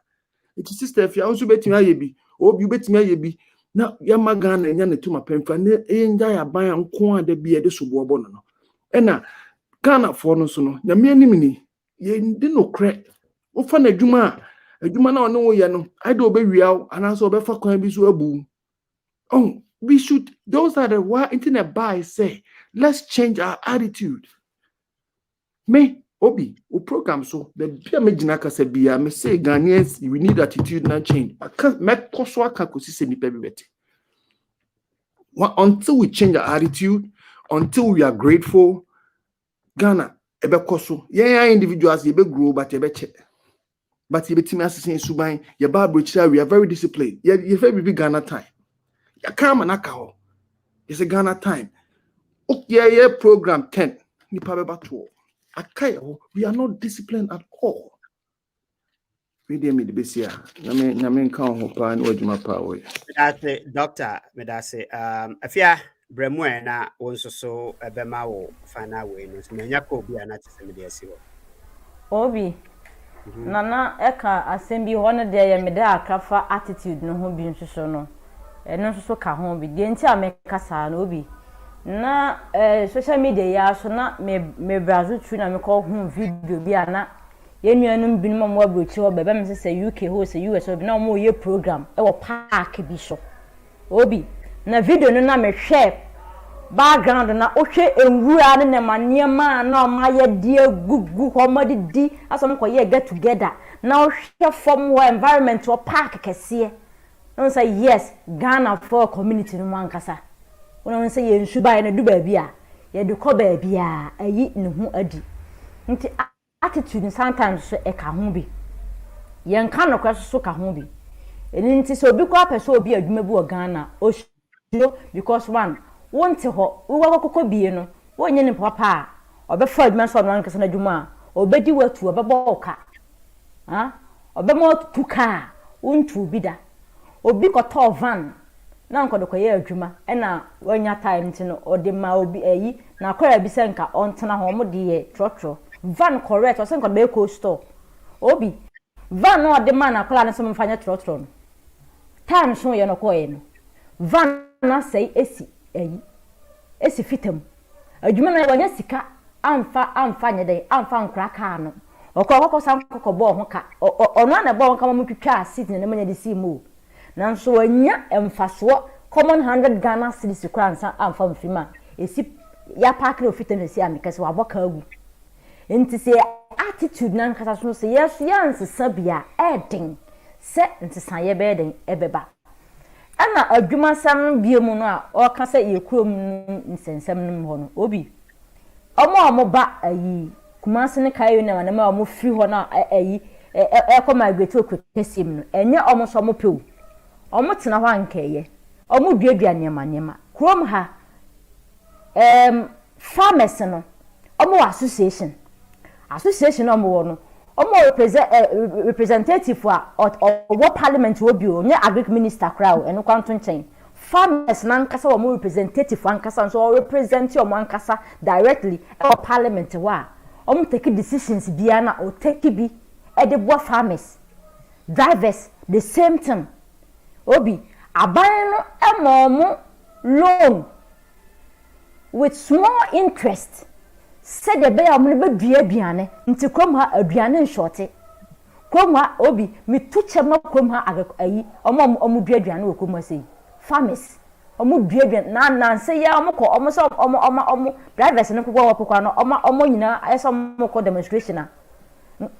It's sister, if you also bet me, be, oh, you bet me, be. Now, Yama Ghana and Yana to my pen, and I buy on corn the beer, the subobono. And now, Ghana for no sono, the mini, ye didn't no crack. Oh, fun a Juma now, no, yano. I do be real, and I saw Befa can be so a boom. Oh, we should, those are the why internet buy say, let's change our attitude. Me, Obi, o program so, the beer me jinaka se beer, me say Ghanaians, we need attitude and change. I can't make Kosoa Kakosi se ni pebibete. Until we change our attitude, until we are grateful, Ghana, Ebekoso, yeah, individuals, you be grow, but you be check. But you be team assisting Subai, your Bible, we are very disciplined. You very big Ghana time. You come and akaho. It's a Ghana time. Okay, yeah, program 10. Nipa beba 12. Akayo, we are not disciplined at all. We didn't meet the Bessia. Namin can't hope and what you my power. That's it, Doctor. Medase. If ya bremwe na onso so ebema wo fana we no so menya ko bi ana tese me de asiwo. Obi. Nana eka asembi hono de ye me da akafa attitude no ho bi nsoso no. Eno nsoso ka ho bi. De nti ameka sa na obi. Na social media ya so na me brazu tu na me ko hu video bi ana yenuanum binum mo abrochi wo bebe me se UK ho se US obi na mo ye program e wo park bi so obi na video no na me hwe background na o hwe enwura ne maniema na o ma ye die gugu ho modidi asom ko ye get together na o hwe from environment o park kese no say yes Ghana for community no ankasa wona say ye nsuba na du ba bia ye de ko ba bia ayi ne hu adi nti attitude sometimes so e ka ho bi yen ka no kwa so ka ho bi eni nti so obi kwa person obi adwuma bi o Ghana o show because one wonte ho wo kokoko bie no wonye ne papa a obefa adwuma so no nkasa na adwuma obedi watu obeba oka ha obema tuka wontu bi da obi koto van na nkodo koye adwuma e na wanya time nti no ode ma obi ayi na akora bi se nka ontena ho mo de ye trotro van correct o se nkodo be ko store obi van no de man akora ne so mfanya trotro no time so ye no koye no van na sei esi fitam adwuma na wanya sika amfa nyede amfa nkra ka no okoko sam kokko ho ka ono na bo nka mo twitwa seat ne manya de si mu nanso wanya emfaso common 100 Ghana cedis kransa amfa mfima esi ya park no fitam esi amikase wa boka agu enti se attitude nan kasa so se yes yanse sabia edin se enti san ye be den ebeba ana adwuma sam biemu no a o kasa ye kurom nsensem nim ho no obi omo ba ayi kumase ne kayo na na ma omo free ho na ayi ko migrate okwekesim no enye omo so omo pew omo tena ho ankeye omo duadua nyema kurom ha farmers no omo association omo wo no omo representative wa parliament wo bi o nye agric minister crowd eno kwanto nchen farmers nan kasa wo representative ankasa so represent omo ankasa directly e parliament wa omo take decisions bia na o take bi e de bo farmers drivers the same thing obi aban no emomo loan with small interest said the bear mun be dua aduane nti krom ha aduane nshorte krom ha obi mi tuche ma krom ha ayi omo dua aduane wo krom sei farmers omo dua aduane na say ya omo ko omo so omo drivers ne ko wo pokwa no omo nyina ayeso omo ko demonstration na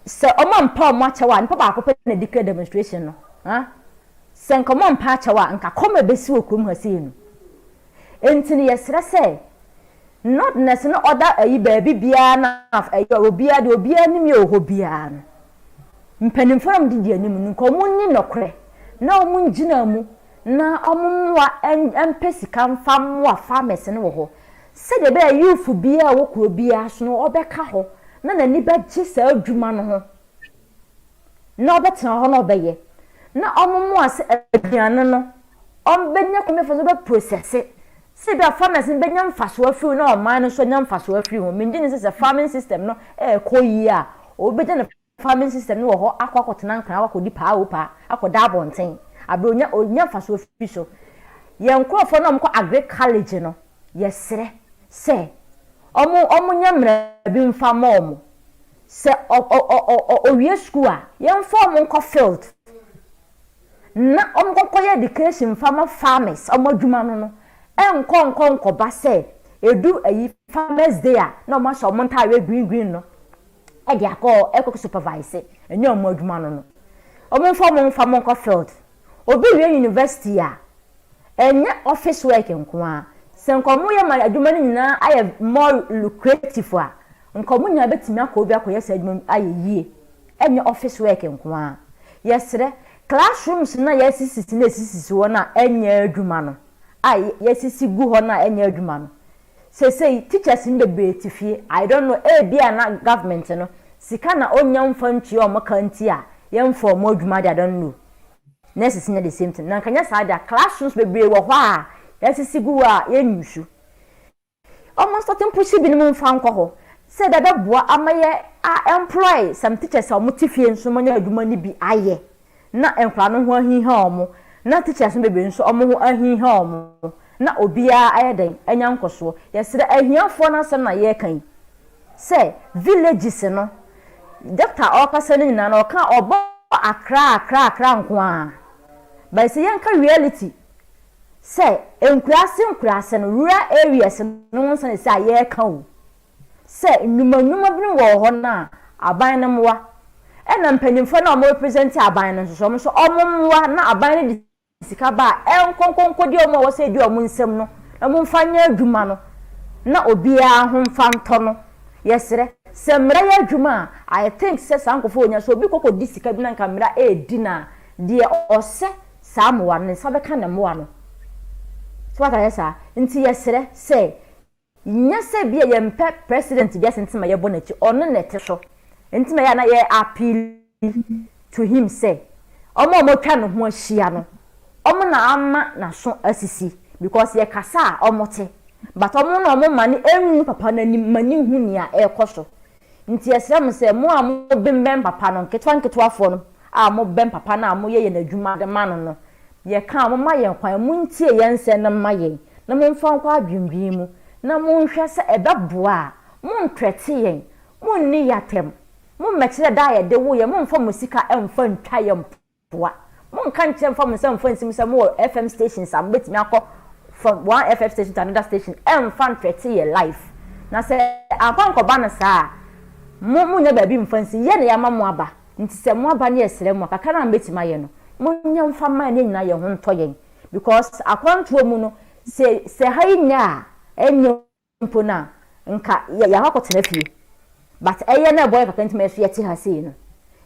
se omo mpa omo achewa npa ba ko pe na declare demonstration no ha se nko omo mpa achewa nka koma besi wo krom ha sei no enti ne yesre say not necessarily other ayi baby bia na ayi obia de obia nim ye ohobia no mpanimfo am de anim nko munni nokre na omunjina mu na omumwa empesika mfamwa farmers ne wo ho se de be youth bia wo kro bia so no obeka ho na nani ba gye sa adwuma no ho na obetena ho na obeye na omumwa se aduane no ombenya komefo so be process se be farmers benya mfaso afiri na o man no so nya mfaso afiri ho menjini se farming system no koyi a obeje na farming system no ho akwakotena nkran akodi pa wo pa akoda abonten abronya onya mfaso afiri so ye nkrofo na mko agri college no yesre se omo nya mra bi mfa mom se owie school a ye mfa omo nko field na omo koye education farmers omo adwuma no enko ba say edu ayi farmers day a na o so monta we green no e dia ko supervise enye o adwuma no o mo fo mo field obi we university a enye office work nko a se nkomo ye ma adwuma ni nyina aye more lucrative a nkomo nya betimi akobi akoye se adwuma aye yie enye office work nko a yesre classrooms na yesisi na esisi wo na enye adwuma no ai yesisi gu ho na enye adwuma no say teachers in the betifie I don't know bia na government no sika na onya mfa ntwi o makanti a yemfo mo adwuma I don't know nurses in the same thing na kanya sa da classrooms bebre wo ho a yesisi gu a yenyusu almost certain push bi no mfa nkọ ho say da beboa amaye employ some teachers a mo tifie nso mo nya adwuma ni bi aye na enkwa no ho ahiha omo na teachers bebre nso omo ho ahiha omo na obia ayeden anya nkoso yesere ahiafo na asem na ye kan say villages no doctor okasa ni na oka obo akra nko a by say yanka reality say enkurase no rural areas no won say ye kan o say nnuma bi wo ho na aban na mwa ena mpanyimfo na o represent aban no so omwa na aban ni sika ba enkonkonko di omo wo se di omo nsem no na mo mfanya adwuma no na obia ho mfanto no yesere semra ya adwuma I think se sankofo onya so obi kokko di sika bi na kamera edi na de ose samoa ne sabeka na moa no so what yesa nti yesere se nya se bia ye mpe president bia sentima ye bonachi ono nete so ntima ya na ye appeal to him say omo twa no ho ahia no omo na ama na so asisi because ye kasa omote but omo na omo mani enwu papa na ni mani hu ni a ekoso nti yesem se mo amo bembem papa no nketwa afo no a mo bem papa na mo ye na adwuma de ma no ye ka mo ma ye kwan mu ntie ye nse na ma ye na mo mfa nkwa adwendwen mu na mo nhwe se ebeboa mo ntwete ye mo ni yatem mo mekire da ye de wo ye mo mfa musika emfa ntwa ye mpoa mon kan chen from some friends more FM stations am betimi akọ from one FM station to another station fan threaten your life na say akwanko ba na sa mo nya ba bi mfansi ye na ya mamu aba nti se mo aba na esere mo kakara am betimi aye no mo nya mfa man na nyina ye ho nto yen because akwanto mu no se ha nya enyo mpo na nka ya hakotena fie but eye na boy kakanta me fie ti ha sei no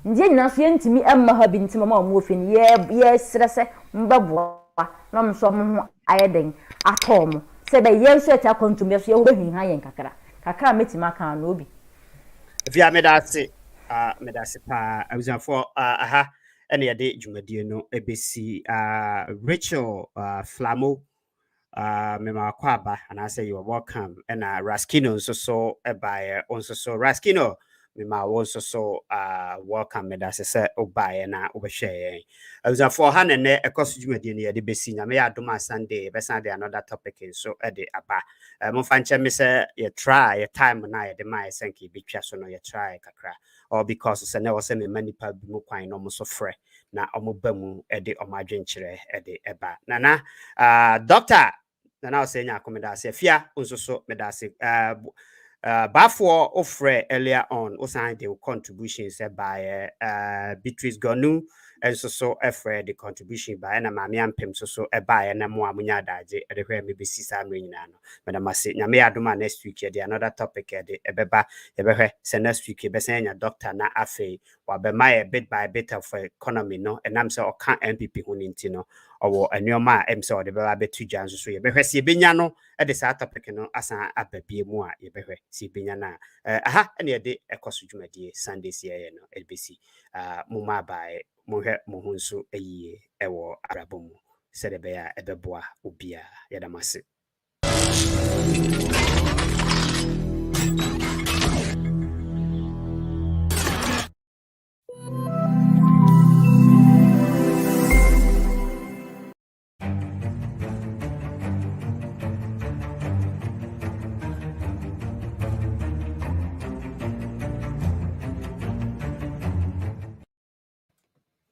ndiye nyina so yentimi emma ha bi ntima ma mo ofeni ye srese mbabo na mso mo ayeden atom se be ye nso eta kontumbe so ye ho hin ha yen kakra metima kan no obi via medase pa abuzafo aha ene yede dwumadie no ebesi Rachel Flamo mema kwaba and say you are welcome and Raskino so by so Raskino mema also so welcome me that say obaye na obehwe as for han ne Ekorso dwumadie ne yede besi nya me Adomah Sunday be Sunday another topic so e de aba mo fanche me say you try your time na yede mai senki bitwa so no you try kakra or because say na wo say me manipa bi mo kwan no mo so frɛ na omobamu e de omadwenkyere e de eba nana doctor na I say nya akomedase fia onso so medase bafo ofre earlier on osan the contributions by Beatrice Gonu and so efre the contribution by na mame ampem so by na mo amunya daje e de hwe me besi sa nyina no madam ase nya me Adomah next week the another topic de ebeba ye behwe se next week be san nya doctor na afi wa be my bit by bit of economy no enam se oka MPP hu ninti no owo anuoma em se ode beba betu dwan so ye behwe se benya no e de sa topic no asan ababie mu a ye behwe se benya na aha ene de Ekorso dwumadie Sundays ye no LBC muma by mohwe mohunso ayiye ewo arabomu sede be ya ebeboa obia yadamase